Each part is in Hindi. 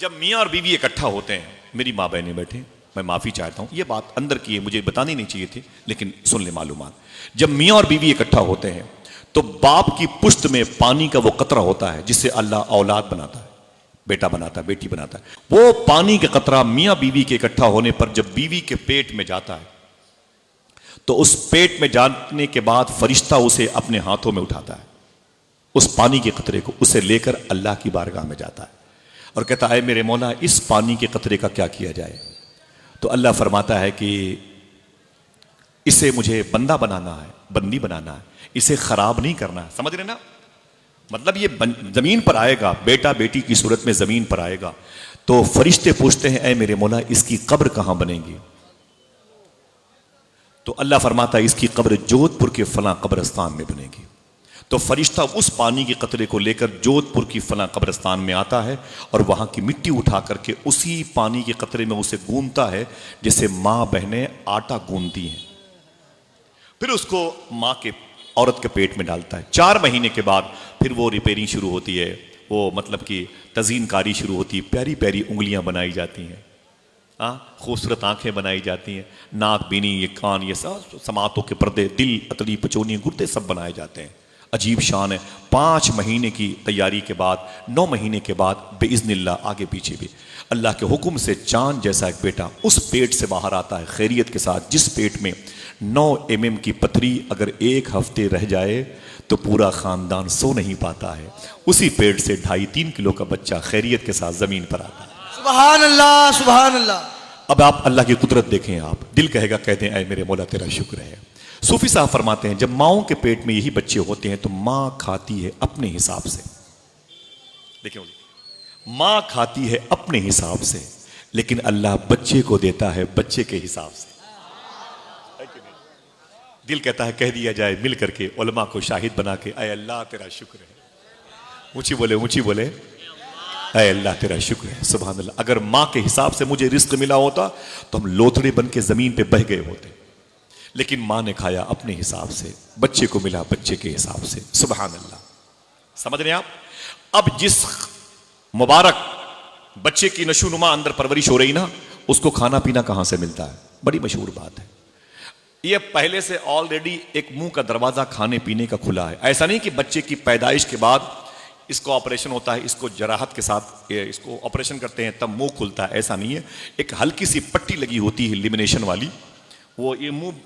जब मियाँ और बीवी इकट्ठा होते हैं, मेरी माँ बहनें बैठे, मैं माफ़ी चाहता हूँ, ये बात अंदर की है, मुझे बतानी नहीं चाहिए थी, लेकिन सुन ले मालूमात। जब मियाँ और बीवी इकट्ठा होते हैं तो बाप की पुश्त में पानी का वो कतरा होता है जिससे अल्लाह औलाद बनाता है, बेटा बनाता है, बेटी बनाता है। वो पानी का कतरा मियाँ बीवी के इकट्ठा होने पर जब बीवी के पेट में जाता है तो उस पेट में जाने के बाद फरिश्ता उसे अपने हाथों में उठाता है, उस पानी के कतरे को उसे लेकर अल्लाह की बारगाह में जाता है और कहता है मेरे मौला इस पानी के कतरे का क्या किया जाए। तो अल्लाह फरमाता है कि इसे मुझे बंदा बनाना है, बंदी बनाना है, इसे खराब नहीं करना है। समझ रहे ना? मतलब ये जमीन पर आएगा, बेटा बेटी की सूरत में जमीन पर आएगा तो फरिश्ते पूछते हैं ऐ मेरे मौला इसकी कब्र कहां बनेगी? तो अल्लाह फरमाता है इसकी कब्र जोधपुर के फलां कब्रिस्तान में बनेगी। तो फरिश्ता उस पानी के कतरे को लेकर जोधपुर की फलां कब्रिस्तान में आता है और वहां की मिट्टी उठा करके उसी पानी के कतरे में उसे गूंथता है जैसे माँ बहनें आटा गूंथती हैं। फिर उसको माँ के औरत के पेट में डालता है। 4 महीने के बाद फिर वो रिपेयरिंग शुरू होती है, वो मतलब कि तज़ीनकारी शुरू होती है, प्यारी प्यारी उंगलियां बनाई जाती हैं, खूबसूरत आंखें बनाई जाती हैं, नाक बीनी ये कान ये सब समातों के पर्दे, दिल अतड़ी पचोनी गुर्दे सब बनाए जाते हैं। अजीब शान है। 5 महीने की तैयारी के बाद 9 महीने के बाद बेइज़्निल्लाह आगे पीछे भी अल्लाह के हुक्म से चांद जैसा एक बेटा उस पेट से बाहर आता है खैरियत के साथ। जिस पेट में 9 mm की पथरी अगर 1 हफ्ते रह जाए तो पूरा खानदान सो नहीं पाता है, उसी पेट से 2.5-3 किलो का बच्चा खैरियत के साथ जमीन पर आता है। सुभान अल्लाह, सुभान अल्लाह। अब आप अल्लाह की कुदरत देखें, आप दिल कहेगा कहते हैं ऐ मेरे मौला तेरा शुक्र है। सूफी साहब फरमाते हैं जब माओं के पेट में यही बच्चे होते हैं तो माँ खाती है अपने हिसाब से। देखिए माँ खाती है अपने हिसाब से, लेकिन अल्लाह बच्चे को देता है बच्चे के हिसाब से। दिल कहता है कह दिया जाए मिल करके उलमा को शाहिद बना के ऐ अल्लाह तेरा शुक्र है। ऊंची बोले, ऊंची बोले, ऐ अल्लाह तेरा शुक्र है, सुभान अल्लाह। अगर माँ के हिसाब से मुझे रिस्क मिला होता तो हम लोथड़े बन के जमीन पे बह गए होते, लेकिन माँ ने खाया अपने हिसाब से, बच्चे को मिला बच्चे के हिसाब से। सुभान अल्लाह। समझ रहे हैं आप? अब जिस मुबारक बच्चे की नशोनुमा अंदर परवरिश हो रही ना, उसको खाना पीना कहां से मिलता है? बड़ी मशहूर बात है। यह पहले से ऑलरेडी एक मुंह का दरवाजा खाने पीने का खुला है। ऐसा नहीं कि बच्चे की पैदाइश के बाद इसको ऑपरेशन होता है, इसको जराहत के साथ इसको ऑपरेशन करते हैं तब मुंह खुलता है, ऐसा नहीं है। एक हल्की सी पट्टी लगी होती है लिमिनेशन वाली, वो ये मुंह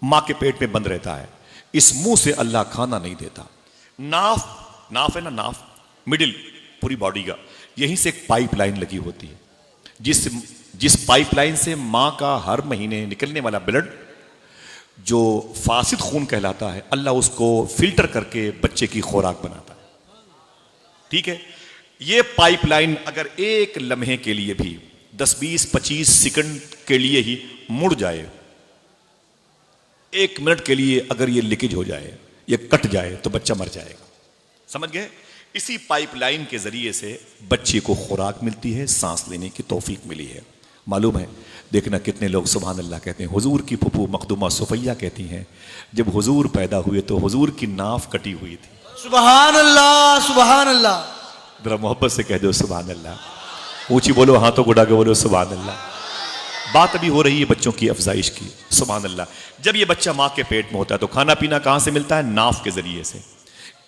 माँ के पेट में बंद रहता है। इस मुंह से अल्लाह खाना नहीं देता। नाफ है ना, नाफ मिडिल पूरी बॉडी का, यहीं से एक पाइपलाइन लगी होती है जिस पाइपलाइन से माँ का हर महीने निकलने वाला ब्लड जो फासिद खून कहलाता है, अल्लाह उसको फिल्टर करके बच्चे की खुराक बनाता है। ठीक है? ये पाइपलाइन अगर एक लम्हे के लिए भी 10, 20, 25 सेकंड के लिए ही मुड़ जाए, 1 मिनट के लिए अगर ये लीकेज हो जाए, ये कट जाए तो बच्चा मर जाएगा। समझ गए? इसी पाइपलाइन के जरिए से बच्चे को खुराक मिलती है, सांस लेने की तौफीक मिली है। मालूम है? देखना कितने लोग सुभान अल्लाह कहते हैं। हुजूर की फुफू मखदूमा सुफैया कहती हैं जब हुजूर पैदा हुए तो हुजूर की नाफ कटी हुई थी। सुभान अल्लाह, सुभान अल्लाह। जरा मोहब्बत से कह दो सुभान अल्लाह। ऊंची बोलो, हाथों को उठा के बोलो सुभान अल्लाह। बात अभी हो रही है बच्चों की अफजाइश की। सुभान अल्लाह। जब ये बच्चा माँ के पेट में होता है तो खाना पीना कहां से मिलता है? नाफ के जरिए से।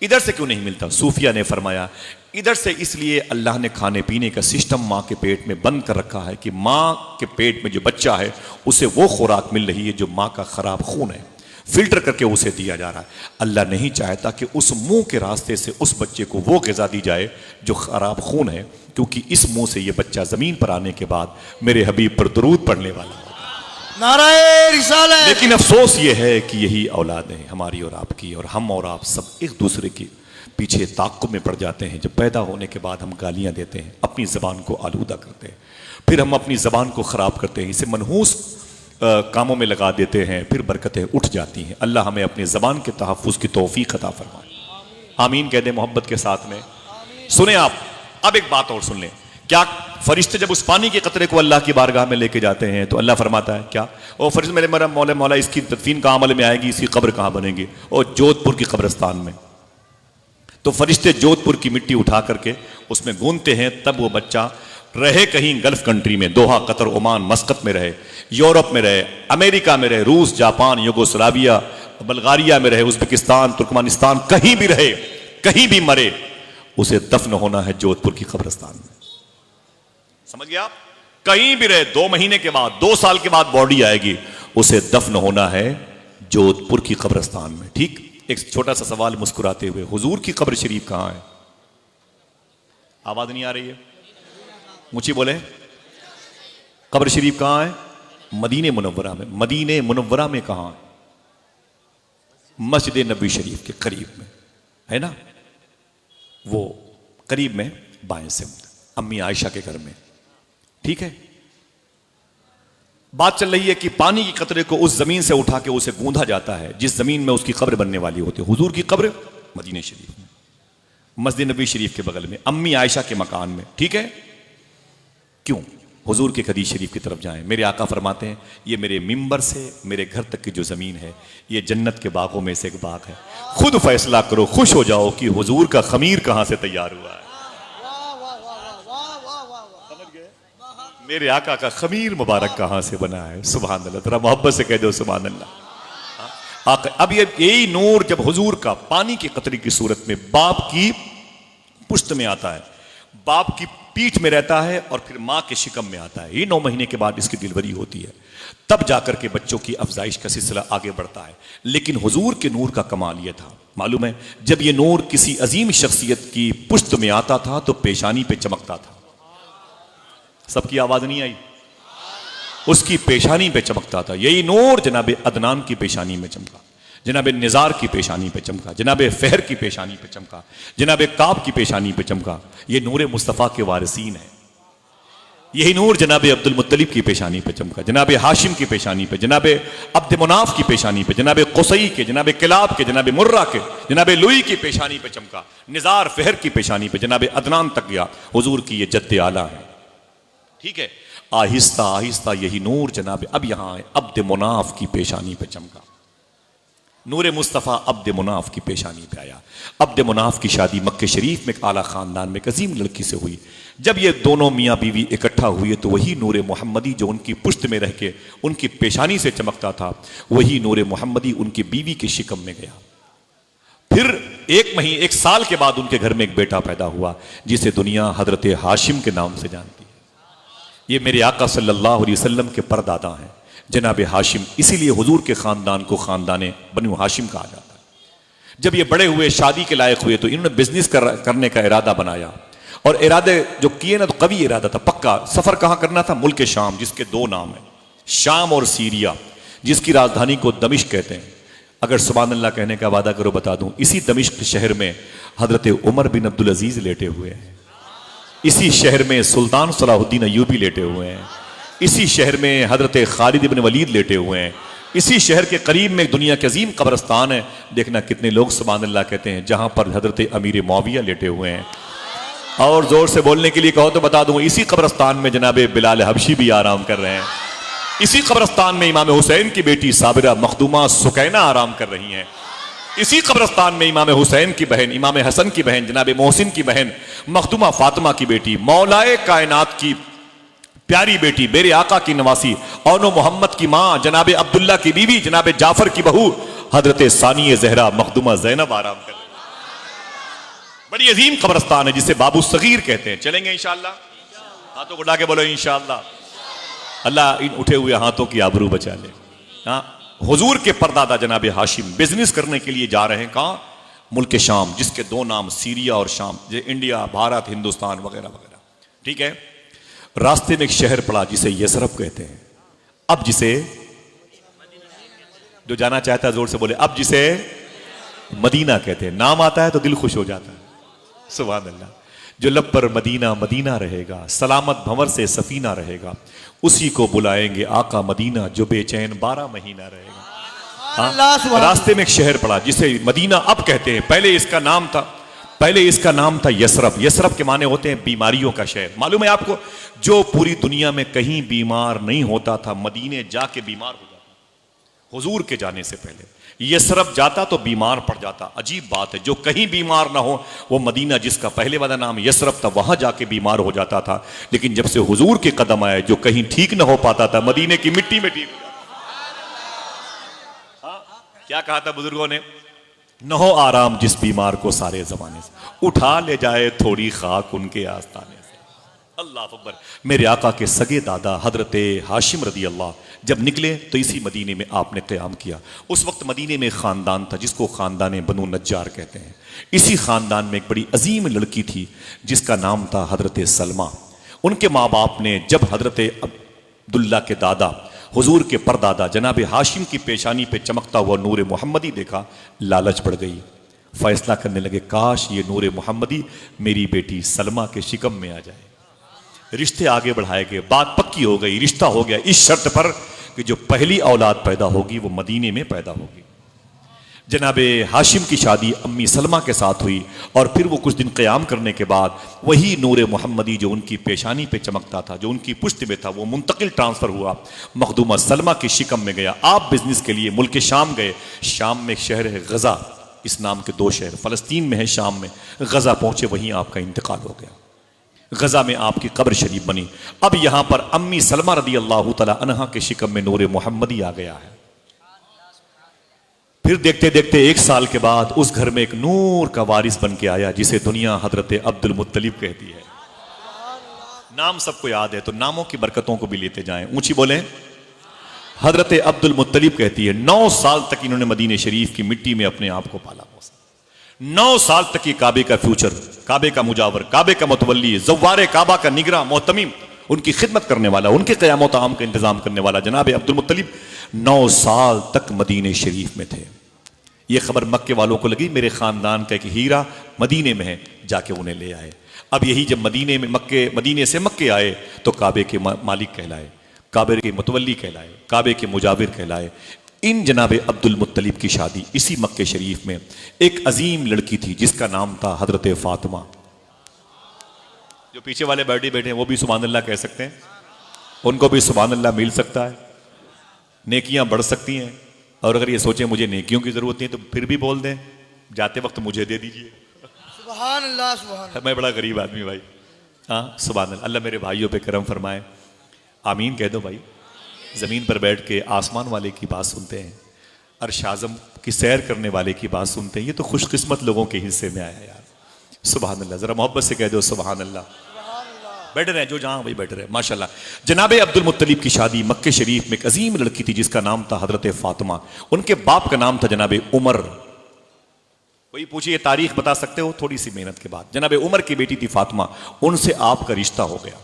इधर से क्यों नहीं मिलता? सूफिया ने फरमाया इधर से इसलिए अल्लाह ने खाने पीने का सिस्टम माँ के पेट में बंद कर रखा है कि माँ के पेट में जो बच्चा है उसे वो खुराक मिल रही है जो माँ का खराब खून है, फिल्टर करके उसे दिया जा रहा है। अल्लाह नहीं चाहता कि उस मुंह के रास्ते से उस बच्चे को वो ग़िज़ा दी जाए जो खराब खून है, क्योंकि इस मुंह से ये बच्चा जमीन पर आने के बाद मेरे हबीब पर दुरूद पढ़ने वाला होगा। नाराए रिसालत। लेकिन अफसोस ये है कि यही औलाद है हमारी और आपकी, और हम और आप सब एक दूसरे के पीछे ताक़ुब में पड़ जाते हैं। जब पैदा होने के बाद हम गालियां देते हैं, अपनी ज़बान को आलूदा करते हैं, फिर हम अपनी ज़बान को ख़राब करते हैं, इसे मनहूस कामों में लगा देते हैं, फिर बरकतें उठ जाती हैं। अल्लाह हमें अपनी ज़बान के तहफ़्फ़ुज़ की तौफ़ीक़ अता फरमाए। आमीन कह दें मोहब्बत के साथ में। सुने आप, अब एक बात और सुन लें। क्या फरिश्ते जब उस पानी के कतरे को अल्लाह की बारगाह में लेके जाते हैं तो अल्लाह फरमाता है क्या? ओ फरिश्ते मेरे मौला इसकी तदफीन कहाँ अमल में आएगी, इसकी कब्र कहाँ बनेगी? और जोधपुर की कब्रिस्तान में। तो फरिश्ते जोधपुर की मिट्टी उठा करके उसमें गूंथते हैं, तब वो बच्चा रहे कहीं गल्फ कंट्री में, दोहा, कतर, ओमान, मस्कत में रहे, यूरोप में रहे, अमेरिका में रहे, रूस, जापान, युगोस्लाविया, बल्गारिया में रहे, उज्बेकिस्तान, तुर्कमानिस्तान, कहीं भी रहे, कहीं भी मरे, उसे दफन होना है जोधपुर की कब्रिस्तान में। समझ गया आप? कहीं भी रहे, 2 महीने के बाद, 2 साल के बाद बॉडी आएगी, उसे दफन होना है जोधपुर की कब्रिस्तान में। ठीक, एक छोटा सा सवाल मुस्कुराते हुए, हुजूर की कब्र शरीफ कहां है? आवाज नहीं आ रही है? ऊंची बोले। कब्र शरीफ कहां है? मदीने मुनव्वरा में। मदीने मुनव्वरा में कहां है? मस्जिद नबी शरीफ के करीब में है ना, वो करीब में बाएं से अम्मी आयशा के घर में। ठीक है, बात चल रही है कि पानी की कतरे को उस जमीन से उठा के उसे गूंधा जाता है जिस जमीन में उसकी कब्र बनने वाली होती है। हुजूर की कब्र मदीने शरीफ में, मस्जिद नबी शरीफ के बगल में, अम्मी आयशा के मकान में। ठीक है, क्यों? हुजूर के हदीस शरीफ की तरफ जाएं। मेरे आका फरमाते हैं, ये मेरे मिंबर से मेरे घर तक की जो जमीन है, ये जन्नत के बागों में से एक बाग है। खुद फैसला करो, खुश हो जाओ कि हुजूर का खमीर कहां से तैयार हुआ है। समझ गए? मेरे आका का खमीर मुबारक कहां से बना है। सुभान अल्लाह, जरा मोहब्बत से कह दो सुभान अल्लाह। अब ये यही नूर जब हुजूर का पानी की कतरी की सूरत में बाप की पुश्त में आता है, बाप की पीठ में रहता है और फिर मां के शिकम में आता है, ये 9 महीने के बाद इसकी डिलीवरी होती है, तब जाकर के बच्चों की अफजाइश का सिलसिला आगे बढ़ता है। लेकिन हुजूर के नूर का कमाल यह था, मालूम है, जब यह नूर किसी अजीम शख्सियत की पुश्त में आता था तो पेशानी पे चमकता था। सबकी आवाज नहीं आई? उसकी पेशानी पे चमकता था। यही नूर जनाब अदनान की पेशानी में चमका, जनाब निजार की पेशानी पे चमका, जनाब फहर की पेशानी पे चमका, जनाब काब की पेशानी पे चमका। ये नूर मुस्तफ़ा के वारिसीन है। यही नूर जनाब अब्दुल मुत्तलिब की पेशानी पे चमका, जनाब हाशिम की पेशानी पे, जनाब अब्द मुनाफ की पेशानी पे, जनाब कुसई के, जनाब किलाब के, जनाब मुर्रा के, जनाब लुई की पेशानी पे चमका, निजार फहर की पेशानी पे, जनाब अदनान तक गया। हुजूर की ये जद्द आला है। ठीक है, आहिस्ता आहिस्ता यही नूर जनाब अब यहां अब्द मुनाफ की पेशानी पे चमका। नूर मुस्तफ़ा अब्द मुनाफ की पेशानी पे आया। अब्द मुनाफ की शादी मक्के शरीफ में एक आला खानदान में एक अजीम लड़की से हुई। जब ये दोनों मियाँ बीवी इकट्ठा हुए तो वही नूर मोहम्मदी जो उनकी पुश्त में रह के उनकी पेशानी से चमकता था, वही नूर मोहम्मदी उनकी बीवी के शिकम में गया। फिर 1 साल के बाद उनके घर में एक बेटा पैदा हुआ जिसे दुनिया हजरत हाशिम के नाम से जानती है। ये मेरे आका सल्लल्लाहु अलैहि वसल्लम के परदादा हैं, जनाब हाशिम। इसीलिए हुजूर के खानदान को खानदाने बनु हाशिम कहा जाता है। जब ये बड़े हुए, शादी के लायक हुए, तो इन्होंने बिजनेस करने का इरादा बनाया। और इरादे जो किए ना, तो कभी इरादा था पक्का। सफर कहां करना था? मुल्क शाम, जिसके 2 नाम है, शाम और सीरिया, जिसकी राजधानी को दमिश्क कहते हैं। अगर सुभान अल्लाह कहने का वादा करो, बता दूं, इसी दमिश्क शहर में हजरत उमर बिन अब्दुल अजीज लेटे हुए हैं। इसी शहर में सुल्तान सलाहुद्दीन अय्यूबी लेटे हुए हैं। इसी शहर में हजरत खालिद इब्न वलीद लेटे हुए हैं। इसी शहर के करीब में दुनिया के अजीम कब्रस्तान है। देखना कितने लोग सुभान अल्लाह कहते हैं, जहां पर हजरत अमीर मुआविया लेटे हुए हैं। और जोर से बोलने के लिए कहो तो बता दूं, इसी कब्रस्तान में जनाब बिलाल हबशी भी आराम कर रहे हैं। इसी कब्रस्तान में इमाम हुसैन की बेटी साबिरा मखदूमा सुकैना आराम कर रही हैं। इसी कब्रस्तान में इमाम हुसैन की बहन, इमाम हसन की बहन, जनाब मोहसिन की बहन मखदूमा फातिमा की बेटी, मौलाए कायनात की प्यारी बेटी, मेरे आका की नवासी औनो मोहम्मद की मां जनाब अब्दुल्ला की बीवी, जनाब जाफर की बहू हजरत सानिय जहरा मखदूमा जैनब आराम कर रही है। बड़ी अजीम कब्रस्तान है जिसे बाबू सगीर कहते हैं। चलेंगे इंशाअल्लाह? हाथों उठा के बोलो इंशाअल्लाह। अल्लाह इन उठे हुए हाथों की आबरू बचा ले। हाँ, हुजूर के परदादा जनाब हाशिम बिजनेस करने के लिए जा रहे हैं। कहां? मुल्क शाम, जिसके 2 नाम सीरिया और शाम, जैसे इंडिया, भारत, हिंदुस्तान वगैरह वगैरह। ठीक है, रास्ते में एक शहर पड़ा जिसे यसरब कहते हैं। अब जिसे, जो जाना चाहता है जोर से बोले, अब जिसे मदीना कहते हैं। नाम आता है तो दिल खुश हो जाता है। सुभान अल्लाह। जो लब पर मदीना मदीना रहेगा, सलामत भंवर से सफीना रहेगा, उसी को बुलाएंगे आका मदीना जो बेचैन 12 महीना रहेगा। रास्ते में एक शहर पड़ा जिसे मदीना अब कहते हैं। पहले इसका नाम था यसरब। यसरब के माने होते हैं बीमारियों का शहर। मालूम है आपको, जो पूरी दुनिया में कहीं बीमार नहीं होता था, मदीने जाके बीमार हो जाता। हुजूर के जाने से पहले यसरब जाता तो बीमार पड़ जाता। अजीब बात है, जो कहीं बीमार ना हो वो मदीना, जिसका पहले वाला नाम यसरब था, वहां जाके बीमार हो जाता था। लेकिन जब से हुजूर के कदम आए, जो कहीं ठीक ना हो पाता था, मदीने की मिट्टी में ठीक हो जाता। क्या कहा था बुजुर्गों ने? न हो आराम जिस बीमार को सारे जमाने से, उठा ले जाए थोड़ी खाक उनके आस्ताने से। अल्लाह अकबर। मेरे आका के सगे दादा हजरत हाशिम रदी अल्लाह जब निकले तो इसी मदीने में आपने क़याम किया। उस वक्त मदीने में खानदान था जिसको खानदान बनु नज्जार कहते हैं। इसी खानदान में एक बड़ी अजीम लड़की थी जिसका नाम था हजरत सलमा। उनके माँ बाप ने जब हजरत अब्दुल्ला के दादा हुजूर के परदादा जनाब हाशिम की पेशानी पे चमकता हुआ नूर मोहम्मदी देखा, लालच बढ़ गई। फैसला करने लगे, काश ये नूर मोहम्मदी मेरी बेटी सलमा के शिकम में आ जाए। रिश्ते आगे बढ़ाए गए, बात पक्की हो गई, रिश्ता हो गया इस शर्त पर कि जो पहली औलाद पैदा होगी वो मदीने में पैदा होगी। जनाबे हाशिम की शादी अम्मी सलमा के साथ हुई और फिर वो कुछ दिन क़याम करने के बाद वही नूर मोहम्मदी जो उनकी पेशानी पे चमकता था, जो उनकी पुश्त में था, वो मुंतकिल ट्रांसफ़र हुआ, मखदूमा सलमा की शिकम में गया। आप बिजनेस के लिए मुल्क शाम गए। शाम में एक शहर है गज़ा, इस नाम के 2 शहर, फ़लस्तीन में है, शाम में। गज़ा पहुंचे, वहीं आपका इंतकाल हो गया। गज़ा में आपकी कब्र शरीफ बनी। अब यहां पर अम्मी सलमा रदी अल्लाह तआला अन्हा के शिकम में नूर मोहम्मदी आ गया है। फिर देखते देखते 1 साल के बाद उस घर में एक नूर का वारिस बन के आया जिसे दुनिया हजरत अब्दुल मुत्तलिब कहती है। नाम सबको याद है तो नामों की बरकतों को भी लेते जाएं। ऊंची बोलें। हजरत अब्दुल मुत्तलिब कहती है 9 साल तक इन्होंने मदीने शरीफ की मिट्टी में अपने आप को पाला पोसा। 9 साल तक ये काबे का फ्यूचर, काबे का मुजावर, काबे का मुतवल्ली, ज़व्वारे काबा का निगरां, मोहतमीम, उनकी खिदमत करने वाला, उनके क़याम व ताम का इंतजाम करने वाला जनाब अब्दुल मुत्तलिब 9 साल तक मदीने शरीफ में थे। ये खबर मक्के वालों को लगी, मेरे खानदान का एक हीरा मदीने में है, जाके उन्हें ले आए। अब यही जब मदीने से मक्के आए तो काबे के मालिक कहलाए, काबे के मुतवल्ली कहलाए, काबे के मुजाविर कहलाए। इन जनाब अब्दुल मुत्तलिब की शादी इसी मक्के शरीफ में एक अजीम लड़की थी जिसका नाम था हजरत फातिमा। जो पीछे वाले बैठे बैठे हैं वो भी सुभान अल्लाह कह सकते हैं, उनको भी सुभान अल्लाह मिल सकता है, नेकियां बढ़ सकती हैं। और अगर ये सोचें मुझे नेकियों की जरूरत नहीं तो फिर भी बोल दें, जाते वक्त मुझे दे दीजिए। सुभान अल्लाह, सुभान अल्लाह। मैं बड़ा गरीब आदमी भाई। हाँ सुभान अल्लाह। अल्लाह मेरे भाइयों पे करम फरमाए, आमीन कह दो भाई। ज़मीन पर बैठ के आसमान वाले की बात सुनते हैं, अर्श आज़म की सैर करने वाले की बात सुनते हैं। ये तो खुशकिस्मत लोगों के हिस्से में आया यार। सुभान अल्लाह। ज़रा मोहब्बत से कह दो सुभान अल्लाह। बैठ रहे हैं जो जहां वही बैठ रहे हैं माशाल्लाह। जनाब अब्दुल मुत्तलिब की शादी मक्के शरीफ में एक अजीम लड़की थी जिसका नाम था हजरत फातिमा। उनके बाप का नाम था जनाब उमर। वही पूछिए, तारीख बता सकते हो? थोड़ी सी मेहनत के बाद जनाब उमर की बेटी थी फातिमा, उनसे आपका रिश्ता हो गया।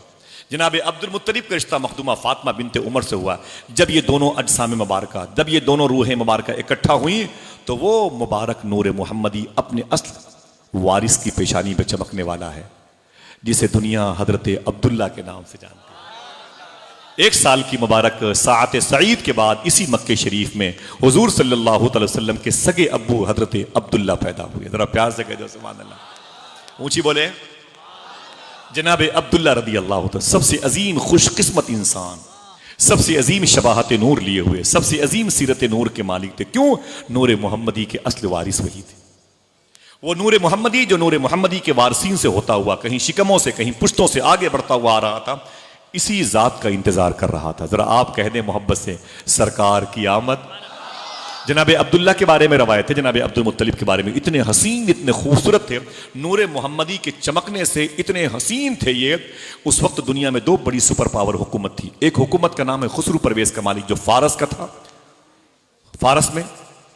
जनाब अब्दुल मुत्तलिब का रिश्ता मखदूमा फातिमा बिनते उमर से हुआ। जब ये दोनों अजसाम मुबारका, जब ये दोनों रूहें मुबारका इकट्ठा हुई तो वो मुबारक नूर मोहम्मदी अपने असल वारिस की पेशानी पे चमकने वाला है जिसे दुनिया हजरत अब्दुल्ला के नाम से जानती है। 1 साल की मुबारक साअत सईद के बाद इसी मक्के शरीफ में हुजूर सल्लल्लाहु अलैहि वसल्लम के सगे अब्बू हजरत अब्दुल्ला पैदा हुए। जरा प्यार से कह दो सुभान अल्लाह, ऊंची बोले। जनाब अब्दुल्ला रदी अल्लाह तआला सबसे अजीम खुशकिस्मत इंसान, सबसे अजीम शबाहत नूर लिए हुए, सबसे अजीम सीरत नूर के मालिक थे। क्यों? नूर मोहम्मदी के असल वारिस वही थे। वो नूर मोहम्मदी जो नूर मोहम्मदी के वारसीन से होता हुआ कहीं शिकमों से कहीं पुश्तों से आगे बढ़ता हुआ आ रहा था, इसी जात का इंतजार कर रहा था। जरा आप कह दें मोहब्बत से, सरकार की आमद। जनाब अब्दुल्ला के बारे में रवायत है, जनाब अब्दुल मुत्तलिब के बारे में, इतने हसीन इतने खूबसूरत थे, नूर मोहम्मदी के चमकने से इतने हसीन थे ये। उस वक्त दुनिया में 2 बड़ी सुपर पावर हुकूमत थी। एक हुकूमत का नाम है खुसरू परवेज का मालिक जो फारस का था, फारस में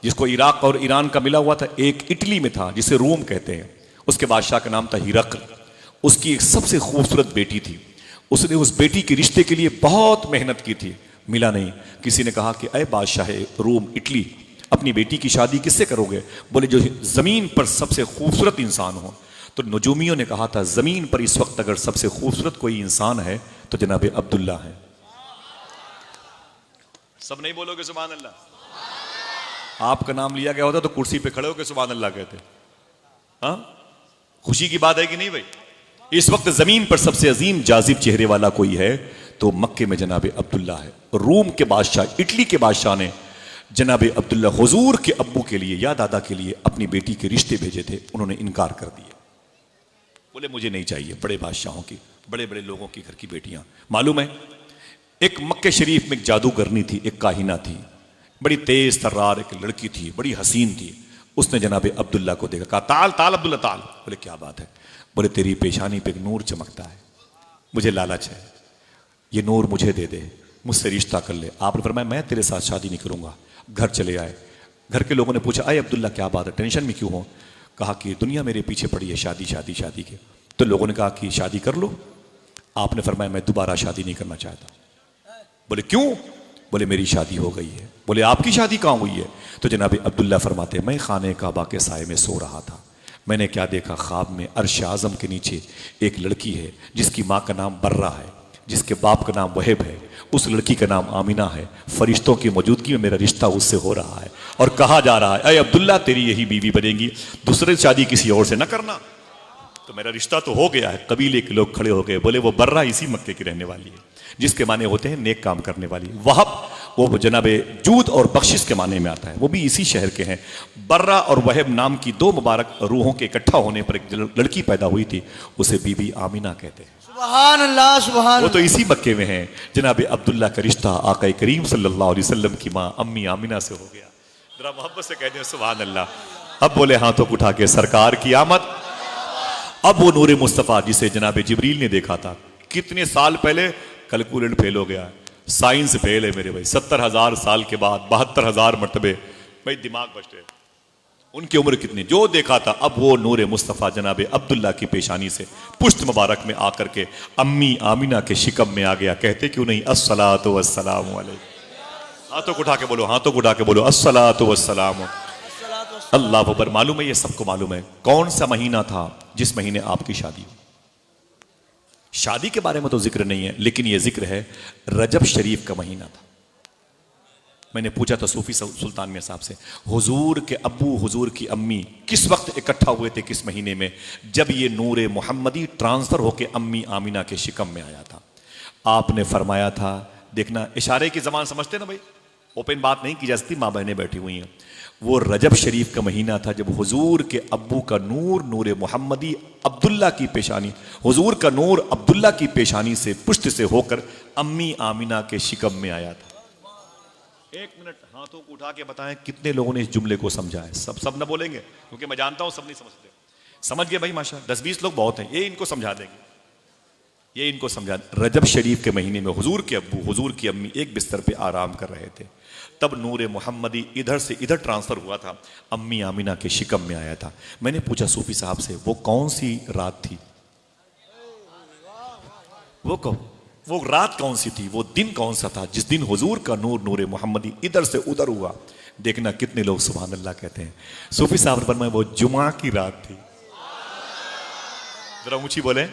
जिसको इराक और ईरान का मिला हुआ था। एक इटली में था जिसे रोम कहते हैं, उसके बादशाह का नाम था हिरकल। उसकी एक सबसे खूबसूरत बेटी थी, उसने उस बेटी के रिश्ते के लिए बहुत मेहनत की थी, मिला नहीं। किसी ने कहा कि अय बादशाह रोम इटली, अपनी बेटी की शादी किससे करोगे? बोले जो जमीन पर सबसे खूबसूरत इंसान हो। तो नजूमियों ने कहा था जमीन पर इस वक्त अगर सबसे खूबसूरत कोई इंसान है तो जनाब अब्दुल्ला है। सब नहीं बोलोगे सुभान अल्लाह? आपका नाम लिया गया होता तो कुर्सी पे खड़े होकर सुभान अल्लाह कहते। हाँ, खुशी की बात है कि नहीं भाई? इस वक्त जमीन पर सबसे अजीम जाजिब चेहरे वाला कोई है तो मक्के में जनाब अब्दुल्ला है। रूम के बादशाह, इटली के बादशाह ने जनाब अब्दुल्ला हुजूर के अब्बू के लिए या दादा के लिए अपनी बेटी के रिश्ते भेजे थे, उन्होंने इनकार कर दिया। बोले मुझे नहीं चाहिए, बड़े बादशाहों की, बड़े बड़े लोगों की घर की बेटियां। मालूम है, एक मक्के शरीफ में एक जादूगरनी थी, एक काहिना थी, बड़ी तेज तर्रार एक लड़की थी, बड़ी हसीन थी। उसने जनाब अब्दुल्ला को देखा, कहा ताल ताल अब्दुल्ला ताल। बोले क्या बात है? बोले तेरी पेशानी पे एक नूर चमकता है, मुझे लालच है, ये नूर मुझे दे दे, मुझसे रिश्ता कर ले। आपने फरमाया मैं तेरे साथ शादी नहीं करूंगा। घर चले आए। घर के लोगों ने पूछा अरे अब्दुल्ला क्या बात है, टेंशन में क्यों हो? कहा कि दुनिया मेरे पीछे पड़ी है शादी शादी शादी के। तो लोगों ने कहा कि शादी कर लो। आपने फरमाया मैं दोबारा शादी नहीं करना चाहता। बोले क्यों? बोले मेरी शादी हो गई है। बोले आपकी शादी कहाँ हुई है? तो जनाब अब्दुल्ला फरमाते मैं खाने काबा के साए में सो रहा था, मैंने क्या देखा, ख्वाब में अर्श आज़म के नीचे एक लड़की है जिसकी माँ का नाम बर्रा है, जिसके बाप का नाम वहेब है, उस लड़की का नाम आमिना है। फरिश्तों की मौजूदगी में मेरा रिश्ता उससे हो रहा है और कहा जा रहा है अरे अब्दुल्ला तेरी यही बीवी बनेगी, दूसरे शादी किसी और से न करना। तो मेरा रिश्ता तो हो गया है। कबीले के लोग खड़े हो गए, बोले वो बर्रा इसी मक्के की रहने वाली है, जिसके माने होते हैं नेक काम करने वाली। वहब वो जनाबे जूद और बख्शिश के माने में आता है, वो भी इसी शहर के हैं। बर्रा और वहब नाम की दो मुबारक रूहों के इकट्ठा होने पर एक लड़की पैदा हुई थी, उसे बीबी आमिना कहते हैं। सुभान अल्लाह सुभान वो तो इसी मक्के में है। जनाब अब्दुल्ला का रिश्ता आका करीम सल्लल्लाहु अलैहि वसल्लम की माँ अम्मी आमिना से हो गया। जरा मोहब्बत से कहते हैं सुभान अल्लाह। अब बोले हाथों को उठा के सरकार की आमद। अब वो नूरे मुस्तफ़ा जिसे जनाब जिब्रील ने देखा था कितने साल पहले, कैलकुलेट फेल हो गया, साइंस फेल है मेरे भाई। 70,000 साल के बाद 72,000 मरतबे भाई दिमाग बचते। उनकी उम्र कितनी, जो देखा था। अब वो नूरे मुस्तफ़ा जनाब अब्दुल्ला की पेशानी से पुश्त मुबारक में आकर के अम्मी आमिना के शिकम में आ गया। कहते क्यों नहीं अस्सलातु वस्सलामु अलैहि। हाथों को उठा के बोलो, हाथों को उठा के बोलो अस्सलातु वस्सलामु अल्लाह अकबर। मालूम है, ये सबको मालूम है कौन सा महीना था जिस महीने आपकी शादी हुई। शादी के बारे में तो जिक्र नहीं है, लेकिन यह जिक्र है रजब शरीफ का महीना था। मैंने पूछा था सूफी सुल्तान मियां साहब से, हुजूर के अब्बू हुजूर की अम्मी किस वक्त इकट्ठा हुए थे, किस महीने में? जब ये नूरे मोहम्मदी ट्रांसफर होके अम्मी आमिना के शिकम में आया था। आपने फरमाया था, देखना इशारे की जबान समझते ना भाई, ओपन बात नहीं की जा सकती, माँ बहनें बैठी हुई हैं। वो रजब शरीफ का महीना था जब हुजूर के अब्बू का नूर नूरे मोहम्मदी अब्दुल्ला की पेशानी, हुजूर का नूर अब्दुल्ला की पेशानी से पुष्ट से होकर अम्मी आमिना के शिकम में आया था। एक मिनट हाथों को उठा के बताएं कितने लोगों ने इस जुमले को समझा है। सब न बोलेंगे क्योंकि मैं जानता हूं सब नहीं समझते। समझ गए भाई माशा, 10-20 लोग बहुत हैं, ये इनको समझा देंगे, ये इनको समझा। रजब शरीफ के महीने में हुजूर के अब्बू हुजूर की अम्मी एक बिस्तर पे आराम कर रहे थे, तब नूरे मोहम्मदी इधर से इधर ट्रांसफर हुआ था, अम्मी आमिना के शिकम में आया था। मैंने पूछा सूफी साहब से, वो कौन सी रात थी, वो रात कौन सी थी, वो दिन कौन सा था जिस दिन हुजूर का नूर नूरे मोहम्मदी इधर से उधर हुआ? देखना कितने लोग सुभान अल्लाह कहते हैं। सूफी साहब फरमाए वो जुमा की रात थी। जरा ऊंची बोले।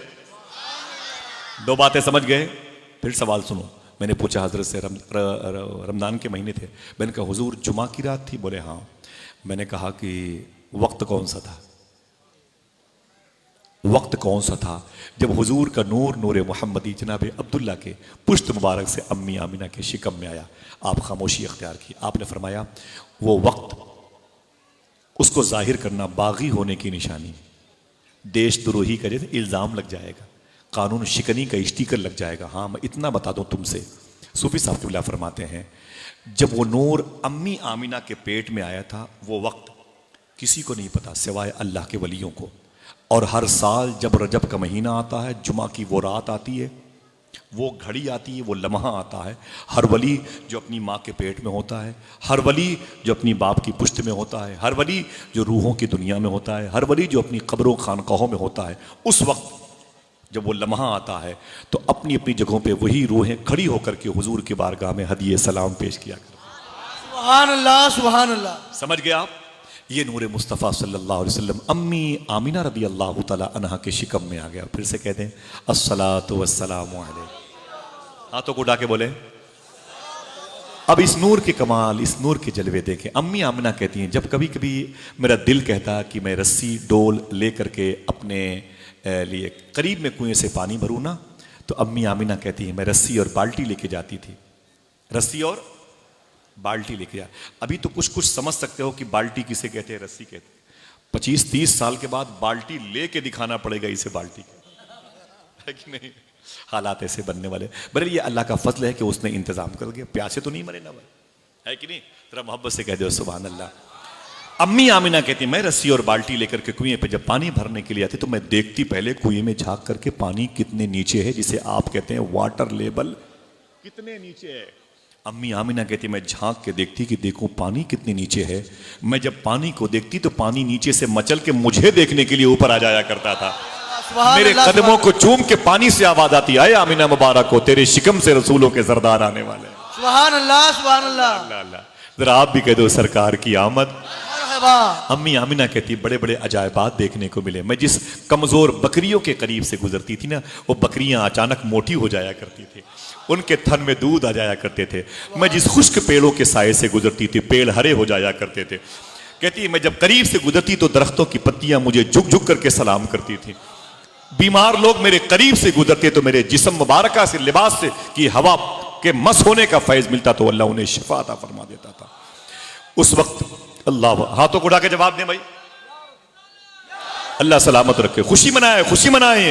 दो बातें समझ गए? फिर सवाल सुनो। मैंने पूछा हजरत से, रमजान के महीने थे, मैंने कहा हुजूर जुमा की रात थी? बोले हाँ। मैंने कहा कि वक्त कौन सा था, वक्त कौन सा था जब हुजूर का नूर नूरे मोहम्मदी जनाब अब्दुल्ला के पुश्त मुबारक से अम्मी आमिना के शिकम में आया? आप खामोशी अख्तियार की। आपने फरमाया वो वक्त, उसको जाहिर करना बागी होने की निशानी, देशद्रोही का जैसे इल्ज़ाम लग जाएगा, कानून शिकनी का स्टिकर लग जाएगा। हाँ मैं इतना बता दूं तुमसे, सूफी साहब फरमाते हैं जब वो नूर अम्मी आमिना के पेट में आया था, वो वक्त किसी को नहीं पता सिवाय अल्लाह के वलियों को। और हर साल जब रजब का महीना आता है, जुमा की वो रात आती है, वो घड़ी आती है, वो लम्हा आता है, हर वली जो अपनी माँ के पेट में होता है, हर वली जो अपनी बाप की पुश्त में होता है, हर वली जो रूहों की दुनिया में होता है, हर वली जो अपनी कब्रों खानकाहों में होता है, उस वक्त जब वो लम्हा आता है तो अपनी अपनी जगहों पे वही रूहें खड़ी होकर के हुजूर की बारगाह में हदिये सलाम पेश किया करती। सुभान अल्लाह सुभान अल्लाह। समझ गए आप? ये नूरे मुस्तफ़ा सल्लल्लाहु अलैहि वसल्लम अम्मी आमिना रदी अल्लाह तआला अन्हा के शिकम में आ गया। फिर से कहते हैं अस्सलातु वस्सलामु अलैहि। हाथों को उठा के बोले। अब इस नूर के कमाल, इस नूर के जलवे देखें। अम्मी आमिना कहती हैं जब कभी कभी मेरा दिल कहता कि मैं रस्सी डोल ले करके अपने लिए करीब में कुएं से पानी भरूं ना, तो अम्मी आमिना कहती है मैं रस्सी और बाल्टी लेके जाती थी, रस्सी और बाल्टी लेके आ। अभी तो कुछ कुछ समझ सकते हो कि बाल्टी किसे कहते हैं, रस्सी कहते हैं। 25-30 साल के बाद बाल्टी लेके दिखाना पड़ेगा इसे बाल्टी है कि नहीं। हालात ऐसे बनने वाले। बरे ये अल्लाह का फजल है कि उसने इंतजाम कर दिया, प्यासे तो नहीं मरे ना भाई, है कि नहीं। जरा मोहब्बत से कह दो सुभान अल्लाह। अम्मी आमिना कहती मैं रस्सी और बाल्टी लेकर के कुएं पे जब पानी भरने के लिए आती तो मैं देखती पहले कुएं में झांक करके पानी कितने नीचे है, जिसे आप कहते हैं वाटर लेवल कितने नीचे है। अम्मी आमिना कहती मैं झांक के देखती कि देखो पानी कितने नीचे है। मैं जब पानी को देखती तो पानी नीचे से मचल के मुझे देखने के लिए ऊपर आ जाया करता था। सुभान मेरे अल्लाह, कदमों को चूम के पानी से आवाज आती, आए आमिना मुबारक हो, तेरे शिकम से रसूलों के सरदार आने वाले हैं। सुभान अल्लाह, सुभान अल्लाह। अल्लाह अल्लाह। जरा आप भी कह दो सरकार की आमद। मरहबा। अम्मी आमिना कहती बड़े बड़े अजायबात देखने को मिले। मैं जिस कमजोर बकरियों के करीब से गुजरती थी ना, वो बकरियां अचानक मोटी हो जाया करती थी, उनके थन में दूध आ जाया करते थे। मैं जिस खुश्क पेड़ों के साए से गुजरती थी, पेड़ हरे हो जाया करते थे। कहती मैं जब करीब से गुजरती तो दरख्तों की पत्तियां मुझे झुक झुक करके सलाम करती थी। बीमार लोग मेरे करीब से गुजरते तो मेरे जिस्म मुबारका से, लिबास से की हवा के मस होने का फैज मिलता तो अल्लाह उन्हें शिफा अता फरमा देता था। उस वक्त अल्लाह, हाथों को उठा के जवाब दें भाई, अल्लाह सलामत रखे। खुशी मनाए, खुशी मनाए,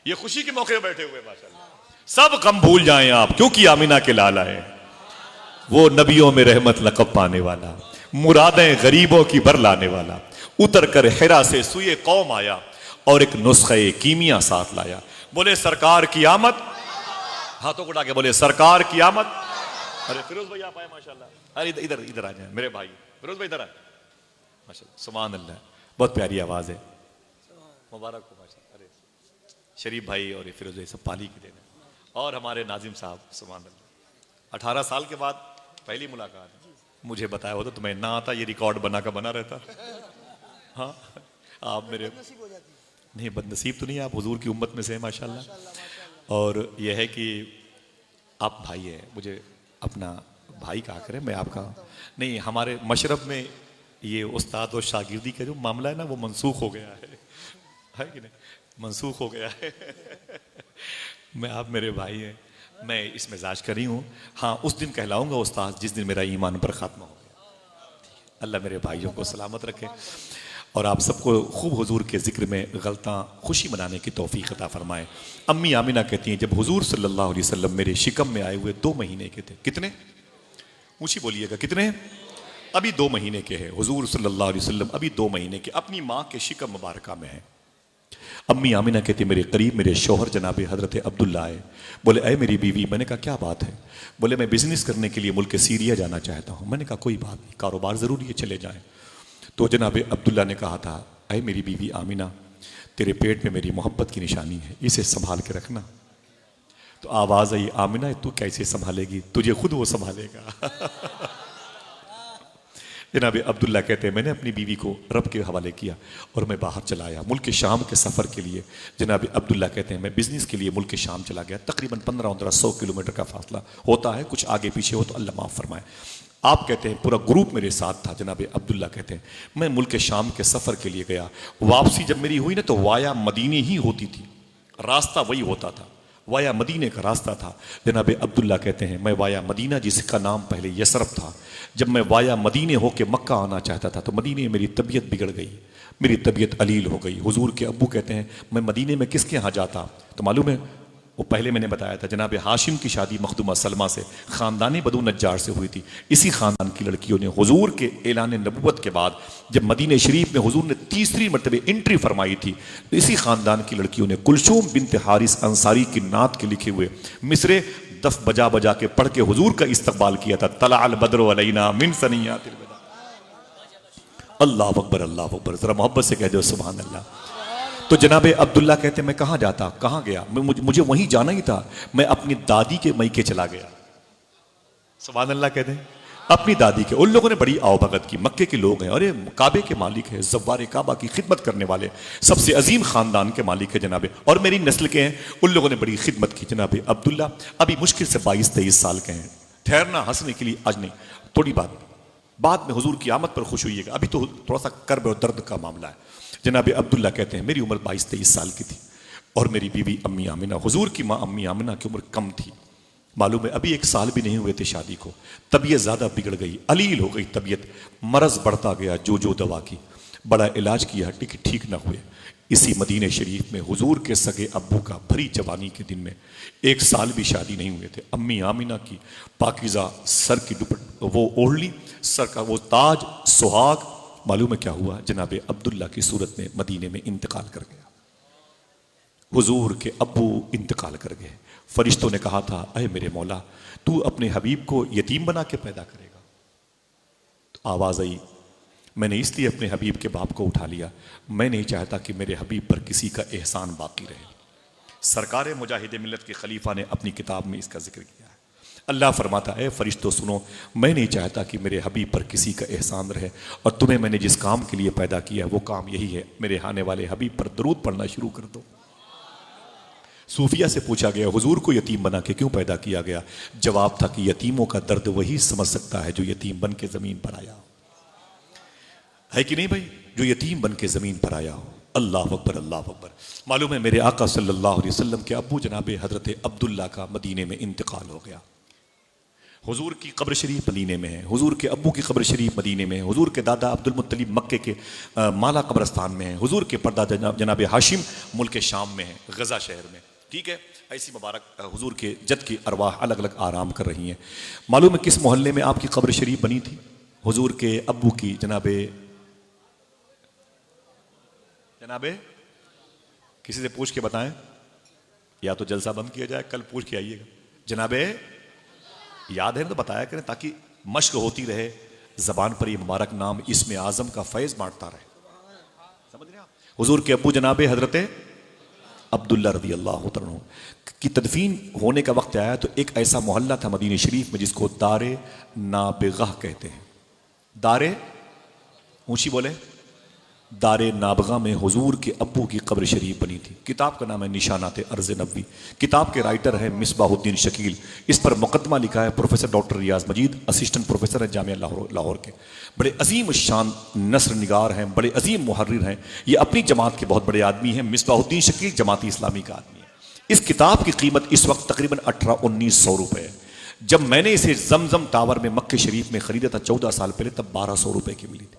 ये खुशी के मौके पर बैठे हुए माशाअल्लाह। सब गम भूल जाएं आप, क्योंकि आमिना के लाल आए, वो नबियों में रहमत लक़ब पाने वाला, मुरादें गरीबों की बर लाने वाला, उतर कर हिरा से सुए कौम आया और एक नुस्खे कीमिया साथ लाया। बोले सरकार की आमद, हाथों को उठा के बोले सरकार की आमद। अरे फिरोज भाई आप आए माशाल्लाह। अरे इधर इधर आ जाए मेरे भाई, फिरोज भाई इधर आए माशाल्लाह। सुभान अल्लाह, बहुत प्यारी आवाज है, मुबारक हो माशाल्लाह। अरे शरीफ भाई और फिरोज भाई सब पाली की देन है। और हमारे नाजिम साहब सुभान अल्लाह, 18 साल के बाद पहली मुलाकात। मुझे बताया होता तो मैं ना आता, ये रिकॉर्ड बना का बना रहता। हाँ आप मेरे नहीं, बदनसीब तो नहीं, आप हुजूर की उम्मत में से हैं माशाल्लाह। और यह है कि आप भाई हैं, मुझे अपना भाई कहा करें, मैं आपका नहीं। हमारे मशरब में ये उस्ताद और शागिर्दी का जो मामला है ना, वो मनसूख हो गया है कि नहीं, मनसूख हो गया है। मैं, आप मेरे भाई हैं, मैं इस मिजाज का नहीं हूँ। हाँ उस दिन कहलाऊंगा उस्ताद जिस दिन मेरा ईमान पर खात्मा हो गया। अल्लाह मेरे भाइयों को सलामत रखे और आप सबको खूब हुजूर के जिक्र में गलता खुशी मनाने की तौफीक अता फरमाए। अम्मी आमिना कहती हैं जब हुजूर सल्लल्लाहु अलैहि वसल्लम मेरे शिकम में आए हुए 2 महीने के थे। कितने? ऊंची बोलिएगा, कितने? अभी 2 महीने के हैं हुजूर सल्लल्लाहु अलैहि वसल्लम, अभी 2 महीने के, अपनी माँ के शिकम मुबारका में है। अम्मी आमिना कहती मेरे करीब मेरे शौहर जनाब हजरत अब्दुल्ला आए। बोले अय मेरी बीवी। मैंने कहा क्या बात है? बोले मैं बिजनेस करने के लिए मुल्क सीरिया जाना चाहता हूँ। मैंने कहा कोई बात नहीं, कारोबार जरूरी है, चले जाएं। तो जनाब अब्दुल्ला ने कहा था अय मेरी बीवी आमिना, तेरे पेट में मेरी मोहब्बत की निशानी है, इसे संभाल के रखना। तो आवाज आई आमिना तू कैसे संभालेगी, तुझे खुद वो संभालेगा। जनाब अब्दुल्ला कहते हैं मैंने अपनी बीवी को रब के हवाले किया और मैं बाहर चला आया मुल्क शाम के सफ़र के लिए। जनाब अब्दुल्ला कहते हैं मैं बिज़नेस के लिए मुल्क शाम चला गया। तकरीबन 1500 किलोमीटर का फासला होता है, कुछ आगे पीछे हो तो अल्लाह माफ़ फरमाए। आप कहते हैं पूरा ग्रुप मेरे साथ था। जनाब अब्दुल्ला कहते हैं मैं मुल्क शाम के सफ़र के लिए गया। वापसी जब मेरी हुई ना तो वाया मदीने ही होती थी, रास्ता वही होता था, वाया मदीने का रास्ता था। जनाब अब्दुल्ला कहते हैं मैं वाया मदीना, जिसका नाम पहले यसरब था, जब मैं वाया मदीने होके मक्का आना चाहता था तो मदीने में मेरी तबीयत बिगड़ गई, मेरी तबीयत अलील हो गई। हुजूर के अब्बू कहते हैं मैं मदीने में किसके यहाँ जाता तो मालूम है, वो पहले मैंने बताया था जनाब हाशिम की शादी मखदूमा सलमा से ख़ानदानी बदू नज्जार से हुई थी। इसी ख़ानदान की लड़कियों ने हुजूर के ऐलान नबूवत के बाद जब मदीने शरीफ में हुजूर ने तीसरी मरतबे एंट्री फरमाई थी तो इसी ख़ानदान की लड़कियों ने कुलसूम बिनत हारिस अंसारी की नात के लिखे हुए मिसरे दफ बजा बजा के पढ़ के हुजूर का इस्तकबाल किया था। तला अल बद्र अलैना मिन सनियातिल बदा। अल्लाह अकबर, अल्लाह अकबर। जरा मोहब्बत से कह दो सुभान अल्लाह। तो जनाब अब्दुल्ला कहते मैं कहाँ जाता, कहाँ गया, मुझे वहीं जाना ही था। मैं अपनी दादी के मैके चला गया। सुभान अल्लाह कहते हैं अपनी दादी के। उन लोगों ने बड़ी आवभगत की, मक्के के लोग हैं, अरे काबे के मालिक है, ज़व्वारे काबा की खिदमत करने वाले सबसे अजीम खानदान के मालिक है जनाब, और मेरी नस्ल के हैं। उन लोगों ने बड़ी खिदमत की। जनाब अब्दुल्ला अभी मुश्किल से 22-23 साल के हैं। ठहरना हंसने के लिए आज नहीं, थोड़ी बात बाद में हुजूर की आमद पर खुश हुईएगा, अभी तो थोड़ा सा कर्ब और दर्द का मामला है। जनाब अब्दुल्ला कहते हैं मेरी उम्र 22-23 साल की थी और मेरी बीवी अम्मी आमिना, हुजूर की माँ अम्मी आमिना की उम्र कम थी। मालूम है अभी 1 साल भी नहीं हुए थे शादी को, तबीयत ज्यादा बिगड़ गई, अलील हो गई तबीयत, मरज बढ़ता गया, जो दवा की, बड़ा इलाज किया, ठीक ना हुए। इसी मदीने शरीफ में हुजूर के सगे अब्बू का भरी जवानी के दिन में 1 साल भी शादी नहीं हुए थे, अम्मी आमिना की पाकिजा सर की दुपट वो ओढ़ ली, सर का वो ताज सुहाग, मालूम है क्या हुआ, जनाब अब्दुल्ला की सूरत में मदीने में इंतकाल कर गया। हुजूर के अब्बू इंतकाल कर गए। फरिश्तों ने कहा था, अरे मेरे मौला, तू अपने हबीब को यतीम बना के पैदा करेगा? तो आवाज आई, मैंने इसलिए अपने हबीब के बाप को उठा लिया, मैं नहीं चाहता कि मेरे हबीब पर किसी का एहसान बाकी रहे। सरकार मुजाहिद मिल्लत के खलीफा ने अपनी किताब में इसका जिक्र किया है। अल्लाह फरमाता है, फरिश्तों सुनो, मैं नहीं चाहता कि मेरे हबीब पर किसी का एहसान रहे, और तुम्हें मैंने जिस काम के लिए पैदा किया वो काम यही है, मेरे आने वाले हबीब पर दरूद पढ़ना शुरू कर दो। सूफिया से पूछा गया, हुजूर को यतीम बना के क्यों पैदा किया गया? जवाब था कि यतीमों का दर्द वही समझ सकता है जो यतीम बन के जमीन पर आया हो, है कि नहीं भाई? जो यतीम बन के जमीन पर आया हो। अल्लाह अकबर, अल्लाह अकबर। मालूम है मेरे आका सल्लल्लाहु अलैहि वसल्लम के अब्बू जनाब हजरत अब्दुल्ला का मदीने में इंतकाल हो गया। हुजूर की कब्र शरीफ मदीने में है, हुजूर के अब्बू की कब्र शरीफ मदीने में है, हुजूर के दादा अब्दुल मुत्तलिब मक्के के माला कब्रस्तान में है, हुजूर के परदादा जनाब हाशिम मुल्क शाम में है, गजा शहर में। ठीक है, ऐसी मुबारक हुजूर के जद की अरवाह अलग अलग आराम कर रही हैं। मालूम है किस मोहल्ले में आपकी कब्र शरीफ बनी थी? हुजूर के अब्बू की जनाबे किसी से पूछ के बताएं, या तो जलसा बंद किया जाए, कल पूछ के आइएगा। जनाबे याद है ना तो बताया करें, ताकि मश्क होती रहे, जबान पर ये मुबारक नाम इसमें आजम का फैज बांटता रहे। समझ रहे आप? हुजूर के अब्बू जनाबे हजरत अब्दुल्ला रज़ी अल्लाह तआला की तदफीन होने का वक्त आया तो एक ऐसा मोहल्ला था मदीने शरीफ में जिसको दारे नाबगाह कहते हैं। दारे, ऊंची बोले, दारे नाबगा में हुजूर के अब्बू की कब्र शरीफ बनी थी। किताब का नाम है निशानात अर्ज़ नबी। किताब के राइटर है मिसबाहुद्दीन शकील। इस पर मुकदमा लिखा है प्रोफेसर डॉक्टर रियाज मजीद, असिस्टेंट प्रोफेसर है जामिया लाहौर के। बड़े अजीम शान नस्र निगार हैं, बड़े अजीम मुहर्रिर हैं। ये अपनी जमात के बहुत बड़े आदमी हैं। मिसबाहुद्दीन शकील जमाती इस्लामी का आदमी है। इस किताब की कीमत इस वक्त तकरीबन 1800-1900 रुपए है। जब मैंने इसे जमजम टावर में मक्के शरीफ में खरीदा था 14 साल पहले, तब 1200 रुपए की मिली थी।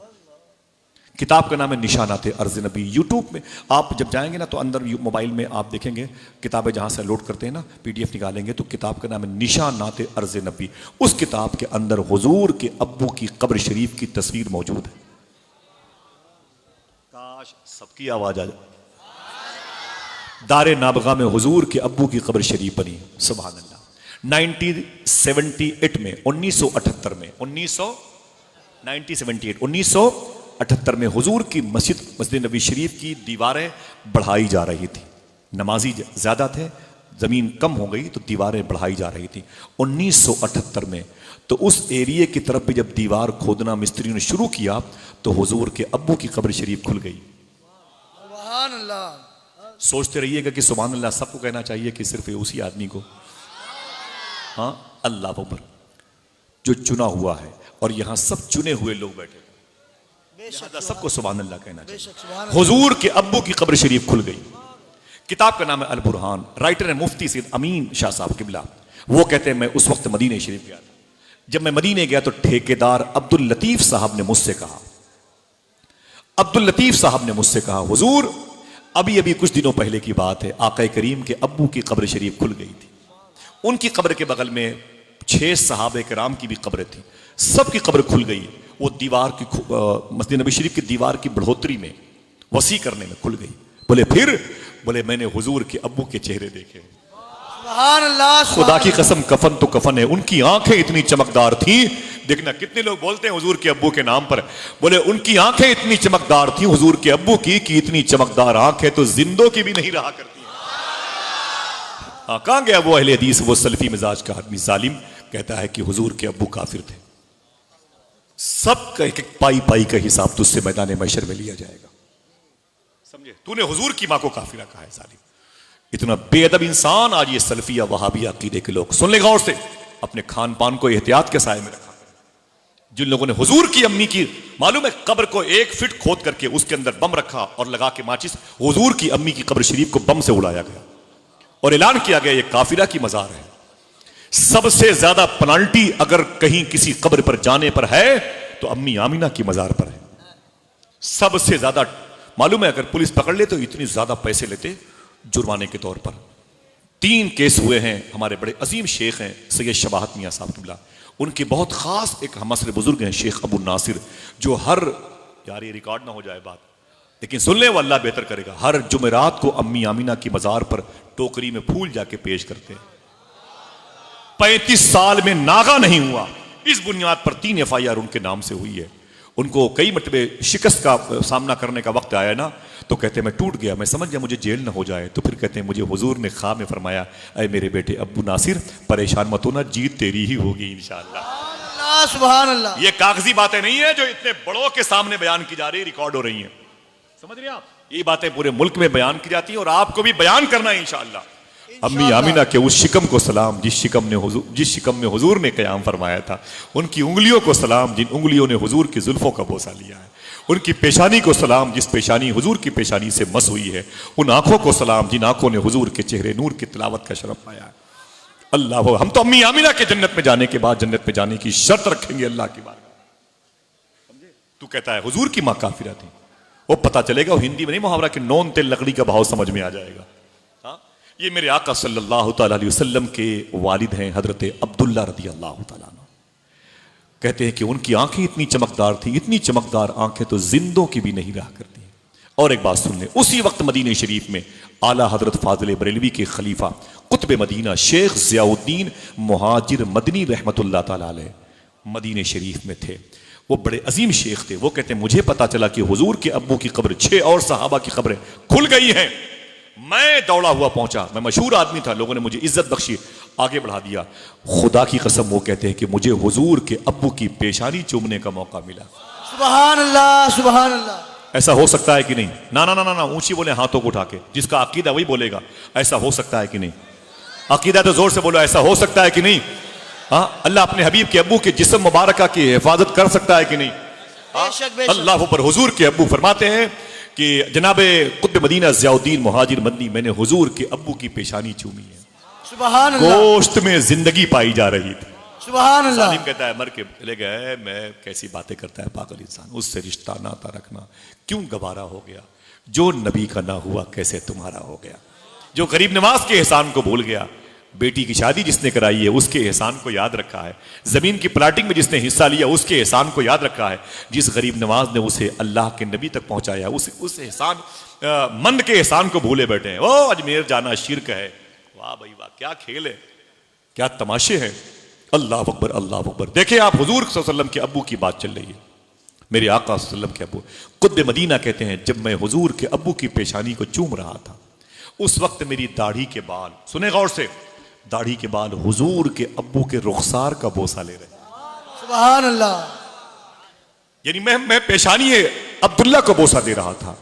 किताब का नाम है निशानात अर्ज़ नबी। यूट्यूब में आप जब जाएंगे ना तो अंदर मोबाइल में आप देखेंगे, किताबें जहां से लोड करते हैं ना, PDF निकालेंगे तो किताब का नाम है निशानात अर्ज़ नबी। उस किताब के अंदर हुजूर के अब्बू की कब्र शरीफ की तस्वीर मौजूद है। काश सबकी आवाज आ जाए। दारे नाबगा में हुजूर के अब्बू की कब्र शरीफ बनी, सुभान अल्लाह। 1978 में 1978 में हुजूर की मस्जिद नबी शरीफ की दीवारें बढ़ाई जा रही थी। नमाजी ज्यादा थे, जमीन कम हो गई तो दीवारें बढ़ाई जा रही थी। 1978 में तो उस एरिया की तरफ भी जब दीवार खोदना मिस्त्रियों ने शुरू किया तो हुजूर के अब्बू की कब्र शरीफ खुल गई। सुभान अल्लाह। सोचते रहिएगा कि सुभान अल्लाह सबको कहना चाहिए कि सिर्फ उसी आदमी को? हाँ, अल्लाह अकबर। जो चुना हुआ है और यहां सब चुने हुए लोग बैठे, सबको सुभान अल्लाह कहना चाहिए। हुजूर के अब्बू की कब्र शरीफ खुल गई। किताब का नाम है अल बुरहान। राइटर है मुफ्ती सैयद अमीन शाह साहब किबला। वो कहते हैं मैं उस वक्त मदीने शरीफ गया था। जब मैं मदीने गया तो ठेकेदार अब्दुल लतीफ साहब ने मुझसे कहा, हुजूर अभी अभी कुछ दिनों पहले की बात है, आका करीम के अब्बू की कब्र शरीफ खुल गई थी। उनकी कब्र के बगल में 6 सहाबे किराम की भी कब्र थी, सबकी कब्र खुल गई। वो दीवार की मस्जिद नबी शरीफ की दीवार की बढ़ोतरी में, वसी करने में खुल गई। बोले फिर? बोले मैंने हुजूर के अब्बू के चेहरे देखे। सुभान अल्लाह। खुदा की कसम, कफन तो कफन है। उनकी आंखें इतनी चमकदार थी। देखना कितने लोग बोलते हैं हुजूर के अब्बू के नाम पर, बोले उनकी आंखें इतनी चमकदार थी हुजूर के अब्बू की कि इतनी चमकदार आंखें तो जिंदों की भी नहीं रहा करती है। कहां गया वो अहले हदीस, वो सलफी मिजाज का आदमी जालिम? कहता है कि हुजूर के अब्बू काफिर थे। सब का एक एक पाई पाई का हिसाब तुझसे मैदान महशर में लिया जाएगा। समझे? तूने हुजूर की मां को काफिरा कहा है जालिम। इतना बेअदब इंसान आज ये सलफिया वहाबिया अकीदे के लोग, सुन ले गौर से, अपने खान पान को एहतियात के साए में रखा। जिन लोगों ने हुजूर की अम्मी की, मालूम है, कब्र को 1 फीट खोद करके उसके अंदर बम रखा और लगा के माचिस, हुजूर की अम्मी की कब्र शरीफ को बम से उड़ाया गया और ऐलान किया गया ये काफिरा की मजार है। सबसे ज्यादा पेनाल्टी अगर कहीं किसी कब्र पर जाने पर है तो अम्मी आमिना की मजार पर है। सबसे ज्यादा मालूम है, अगर पुलिस पकड़ ले तो इतनी ज्यादा पैसे लेते जुर्माने के तौर पर। 3 केस हुए हैं। हमारे बड़े अजीम शेख हैं सैयद शबाहत मियां साहब किबला, उनके बहुत खास एक हमसरे बुजुर्ग हैं शेख अबू नासिर, जो हर, यार ये रिकॉर्ड ना हो जाए बात, लेकिन सुन ले वो अल्लाह बेहतर करेगा, हर जुमेरात को अम्मी आमिना की मजार पर टोकरी में फूल जाके पेश करते हैं। 35 साल में नागा नहीं हुआ। इस बुनियाद पर 3 FIR उनके नाम से हुई है। उनको कई मरतबे शिकस्त का सामना करने का वक्त आया ना, तो कहते हैं मैं टूट गया, मैं समझ गया मुझे जेल ना हो जाए। तो फिर कहते हैं मुझे हुजूर ने ख्वाब में फरमाया, अरे मेरे बेटे अब्बू नासिर परेशान मत होना, जीत तेरी ही होगी इंशाअल्लाह। सुभान अल्लाह। ये कागजी बातें नहीं है जो इतने बड़ों के सामने बयान की जा रही, रिकॉर्ड हो रही हैं। समझ रहे हैं आप? ये बातें पूरे मुल्क में बयान की जाती हैं और आपको भी बयान करना है इंशाअल्लाह। अम्मी आमिना के उस शिकम को सलाम जिस शिकम में हुजूर ने कयाम फरमाया था, उनकी उंगलियों को सलाम जिन उंगलियों ने हुजूर की जुल्फों का बोसा लिया है, उनकी पेशानी को सलाम जिस पेशानी हुजूर की पेशानी से मस हुई है, उन आंखों को सलाम जिन आंखों ने हुजूर के चेहरे नूर की तिलावत का शरफ पाया है। अल्लाह हो, हम तो अम्मी आमिना के जन्नत में जाने के बाद जन्नत में जाने की शर्त रखेंगे अल्लाह की बात। समझे? तू कहता है हुजूर की मां काफिरा थी, वो पता चलेगा, वो हिंदी में नहीं मुहावरा कि नौन तेल लकड़ी का भाव समझ में आ जाएगा। ये मेरे आका सल्लल्लाहु ताला अलैहि वसल्लम के वालिद हैं हजरत अब्दुल्ला रदी अल्लाह ताला अन्हु। कहते हैं कि उनकी आंखें इतनी चमकदार थी, इतनी चमकदार आंखें तो जिंदों की भी नहीं रहा करती। और एक बात सुन ले, उसी वक्त मदीने शरीफ में आला हजरत फाजिल बरेलवी के खलीफा कुतुब मदीना शेख ज़ियाउद्दीन मुहाजिर मदनी रहमतुल्लाह ताला अलैह मदीने शरीफ में थे। वो बड़े अजीम शेख थे। वो कहते हैं मुझे पता चला कि हुजूर के अब्बू की कब्र 6 और सहाबा की कब्रें खुल गई हैं। मैं दौड़ा हुआ पहुंचा, मैं मशहूर आदमी था, लोगों ने मुझे इज्जत बख्शी, आगे बढ़ा दिया। खुदा की कसम वो कहते हैं कि मुझे हुजूर के अब्बू की पेशानी चूमने का मौका मिला। सुभान अल्लाह, सुभान अल्लाह। ऐसा हो सकता है कि नहीं? ना ना ना ना ना, ऊंची बोले हाथों को उठा के, जिसका अकीदा वही बोलेगा ऐसा हो सकता है कि नहीं। अकीदा तो जोर से बोलो, ऐसा हो सकता है कि नहीं? हाँ, अल्लाह अपने हबीब के अब्बू के जिस्म मुबारका की हिफाजत कर सकता है कि नहीं? अल्लाह पर हुजूर के अब्बू फरमाते हैं कि जनाबे कुतुब मदीना ज़ियाउद्दीन मुहाजिर मदनी, मैंने हुजूर के अब्बू की पेशानी चूमी है। सुभान अल्लाह। गोश्त में जिंदगी पाई जा रही थी। सुभान अल्लाह। सालिम कहता है मर के चले गए, मैं कैसी बातें करता है पागल इंसान, उससे रिश्ता नाता रखना क्यों गवारा हो गया? जो नबी का ना हुआ कैसे तुम्हारा हो गया? जो गरीब नवाज के एहसान को भूल गया, बेटी की शादी जिसने कराई है उसके एहसान को याद रखा है, जमीन की प्लाटिंग में जिसने हिस्सा लिया उसके एहसान को याद रखा है, जिस गरीब नवाज ने उसे अल्लाह के नबी तक पहुंचाया उस एहसान मंद के एहसान को भूले बैठे हैं। ओ अजमेर जाना शिर्क है। वाह भाई वाह, क्या खेल है, क्या तमाशे हैं। अल्लाह अकबर, अल्लाह अकबर। देखिए आप, हुजूर सल्लल्लाहु अलैहि वसल्लम के अब्बू की बात चल रही है, मेरे आका सल्लल्लाहु अलैहि वसल्लम के अब्बू। कुतुब मदीना कहते हैं जब मैं हुजूर के अब्बू की पेशानी को चूम रहा था, उस वक्त मेरी दाढ़ी के बाल, सुने गौर से, दाढ़ी के बाल हुजूर के अब्बू के रुखसार का बोसा ले रहे। सुभान अल्लाह। यानी मैं पेशानी अब्दुल्ला को बोसा दे रहा था,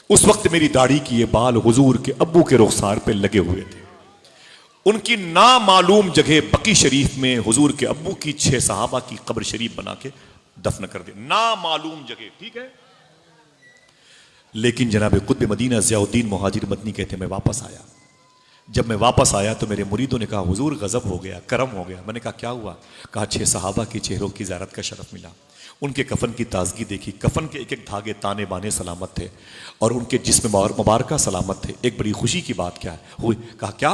उस वक्त मेरी दाढ़ी की ये बाल हुजूर के अब्बू के रुखसार पे लगे हुए थे। उनकी नामालूम जगह बकी शरीफ में हुजूर के अब्बू की 6 सहाबा की कब्र शरीफ बना के दफन कर दे, नामालूम जगह, ठीक है। लेकिन जनाब कुतुब मदीना ज़ियाउद्दीन मुहाजिर मदनी कहते मैं वापस आया। जब मैं वापस आया तो मेरे मुरीदों ने कहा हुजूर गजब हो गया, करम हो गया। मैंने कहा क्या हुआ? कहा 6 सहाबा के चेहरों की ज़ियारत का शरफ मिला, उनके कफन की ताजगी देखी, कफन के एक एक धागे ताने बाने सलामत थे और उनके जिस्म मुबारका सलामत थे। एक बड़ी खुशी की बात क्या हुई? कहा क्या?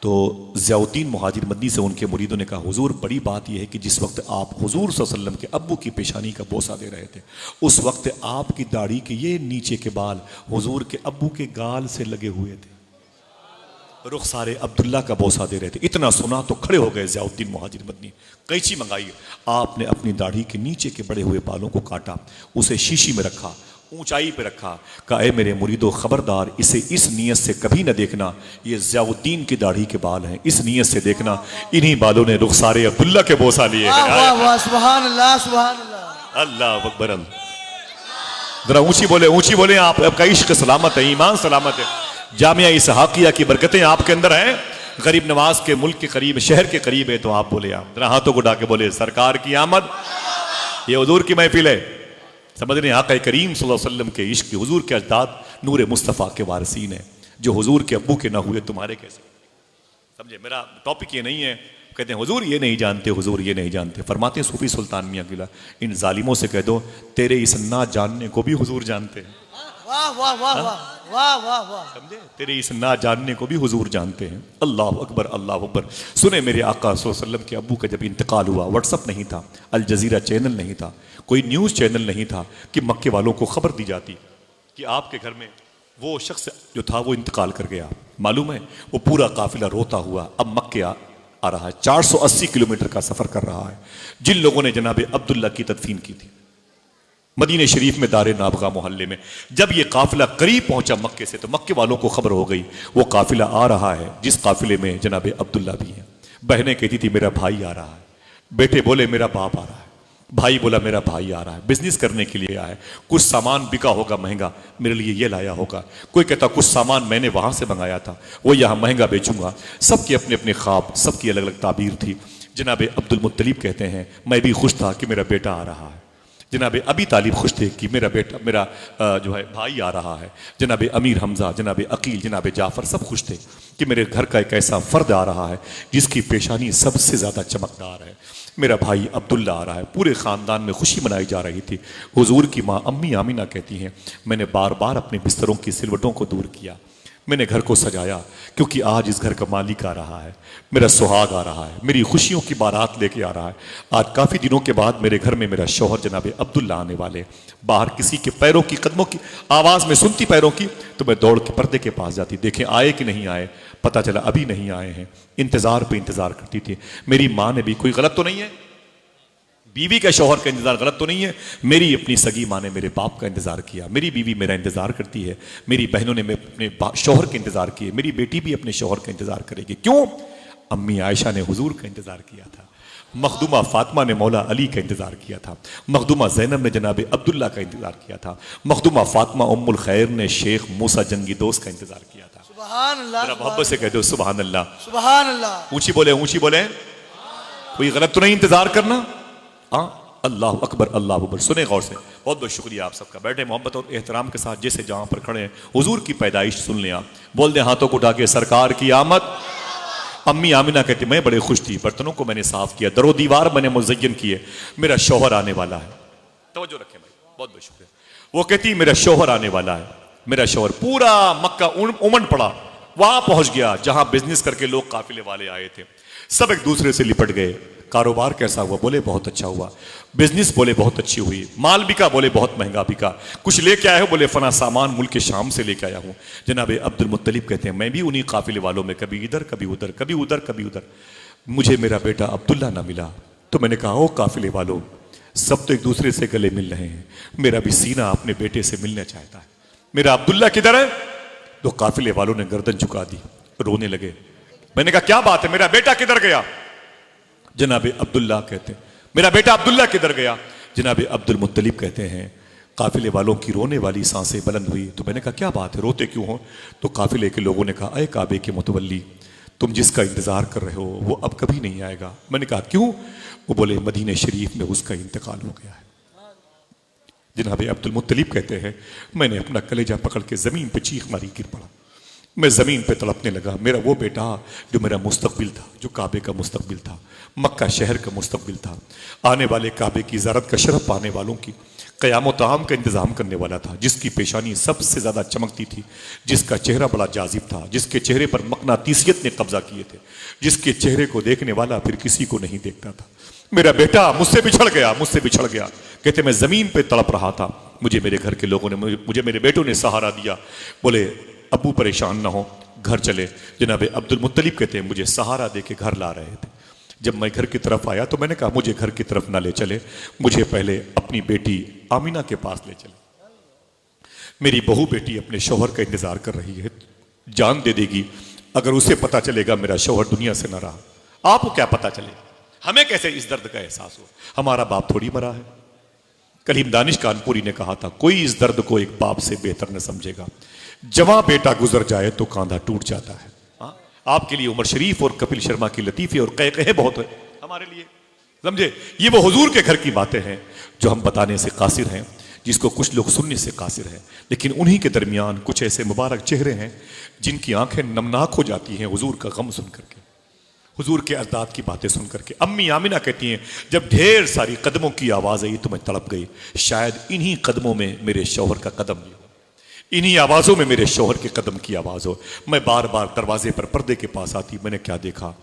तो ज़ियाउद्दीन मुहाजिर मदनी से उनके मुरीदों ने कहा हुजूर बड़ी बात यह है कि जिस वक्त आप हुजूर सल्लल्लाहु अलैहि वसल्लम के अब्बू की पेशानी का बोसा दे रहे थे, उस वक्त आपकी दाढ़ी के ये नीचे के बाल हुजूर के अब्बू के गाल से लगे हुए थे, रुखसारे अब्दुल्ला का बोसा दे रहे थे। इतना सुना तो खड़े हो गए ज़ियाउद्दीन मुहाजिर मदनी, कैंची मंगाई, आपने अपनी दाढ़ी के नीचे के बड़े हुए बालों को काटा, उसे शीशी में रखा, ऊंचाई पे रखा, कहा ए मेरे मुरीदो खबरदार इसे इस नीयत से कभी न देखना, ये ज़ियाउद्दीन की दाढ़ी के बाल हैं, इस नीयत से देखना इन्हीं बालों ने रुखसारे अब्दुल्ला के बोसा लिए हैं। वाह वाह, सुभान अल्लाह, सुभान अल्लाह। अल्लाह अकबर। जरा ऊंची बोले आप, आपका इश्क सलामत है, ईमान सलामत है, जामिया इसहाकिया की बरकतें आपके अंदर हैं, गरीब नवाज के मुल्क के करीब, शहर के करीब है। तो आप बोले, आप जरा हाथों को डाके बोले सरकार की आमद, ये हुजूर की महफिल है। समझ रहे हैं? आका करीम सल्लल्लाहु अलैहि वसल्लम के इश्क, हुजूर के अजदाद नूर मुस्तफ़ा के वारसीन है, जो हुजूर के अब्बू के ना हुए तुम्हारे कैसे? समझे? मेरा टॉपिक ये नहीं है कहते हैं हुजूर ये नहीं जानते, हुजूर ये नहीं जानते। फरमाते हैं सूफी सुल्तान मियां किला, इन जालिमों से कह दो तेरे इस ना जानने को भी हुजूर जानते हैं। वाह वाह वाह वाह वाह वाह वाह। समझे? तेरे इस ना जानने को भी हुजूर जानते हैं। अल्लाह अकबर, अल्लाह अकबर। सुने मेरे आका सल्लल्लाहु अलैहि वसल्लम के अब्बू का जब इंतकाल हुआ, व्हाट्सअप नहीं था, अल जजीरा चैनल नहीं था, कोई न्यूज़ चैनल नहीं था कि मक्के वालों को खबर दी जाती कि आपके घर में वो शख्स जो था वो इंतकाल कर गया। मालूम है वो पूरा काफिला रोता हुआ अब मक्के आ रहा है, 480 किलोमीटर का सफर कर रहा है। जिन लोगों ने जनाब अब्दुल्ला की तदफीन की थी मदीने शरीफ में दारे नाबगा मोहल्ले में, जब ये काफिला करीब पहुंचा मक्के से तो मक्के वालों को खबर हो गई वो काफिला आ रहा है जिस काफिले में जनाब अब्दुल्ला भी है। बहनें कहती थी मेरा भाई आ रहा है, बेटे बोले मेरा बाप आ रहा है, भाई बोला मेरा भाई आ रहा है, बिजनेस करने के लिए आया है, कुछ सामान बिका होगा महंगा, मेरे लिए ये लाया होगा। कोई कहता कुछ सामान मैंने वहां से मंगाया था वो यहाँ महंगा बेचूंगा। सबके अपने अपने ख्वाब, सबकी अलग अलग ताबीर थी। जनाब अब्दुल मुत्तलिब कहते हैं मैं भी खुश था कि मेरा बेटा आ रहा है। जनाब अबी तालिब खुश थे कि मेरा बेटा, मेरा जो है भाई आ रहा है। जनाब अमीर हमजा, जनाब अकील, जनाब जाफर सब खुश थे कि मेरे घर का एक ऐसा फर्द आ रहा है जिसकी पेशानी सबसे ज्यादा चमकदार है। मेरा भाई अब्दुल्ला आ रहा है। पूरे खानदान में खुशी मनाई जा रही थी। हुजूर की माँ अम्मी आमिना कहती हैं मैंने बार बार अपने बिस्तरों की सिलवटों को दूर किया, मैंने घर को सजाया क्योंकि आज इस घर का मालिक आ रहा है, मेरा सुहाग आ रहा है, मेरी खुशियों की बारात लेके आ रहा है। आज काफ़ी दिनों के बाद मेरे घर में मेरा शौहर जनाब अब्दुल्ला आने वाले। बाहर किसी के पैरों की, कदमों की आवाज़ में सुनती पैरों की तो मैं दौड़ के पर्दे के पास जाती, देखें आए कि नहीं आए। पता चला अभी नहीं आए हैं। इंतज़ार पे इंतज़ार करती थी। मेरी माँ ने भी, कोई गलत तो नहीं है, बीवी का शौहर का इंतजार गलत तो नहीं है, मेरी अपनी सगी माँ ने मेरे बाप का इंतजार किया, मेरी बीवी मेरा इंतजार करती है, मेरी बहनों ने अपने शौहर के इंतजार किए, मेरी बेटी भी अपने शौहर का इंतजार करेगी। क्यों? अम्मी आयशा ने हुजूर का इंतजार किया था, मखदूमा फातिमा ने मौला अली का इंतजार किया था, मखदूमा जैनब ने जनाब अब्दुल्ला का इंतजार किया था, मखदूमा फातिमा उम्मुल खैर ने शेख मूसा जंगी दोस्त का इंतजार किया था। सुभान अल्लाह, मोहब्बत से कह दो सुभान अल्लाह, सुभान अल्लाह। ऊंची बोले, ऊंची बोले। कोई गलत तो नहीं इंतजार करना। हाँ, अल्लाह अकबर, अल्लाह अकबर। सुने गौर से, बहुत बहुत शुक्रिया आप सबका। बैठे मोहब्बत और एहतराम के साथ जैसे जहां पर खड़े हैं हुजूर की पैदाइश सुन लें आप। बोल दें हाथों को उठा के सरकार की आमद। अम्मी आमिना कहती मैं बड़े खुश थी, बर्तनों को मैंने साफ किया, दरो दीवार मैंने मुज़य्यन किए, मेरा शौहर आने वाला है। तवज्जो रखें भाई, बहुत बहुत शुक्रिया। वो कहती मेरा शौहर आने वाला है। मेरा शौहर पूरा मक्का उमड़ पड़ा, वहां पहुंच गया जहां बिजनेस करके लोग काफिले वाले आए थे। सब एक दूसरे से लिपट गए। कारोबार कैसा हुआ? बोले बहुत अच्छा हुआ। बिजनेस? बोले बहुत अच्छी हुई। माल बिका? बोले बहुत महंगा बिका। कुछ लेके आए हो? बोले फना सामान मुल्क शाम से लेके आया हूँ। जनाब अब्दुल मुत्तलिब कहते हैं मैं भी उन्हीं काफिले वालों में कभी इधर कभी उधर, कभी उधर कभी उधर। मुझे मेरा बेटा अब्दुल्ला ना मिला तो मैंने कहा ओ काफिले वालों, सब तो एक दूसरे से गले मिल रहे हैं, मेरा भी सीना अपने बेटे से मिलना चाहता है, मेरा अब्दुल्ला किधर है? तो काफिले वालों ने गर्दन झुका दी, रोने लगे। मैंने कहा क्या बात है, मेरा बेटा किधर गया? जनाब अब्दुल्ला कहते हैं मेरा बेटा अब्दुल्ला किधर गया? जनाब अब्दुल मुत्तलिब कहते हैं काफिले वालों की रोने वाली सांसें बुलंद हुई। तो मैंने कहा क्या बात है, रोते क्यों हो? तो काफिले के लोगों ने कहा अय काबे के मुतवल्ली, तुम जिसका इंतजार कर रहे हो वो अब कभी नहीं आएगा। मैंने कहा क्यों? वो बोले मदीने शरीफ में उसका इंतकाल हो गया है। जनाब अब्दुल मुत्तलिब कहते हैं मैंने अपना कलेजा पकड़ के जमीन पे चीख मारी, गिर पड़ा। मैं ज़मीन पे तड़पने लगा। मेरा वो बेटा जो मेरा मुस्तकबिल था, जो काबे का मुस्तकबिल था, मक्का शहर का मुस्तकबिल था, आने वाले काबे की ज़ारत का शरफ पाने वालों की क़याम ताम का इंतज़ाम करने वाला था, जिसकी पेशानी सबसे ज़्यादा चमकती थी, जिसका चेहरा बड़ा जाजिब था, जिसके चेहरे पर मकनातीसियत ने कब्जा किए थे, जिसके चेहरे को देखने वाला फिर किसी को नहीं देखता था। मेरा बेटा मुझसे बिछड़ गया, मुझसे बिछड़ गया। कहते मैं ज़मीन पे तड़प रहा था, मुझे मेरे घर के लोगों ने, मुझे मेरे बेटों ने सहारा दिया। बोले अबू परेशान ना हो, घर चले। जनाब अब्दुल मुत्तलिब कहते हैं मुझे सहारा दे के घर ला रहे थे। जब मैं घर की तरफ आया तो मैंने कहा मुझे घर की तरफ ना ले चले, मुझे पहले अपनी बेटी आमिना के पास ले चले। मेरी बहू बेटी अपने शौहर का इंतजार कर रही है, जान दे देगी अगर उसे पता चलेगा मेरा शौहर दुनिया से न रहा। आपको क्या पता चले, हमें कैसे इस दर्द का एहसास हो? हमारा बाप थोड़ी मरा है। कलीम दानिश कानपुरी ने कहा था कोई इस दर्द को एक बाप से बेहतर न समझेगा। जवां बेटा गुजर जाए तो कांधा टूट जाता है। आपके लिए उमर शरीफ और कपिल शर्मा की लतीफे और कहे बहुत है, हमारे लिए समझे ये वो हुजूर के घर की बातें हैं जो हम बताने से कासिर हैं, जिसको कुछ लोग सुनने से कासिर हैं। लेकिन उन्हीं के दरमियान कुछ ऐसे मुबारक चेहरे हैं जिनकी आंखें नमनाक हो जाती हैं हुजूर का गम सुन करके। हुजूर के अजदाद की बातें सुन करके। अम्मी आमिना कहती हैं जब ढेर सारी कदमों की आवाज़ आई तो मैं तड़प गई, शायद इन्हीं कदमों में मेरे शौहर का कदम भी हो, इन्हीं आवाज़ों में मेरे शौहर के कदम की आवाज़ हो। मैं बार बार दरवाजे पर पर्दे के पास आती, मैंने क्या देखा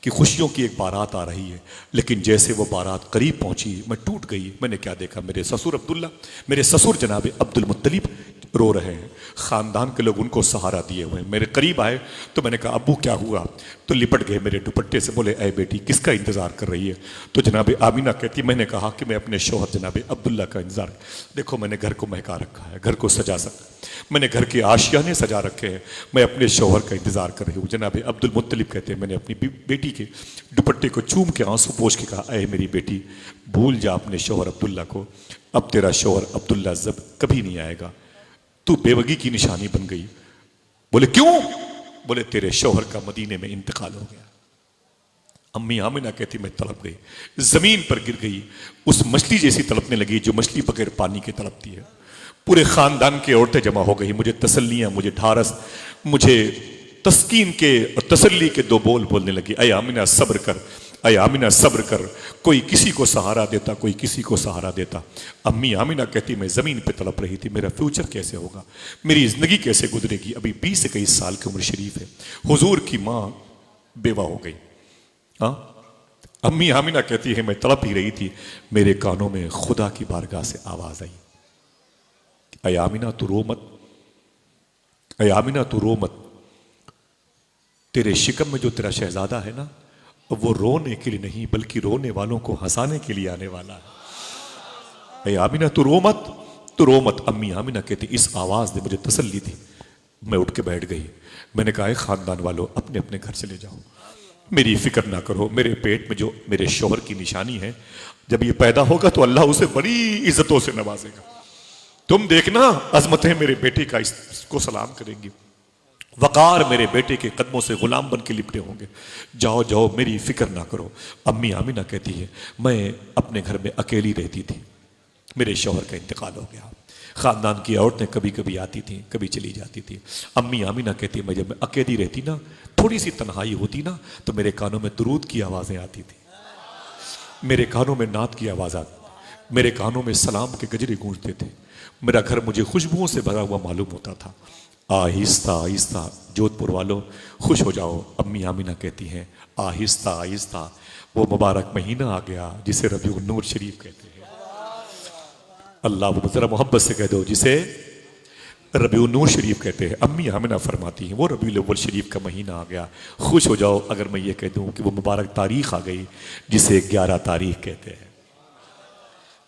कि खुशियों की एक बारात आ रही है, लेकिन जैसे वो बारात करीब पहुंची मैं टूट गई। मैंने क्या देखा, मेरे ससुर अब्दुल्ला, मेरे ससुर जनाब अब्दुल मुत्तलिब रो रहे हैं, खानदान के लोग उनको सहारा दिए हुए हैं। मेरे करीब आए तो मैंने कहा अब्बू क्या हुआ, तो लिपट गए मेरे दुपट्टे से, बोले ऐ बेटी किसका इंतजार कर रही है। तो जनाब आमिना कहती मैंने कहा कि मैं अपने शौहर जनाब अब्दुल्ला का इंतजार, देखो मैंने घर को महका रखा है, घर को सजा सका, मैंने घर के आशियाने सजा रखे हैं, मैं अपने शौहर का इंतजार कर रही हूँ। जनाब अब्दुल मुत्तलिब कहते हैं मैंने अपनी बेटी के दुपट्टे को चूम के आंसू पोंछ के कहा ऐ मेरी बेटी भूल जा अपने शौहर अब्दुल्ला को, अब तेरा शौहर अब्दुल्ला जब कभी नहीं आएगा, तू बेवगी की निशानी बन गई। बोले क्यों, बोले तेरे शौहर का मदीने में इंतकाल हो गया। अम्मी आमिना कहती मैं तड़प गई, जमीन पर गिर गई, उस मछली जैसी तड़पने लगी जो मछली बगैर पानी के तड़पती है। पूरे खानदान की औरतें जमा हो गई, मुझे तसल्लियां, मुझे ढारस, मुझे तस्कीन के और तसल्ली के दो बोल बोलने लगी, अय आमिना सब्र कर, अय आमिना सब्र कर। कोई किसी को सहारा देता, कोई किसी को सहारा देता। अम्मी आमिना कहती मैं ज़मीन पे तड़प रही थी, मेरा फ्यूचर कैसे होगा, मेरी ज़िंदगी कैसे गुजरेगी। अभी 20-21 साल की उम्र शरीफ है, हुजूर की माँ बेवा हो गई। हाँ, अम्मी आमिना कहती है मैं तड़प ही रही थी, मेरे कानों में खुदा की बारगाह से आवाज़ आई, अय आमिना तू रो मत, अय आमिना तू रो मत, तेरे शिकम में जो तेरा शहजादा है ना, वो रोने के लिए नहीं बल्कि रोने वालों को हंसाने के लिए आने वाला है। अय आमिना तू रो मत, तू रो मत। अम्मी आमिना कहती इस आवाज़ ने मुझे तसल्ली दी। मैं उठ के बैठ गई, मैंने कहा खानदान वालों अपने अपने घर चले जाओ, मेरी फिक्र ना करो, मेरे पेट में जो मेरे शौहर की निशानी है, जब ये पैदा होगा तो अल्लाह उसे बड़ी इज्जतों से नवाजेगा, तुम देखना अजमतें मेरे बेटे का इसको सलाम करेंगी, वकार मेरे बेटे के कदमों से गुलाम बन के लिपटे होंगे, जाओ जाओ मेरी फिक्र ना करो। अम्मी आमिना कहती है मैं अपने घर में अकेली रहती थी, मेरे शौहर का इंतकाल हो गया, खानदान की औरतें कभी कभी आती थी कभी चली जाती थी। अम्मी आमिना कहती है मैं जब मैं अकेली रहती ना, थोड़ी सी तन्हाई होती ना, तो मेरे कानों में दुरूद की आवाज़ें आती थी, मेरे कानों में नात की आवाज़ आती, मेरे कानों में सलाम के गजरे गूंजते थे, मेरा घर मुझे खुशबुओं से भरा हुआ मालूम होता था। आहिस्ता आहिस्ता, जोधपुर वालों खुश हो जाओ, अम्मी आमिना कहती हैं आहिस्ता आहिस्ता वो मुबारक महीना आ गया जिसे रबीउन नूर शरीफ कहते हैं। अल्लाह वो जरा मोहब्बत से कह दो जिसे रबीउन नूर शरीफ कहते हैं। अम्मी आमिना फरमाती हैं वो रबीउल अव्वल शरीफ का महीना आ गया, खुश हो जाओ अगर मैं ये कह दूं कि वो मुबारक तारीख आ गई जिसे 11 तारीख कहते हैं।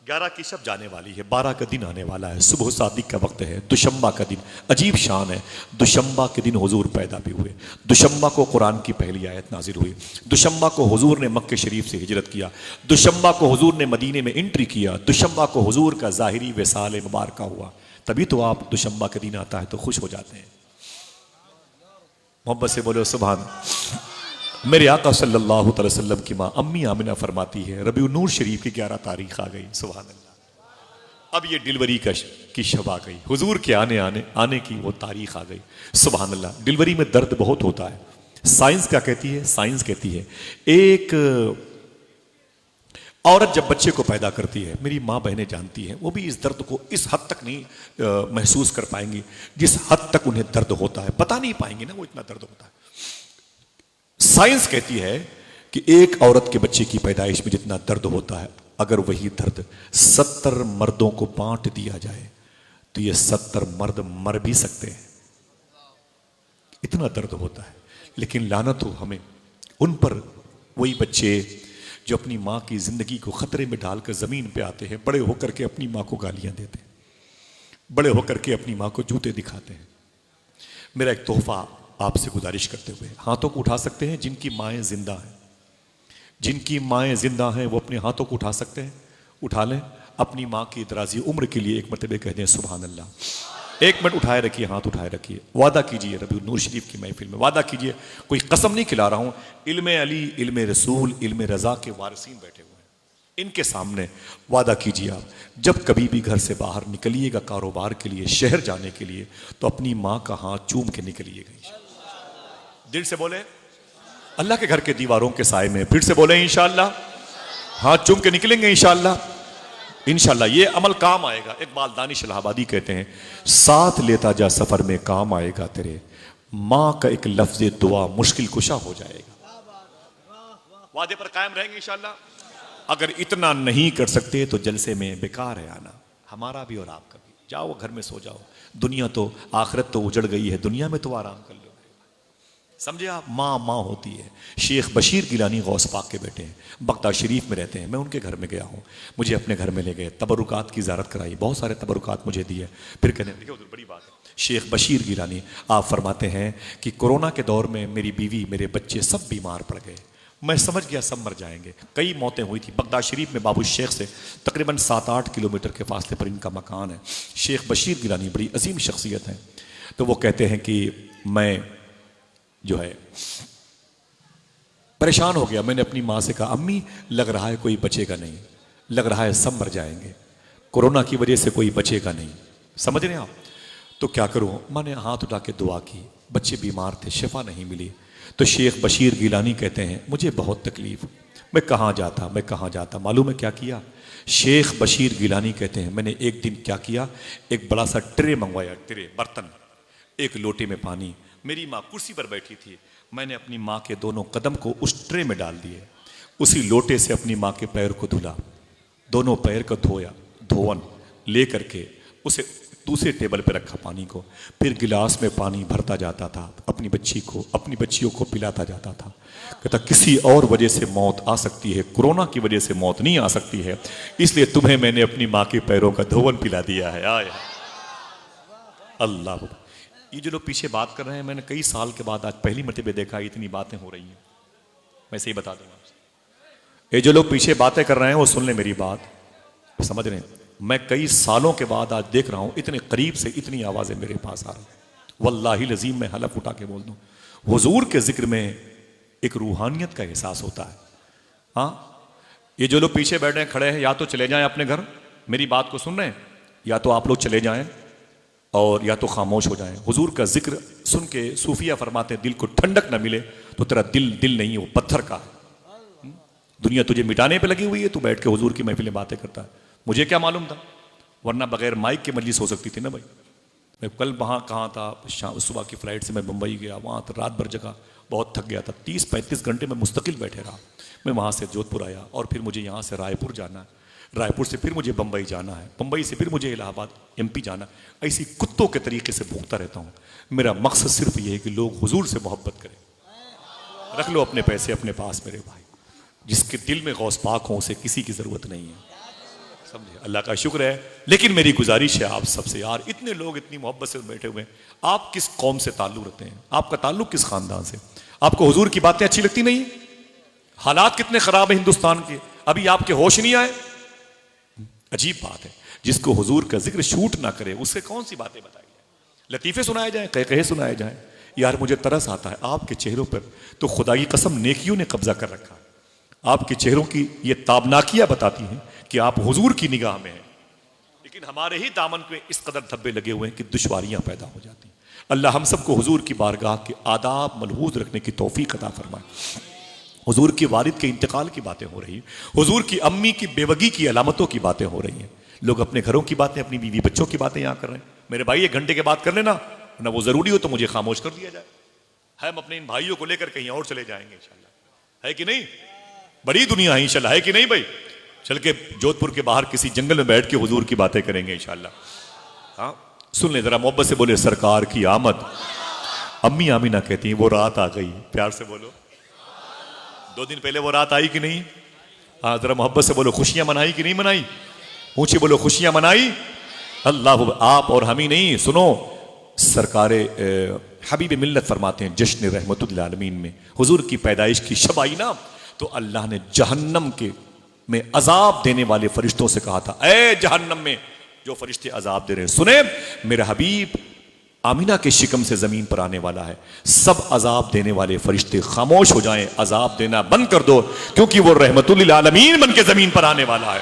11 की शब जाने वाली है, 12 का दिन आने वाला है, सुबह सादिक का वक्त है, दुशम्बा का दिन, अजीब शान है। दुशम्बा के दिन हुजूर पैदा भी हुए, दुशम्बा को कुरान की पहली आयत नाजिल हुई, दुशम्बा को हुजूर ने मक्के शरीफ से हिजरत किया, दुशम्बा को हुजूर ने मदीने में एंट्री किया, दुशम्बा को हुजूर का ज़ाहिरी विसाल मुबारका हुआ। तभी तो आप दुशम्बा के दिन आता है तो खुश हो जाते हैं। मोहब्बत से बोलो सुभान। मेरे आका सल्लल्लाहु अलैहि वसल्लम की माँ अम्मी आमिना फरमाती है रबीउन नूर शरीफ की 11 तारीख आ गई, सुभान अल्लाह। अब ये डिलीवरी की शब आ गई, हुजूर के आने की वो तारीख आ गई, सुभान अल्लाह। डिलीवरी में दर्द बहुत होता है। साइंस क्या कहती है, साइंस कहती है एक औरत जब बच्चे को पैदा करती है, मेरी माँ बहनें जानती हैं, वो भी इस दर्द को इस हद तक नहीं महसूस कर पाएंगी जिस हद तक उन्हें दर्द होता है, बता नहीं पाएंगे ना वो इतना दर्द होता है। साइंस कहती है कि एक औरत के बच्चे की पैदाइश में जितना दर्द होता है, अगर वही दर्द 70 मर्दों को बांट दिया जाए तो ये 70 मर्द मर भी सकते हैं, इतना दर्द होता है। लेकिन लानत हो हमें उन पर, वही बच्चे जो अपनी माँ की जिंदगी को खतरे में डालकर जमीन पे आते हैं, बड़े होकर के अपनी माँ को गालियां देते हैं, बड़े होकर के अपनी माँ को जूते दिखाते हैं। मेरा एक तोहफा आपसे गुजारिश करते हुए, हाथों को उठा सकते हैं जिनकी माएँ जिंदा हैं, जिनकी माएँ जिंदा हैं वो अपने हाथों को उठा सकते हैं, उठा लें। अपनी माँ की दराजी उम्र के लिए एक मरतबे कह दें सुभान अल्लाह। एक मिनट उठाए रखिए, हाथ उठाए रखिए, वादा कीजिए रबीउन नूर शरीफ की महफिल में, वादा कीजिए, कोई कसम नहीं खिला रहा हूँ, इल्मे अली, इल्मे रसूल, इल्मे रजा के वारिसीन बैठे हुए हैं, इनके सामने वादा कीजिए आप जब कभी भी घर से बाहर निकलिएगा कारोबार के लिए, शहर जाने के लिए, तो अपनी माँ का हाथ चूम के निकलिएगा। दिल से बोले अल्लाह के घर के दीवारों के साए में। फिर से बोले इंशाअल्लाह, हाथ चूम के निकलेंगे इंशाअल्लाह। इंशाअल्लाह ये अमल काम आएगा। इकबाल दानिश इलाहाबादी कहते हैं, साथ लेता जा सफर में काम आएगा तेरे, माँ का एक लफ्ज दुआ मुश्किल कुशा हो जाएगा। वादे पर कायम रहेंगे इंशाअल्लाह। अगर इतना नहीं कर सकते तो जलसे में बेकार है आना, हमारा भी और आपका भी। जाओ घर में सो जाओ, दुनिया तो आखिरत तो उजड़ गई है, दुनिया में तो आराम कर लो। समझे आप, माँ माँ होती है। शेख बशीर गिलानी गौस पाक के बेटे हैं, बगदाद शरीफ में रहते हैं। मैं उनके घर में गया हूँ, मुझे अपने घर में ले गए, तबरुकात की ज़ियारत कराई, बहुत सारे तबरुकात मुझे दिए। फिर कहने लगे उधर बड़ी बात है, शेख बशीर गिलानी आप फरमाते हैं कि कोरोना के दौर में मेरी बीवी मेरे बच्चे सब बीमार पड़ गए, मैं समझ गया सब मर जाएंगे। कई मौतें हुई थी। बगदाद शरीफ में बाबू शेख से तकरीबन 7-8 किलोमीटर के फासले पर इनका मकान है। शेख बशीर गिलानी बड़ी अजीम शख्सियत है। तो वो कहते हैं कि मैं जो है परेशान हो गया। मैंने अपनी माँ से कहा, अम्मी लग रहा है कोई बचेगा नहीं, लग रहा है सब मर जाएंगे, कोरोना की वजह से कोई बचेगा नहीं। समझ रहे हैं आप? तो क्या करूं? मैंने हाथ उठा के दुआ की, बच्चे बीमार थे, शिफा नहीं मिली। तो शेख बशीर गिलानी कहते हैं मुझे बहुत तकलीफ, मैं कहाँ जाता। मालूम है क्या किया? शेख बशीर गिलानी कहते हैं मैंने एक दिन क्या किया, एक बड़ा सा ट्रे मंगवाया, ट्रे बर्तन, एक लोटे में पानी। मेरी माँ कुर्सी पर बैठी थी, मैंने अपनी माँ के दोनों कदम को उस ट्रे में डाल दिए, उसी लोटे से अपनी माँ के पैर को धुला, दोनों पैर को धोया, धोवन ले करके उसे दूसरे टेबल पर रखा पानी को, फिर गिलास में पानी भरता जाता था, अपनी बच्चियों को पिलाता जाता था। कहता किसी और वजह से मौत आ सकती है, कोरोना की वजह से मौत नहीं आ सकती है, इसलिए तुम्हें मैंने अपनी माँ के पैरों का धोवन पिला दिया है। आया अल्लाह। ये जो लोग पीछे बात कर रहे हैं, मैंने कई साल के बाद आज पहली मर्तबा देखा इतनी बातें हो रही हैं। मैं सही बता दूंगा आपसे, ये जो लोग पीछे बातें कर रहे हैं वो सुन ले मेरी बात, समझ रहे हैं। मैं कई सालों के बाद आज देख रहा हूं इतने करीब से इतनी आवाजें मेरे पास आ रही हैं। वल्लाही लजीम मैं हलफ उठा के बोल दूं, हुजूर के जिक्र में एक रूहानियत का एहसास होता है। हाँ, ये जो लोग पीछे बैठे हैं, खड़े हैं, या तो चले जाएं अपने घर, मेरी बात को सुन रहे हैं, या तो आप लोग चले जाएं और या तो खामोश हो जाएं। हुजूर का जिक्र सुन के सूफिया फरमाते हैं दिल को ठंडक न मिले तो तेरा दिल नहीं है, वो पत्थर का है। दुनिया तुझे मिटाने पे लगी हुई है, तू बैठ के हुजूर की महफिलें बातें करता है। मुझे क्या मालूम था, वरना बगैर माइक के मजलिस हो सकती थी ना भाई। मैं कल वहाँ कहाँ था, सुबह की फ्लाइट से मैं मुंबई गया, वहाँ तो रात भर जगह, बहुत थक गया था, 30-35 घंटे में मुस्तकिल बैठे रहा। मैं वहाँ से जोधपुर आया और फिर मुझे यहाँ से रायपुर जाना है, रायपुर से फिर मुझे बम्बई जाना है, बम्बई से फिर मुझे इलाहाबाद MP जाना। ऐसी कुत्तों के तरीके से भूखता रहता हूँ। मेरा मकसद सिर्फ ये है कि लोग हुजूर से मोहब्बत करें। रख लो अपने पैसे अपने पास मेरे भाई, जिसके दिल में गौस पाक हो उसे किसी की ज़रूरत नहीं है, समझे। अल्लाह का शुक्र है। लेकिन मेरी गुजारिश है आप सबसे, यार इतने लोग इतनी मोहब्बत से बैठे हुए हैं, आप किस कौम से ताल्लुक़ रखते हैं, आपका ताल्लुक़ किस ख़ानदान से? आपको हुजूर की बातें अच्छी लगती नहीं? हालात कितने ख़राब है हिंदुस्तान के, अभी आपके होश नहीं आए? अजीब बात है, जिसको हुजूर का जिक्र शूट ना करे उससे कौन सी बातें बताई जाए, लतीफ़े सुनाए जाएं, कहे सुनाए जाएं। यार मुझे तरस आता है, आपके चेहरों पर तो खुदा की कसम नेकियों ने कब्जा कर रखा है। आपके चेहरों की ये ताबनाकियां बताती हैं कि आप हुजूर की निगाह में हैं, लेकिन हमारे ही दामन पे इस कदर धब्बे लगे हुए हैं कि दुश्वारियां पैदा हो जाती हैं। अल्लाह हम सबको हुजूर की बारगाह के आदाब मलहूज रखने की तौफीक अता फरमाए। हुजूर के वालिद के इंतकाल की बातें हो रही हैं, हुजूर की अम्मी की बेवगी की अलामतों की बातें हो रही हैं। लोग अपने घरों की बातें, अपनी बीवी बच्चों की बातें यहाँ कर रहे हैं। मेरे भाई 1 घंटे के बाद कर लेना, ना वो जरूरी हो तो मुझे खामोश कर दिया जाए। हम अपने इन भाइयों को लेकर कहीं और चले जाएंगे इंशाल्लाह, है कि नहीं? बड़ी दुनिया है इंशाल्लाह, है कि नहीं भाई? चल के जोधपुर के बाहर किसी जंगल में बैठ के हुजूर की बातें करेंगे इंशाल्लाह। हाँ, सुन ले जरा, मोहब्बत से बोले सरकार की आमद। अम्मी आमीना कहती हैं वो रात आ गई, प्यार से बोलो। 2 दिन पहले वो रात आई कि नहीं? हाँ, जरा मोहब्बत से बोलो खुशियां मनाई कि नहीं मनाई? ऊंची बोलो खुशियां मनाई। अल्लाह, आप और हम ही नहीं, सुनो सरकारे हबीब मिल्लत फरमाते हैं जश्न रहमतुल आलमीन में हुजूर की पैदाइश की शब आई ना, तो अल्लाह ने जहन्नम के में अजाब देने वाले फरिश्तों से कहा था, ए जहन्नम में जो फरिश्ते अजाब दे रहे हैं, सुने मेरा हबीब आमीना के शिकम से जमीन पर आने वाला है, सब अजाब देने वाले फरिश्ते खामोश हो जाएं, अजाब देना बंद कर दो, क्योंकि वो रहमतुल आलमीन बन के जमीन पर आने वाला है।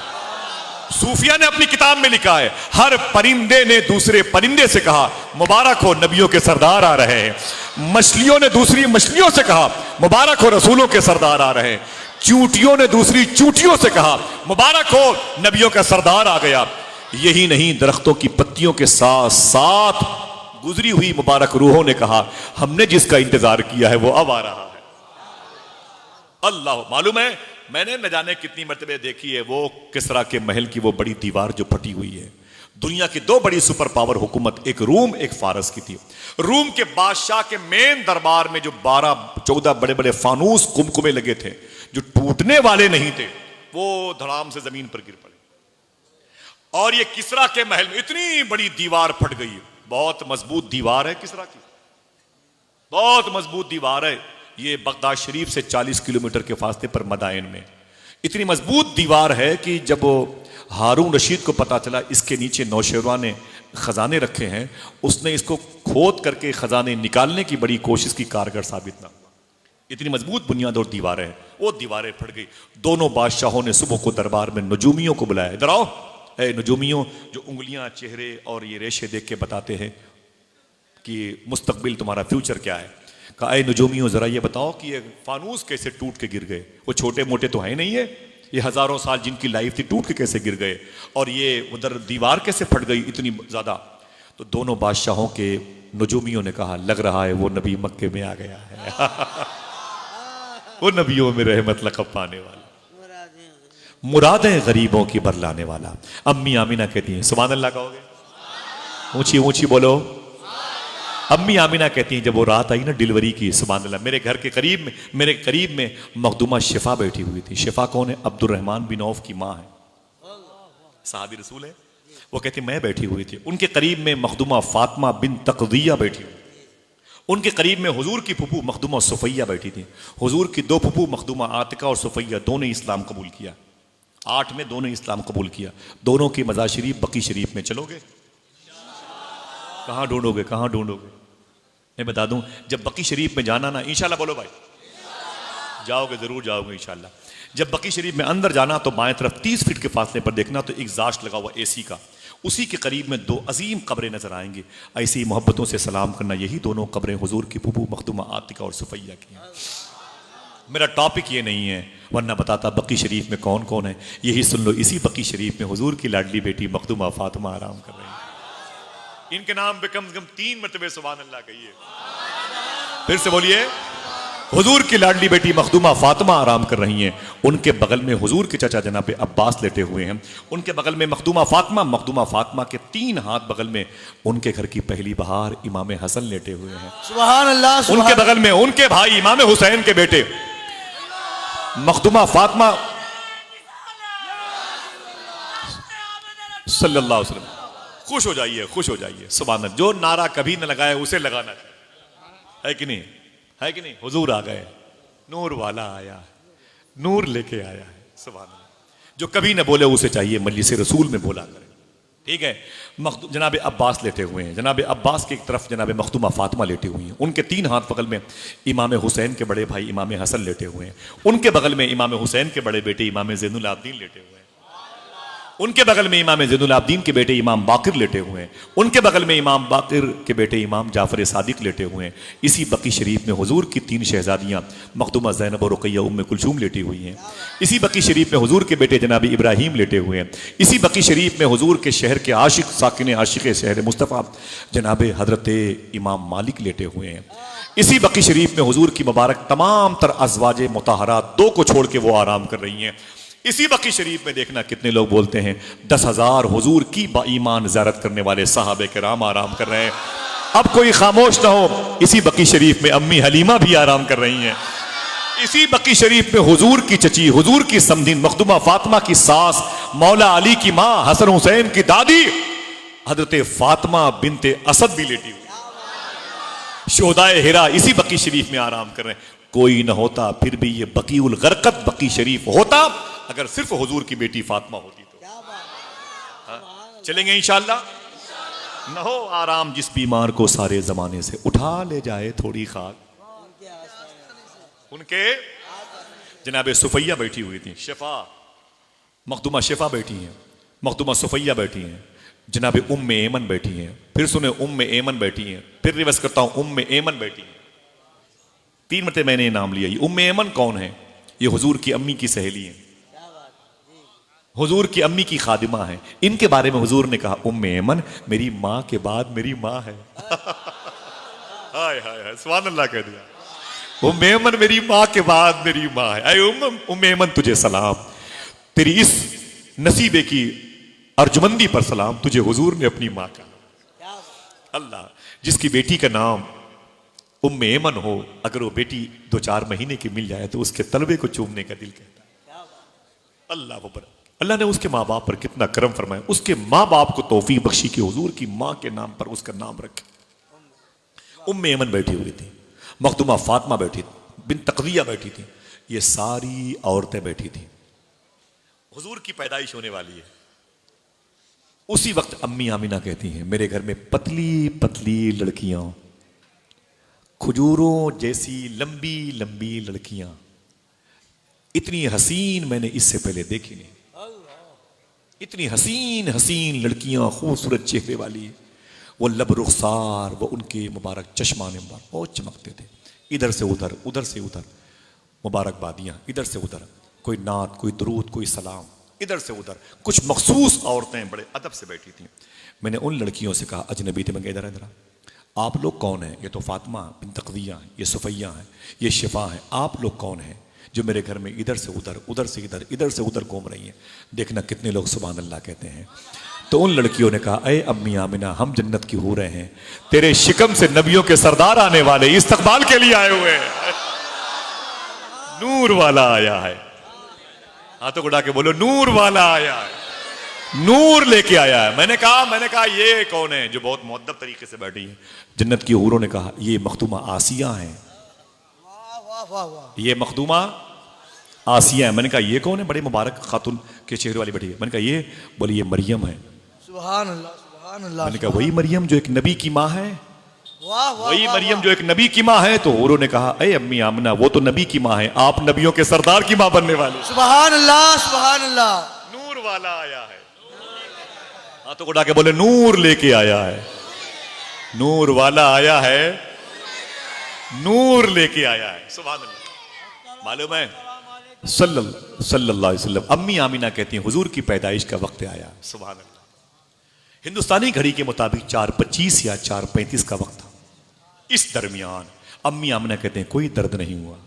सूफिया ने अपनी किताब में लिखा है, हर परिंदे ने दूसरे परिंदे से कहा मुबारक हो नबियों के सरदार आ रहे हैं। मछलियों ने दूसरी मछलियों से कहा मुबारक हो रसूलों के सरदार आ रहे हैं। चूंटियों ने दूसरी चूंटियों से कहा मुबारक हो नबियों का सरदार आ गया। यही नहीं, दरख्तों की पत्तियों के साथ साथ गुजरी हुई मुबारक रूहों ने कहा हमने जिसका इंतजार किया है वो अब आ रहा है। अल्लाह, मालूम है मैंने न जाने कितनी मर्तबे देखी है वो किसरा के महल की वो बड़ी दीवार जो फटी हुई है। दुनिया की दो बड़ी सुपर पावर हुकूमत, एक रूम एक फारस की थी। रूम के बादशाह के मेन दरबार में जो 12-14 बड़े बड़े फानूस कुमकुमे लगे थे जो टूटने वाले नहीं थे, वो धड़ाम से जमीन पर गिर पड़े। और ये किसरा के महल में इतनी बड़ी दीवार फट गई है। बहुत मजबूत दीवार है किसरा की, बहुत मजबूत दीवार है। ये बगदाद शरीफ से 40 किलोमीटर के फासले पर मदाइन में इतनी मजबूत दीवार है कि जब हारून रशीद को पता चला इसके नीचे नौशेरवा ने खजाने रखे हैं, उसने इसको खोद करके खजाने निकालने की बड़ी कोशिश की, कारगर साबित ना हुआ। इतनी मजबूत बुनियाद और दीवारें हैं, वो दीवारें फट गई। दोनों बादशाहों ने सुबह को दरबार में नजूमियों को बुलाया, इधर आओ ए नजूमियों, जो उंगलियां चेहरे और ये रेशे देख के बताते हैं कि मुस्तकबिल तुम्हारा फ्यूचर क्या है। कहा ए नजूमियों जरा ये बताओ कि ये फानूस कैसे टूट के गिर गए, वो छोटे मोटे तो है नहीं है, ये हजारों साल जिनकी लाइफ थी टूट के कैसे गिर गए, और ये उधर दीवार कैसे फट गई इतनी ज्यादा। तो दोनों बादशाहों के नजूमियों ने कहा लग रहा है वो नबी मक्के में आ गया है वो नबियों में रहमत लक़ब पाने वाला, मुरादें गरीबों की बरलाने वाला। अम्मी आमीना कहती हैं सुभान अल्लाह कहोगे, ऊंची ऊंची बोलो। अम्मी आमीना कहती हैं जब वो रात आई ना डिलीवरी की, सुभान अल्लाह, मेरे घर के करीब में मखदूमा शिफा बैठी हुई थी। शिफा कौन है? अब्दुर्रहमान बिन औफ की माँ है, साहबी रसूल है। वो कहती मैं बैठी हुई थी, उनके करीब में मखदूमा फातिमा बिन तक़दिया बैठी हुई, उनके करीब में हुजूर की फुफू मखदूमा सुफैया बैठी थी। हुजूर की दो फुफू मखदूमा आतिका और सुफैया दोनों इस्लाम कबूल किया, 8 में दोनों इस्लाम कबूल किया। दोनों की मज़ार शरीफ बकी शरीफ में चलोगे? कहाँ ढूंढोगे, कहाँ ढूंढोगे? मैं बता दूं, जब बकी शरीफ में जाना ना, इंशाल्लाह बोलो भाई, जाओगे जरूर जाओगे इंशाल्लाह। जब बकी शरीफ में अंदर जाना तो बाएं तरफ 30 फीट के फासले पर देखना तो एग्जॉस्ट लगा हुआ एसी का, उसी के करीब में 2 अजीम कब्रें नजर आएंगी। ऐसी मोहब्बतों से सलाम करना, यही दोनों कब्रें हुजूर की फुफू मखदूमा आतिका और सुफैया की हैं। मेरा टॉपिक ये नहीं है, वरना बताता बकी शरीफ में कौन कौन है। यही सुन लो, इसी बकी शरीफ में हुजूर की लाडली बेटी मखदूमा फातिमा आराम कर रही है। इनके नाम पे कम से कम 3 मरतबे सुभान अल्लाह कहिए, फिर से बोलिए। हुजूर की लाडली बेटी मखदूमा फातिमा आराम कर रही हैं। उनके बगल में हुजूर के चाचा जनाब अब्बास लेटे हुए हैं, उनके बगल में मखदूमा फातिमा के 3 हाथ बगल में उनके घर की पहली बहार इमाम हसन लेटे हुए हैं। सुभान अल्लाह। उनके बगल में उनके भाई इमाम हुसैन के बेटे मखदूमा फातिमा सल्लल्लाहु अलैहि वसल्लम। खुश हो जाइए, खुश हो जाइए, सुभान अल्लाह। जो नारा कभी न लगाए उसे लगाना चाहिए, है कि नहीं, है कि नहीं? हुजूर आ गए, नूर वाला आया, नूर लेके आया है, सुभान अल्लाह। जो कभी न बोले उसे चाहिए मजलिस रसूल में बोला करें, ठीक है। जनाब अब्बास लेटे हुए हैं, जनाब अब्बास की एक तरफ जनाब मखदूमा फातिमा लेटी हुई हैं, उनके 3 हाथ बगल में इमाम हुसैन के बड़े भाई इमाम हसन लेटे हुए हैं, उनके बगल में इमाम हुसैन के बड़े बेटे इमाम ज़ैनुल आबिदीन लेटे हुए हैं, उनके बगल में इमाम ज़ैनुल आबिदीन के बेटे इमाम बाकिर लेटे हुए हैं, उनके बगल में इमाम बाकिर के बेटे इमाम जाफर सादिक लेटे हुए हैं। इसी बकी शरीफ में हुजूर की 3 शहजादियां मखदूमा ज़ैनब और रुक़ैया उम्मे कुलसूम लेटी हुई हैं। इसी बकी शरीफ में हुजूर के बेटे जनाब इब्राहिम लेटे हुए हैं। इसी बकी शरीफ में हुजूर के शहर के आशिक साकिन आशिक शहर मुस्तफ़ा जनाब हजरत इमाम मालिक लेटे हुए हैं। इसी बकी शरीफ में हुजूर की मुबारक तमाम तर अज़वाज मुताहरात 2 को छोड़ के वो आराम कर रही हैं। इसी बकी शरीफ में देखना कितने लोग बोलते हैं 10,000 हुजूर की बाईमान ज़ियारत करने वाले सहाबे किराम आराम कर रहे हैं। अब कोई खामोश ना हो, इसी बकी शरीफ में अम्मी हलीमा भी आराम कर रही हैं। इसी बकी शरीफ में हुजूर की चची, हुजूर की समधीन मखदूमा फातिमा की सास, मौला अली की माँ, हसन हुसैन की दादी हजरत फातिमा बिनते असद भी लेटी हुई। शोहदाए हिरा इसी बकी शरीफ में आराम कर रहे हैं। कोई न होता फिर भी ये बकीउल गरकत बकी शरीफ होता अगर सिर्फ हुजूर की बेटी फातिमा होती तो। हाँ? चलेंगे इंशाअल्लाह। न हो आराम जिस बीमार को सारे जमाने से उठा ले जाए थोड़ी खाक, उनके जनाब सुफैया बैठी हुई थी, शिफा मखदूमा शिफा बैठी हैं। मखदूमा सुफैया बैठी हैं, जनाब उम्मे एमन बैठी हैं, फिर सुने उम्मे एमन बैठी हैं, फिर रिवर्स करता हूं उम्मे एमन बैठी हैं। 3 मरतबे मैंने ये नाम लिया। ये उम्मे एमन कौन है? ये हुजूर की अम्मी की सहेली है, हुजूर की अम्मी की खादिमा है। इनके बारे में हुजूर ने कहा उम्मे एमन मेरी मां के बाद मेरी मां है। हाय हाय हाय, सुभान अल्लाह कह दिया। उम्मे एमन मेरी मां के बाद मेरी मां है। अय उम्मे एमन तुझे सलाम, तेरी इस नसीबे की अर्जुमंदी पर सलाम, तुझे हुजूर ने अपनी मां का। अल्लाह, जिसकी बेटी का नाम उम्मे एमन हो, अगर वो बेटी 2-4 महीने की मिल जाए तो उसके तलबे को चूमने का दिल कहता है। अल्लाह वो बड़ा, अल्लाह ने उसके माँ बाप पर कितना करम फरमाया, उसके माँ बाप को तौफीक बख्शी कि हुजूर की माँ के नाम पर उसका नाम रखे। उम्मे एमन बैठी हुई थी, मखदूमा फातिमा बैठी थी, बिन तकविया बैठी थी, ये सारी औरतें बैठी थी। हुजूर की पैदाइश होने वाली है। उसी वक्त अम्मी आमिना कहती हैं मेरे घर में पतली पतली लड़कियां, खजूरों जैसी लंबी लंबी लड़कियां, इतनी हसीन मैंने इससे पहले देखी नहीं। इतनी हसीन हसीन लड़कियां, खूबसूरत चेहरे वाली, वो लब रुखसार, वो उनके मुबारक चश्माने मुबारक बहुत चमकते थे। इधर से उधर, उधर से उधर मुबारकबादियां, इधर से उधर कोई नात, कोई दुरूद, कोई सलाम, इधर से उधर। कुछ मखसूस औरतें बड़े अदब से बैठी थीं। मैंने उन लड़कियों से कहा, अजनबी थे, मैं कहा इधर इधर, आप लोग कौन हैं? ये तो फातिमा बिन तकविया हैं, ये सुफैया हैं, ये शिफा हैं, आप लोग कौन हैं जो मेरे घर में इधर से उधर, उधर से इधर, इधर से उधर घूम रही हैं? देखना कितने लोग सुभान अल्लाह कहते हैं। तो उन लड़कियों ने कहा, अय अम्मी आमिना, हम जन्नत की हो रहे हैं, तेरे शिकम से नबियों के सरदार आने वाले, इस्तकबाल के लिए आए हुए हैं। नूर वाला आया है, हाथों को उठा के बोलो नूर वाला आया है, नूर लेके आया है। मैंने कहा ये कौन है जो बहुत मुअद्दब तरीके से बैठी है? जन्नत की हूरों ने कहा ये मखदूमा आसिया है। वाह वाह वाह, ये मखदूमा आसिया है। मैंने कहा ये कौन है? बड़े मुबारक खातून के चेहरे वाली बैठी है। मैंने कहा ये, बोली ये मरियम है। सुभान अल्लाह सुभान अल्लाह। मैंने कहा वही मरियम जो एक नबी की माँ है? वाह वाह, वही मरियम जो एक नबी की माँ है? तो हूरों ने कहा अय अम्मी आमना, वो तो नबी की माँ है, आप नबियों के सरदार की माँ बनने वाले। सुभान अल्लाह सुभान अल्लाह। नूर वाला आया है, हाथों को उठा के बोले नूर लेके आया है, नूर वाला आया है, नूर लेके आया है। सुभान अल्लाह। मालूम है सल्लल्लाहु अलैहि वसल्लम, अम्मी आमिना कहती हैं हुजूर की पैदाइश का वक्त आया। सुभान अल्लाह। हिंदुस्तानी घड़ी के मुताबिक 4:25 या 4:35 का वक्त था। इस दरमियान अम्मी आमिना कहते हैं कोई दर्द नहीं हुआ,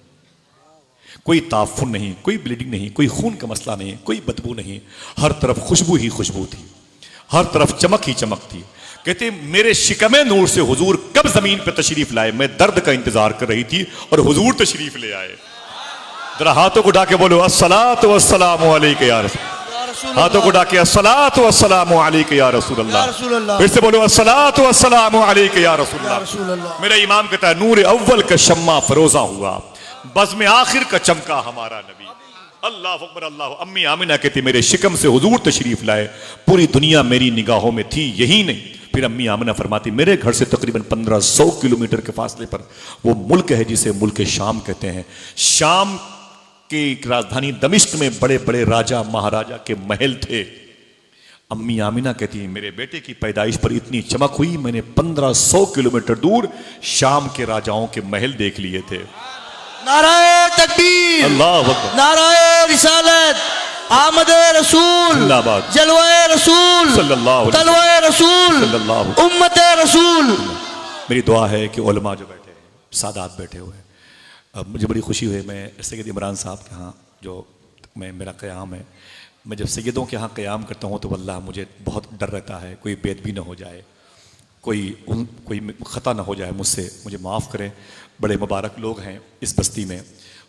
कोई ताफुन नहीं, कोई ब्लीडिंग नहीं, कोई खून का मसला नहीं, कोई बदबू नहीं, हर तरफ खुशबू ही खुशबू थी, हर तरफ चमक ही चमक थी। कहते मेरे शिकमे नूर से हुजूर कब जमीन पे तशरीफ लाए, मैं दर्द का इंतजार कर रही थी और हुजूर तशरीफ ले आए। जरा हाथों को उठा के बोलो अस्सलातु वस्सलामु अलैका या रसूल। हाथों को उठा के अस्सलातु वस्सलामु अलैका या रसूल अल्लाह। फिर से बोलो अस्सलातु वस्सलामु अलैका या रसूल अल्लाह। मेरा इमाम कहता है नूर अव्वल का शम्मा फरोजा हुआ, बज़्म आखिर का चमका हमारा नबी। अल्लाह अकबर अल्लाह। अम्मी आमिना कहती मेरे शिकम से हुजूर तशरीफ लाए, पूरी दुनिया मेरी निगाहों में थी, यही नहीं। फिर अम्मी आमिना फरमाती मेरे घर से तकरीबन 1500 किलोमीटर के फासले पर वो मुल्क है जिसे मुल्क शाम कहते हैं। शाम की राजधानी दमिश्क में बड़े बड़े राजा महाराजा के महल थे। अम्मी आमिना कहती मेरे बेटे की पैदाइश पर इतनी चमक हुई, मैंने 1500 किलोमीटर दूर शाम के राजाओं के महल देख लिए थे। नाराए तकबीर, अल्लाह अकबर, नाराए रिसालत, आमद रसूल, जिंदाबाद, जलवाए रसूल, सल्लल्लाहु तलवाए रसूल, सल्लल्लाहु, उम्मत रसूल। मेरी दुआ है कि उलमा जो बैठे हैं, सादात बैठे हुए हैं, अब मुझे बड़ी खुशी हुई, मैं सैयद इमरान साहब के यहाँ जो मेरा क़याम है, मैं जब सैयदों के यहाँ क़याम करता हूँ तो वल्लाह मुझे बहुत डर रहता है कोई बेदबी ना हो जाए, कोई ख़ता ना हो जाए मुझसे, मुझे माफ़ करें। बड़े मुबारक लोग हैं इस बस्ती में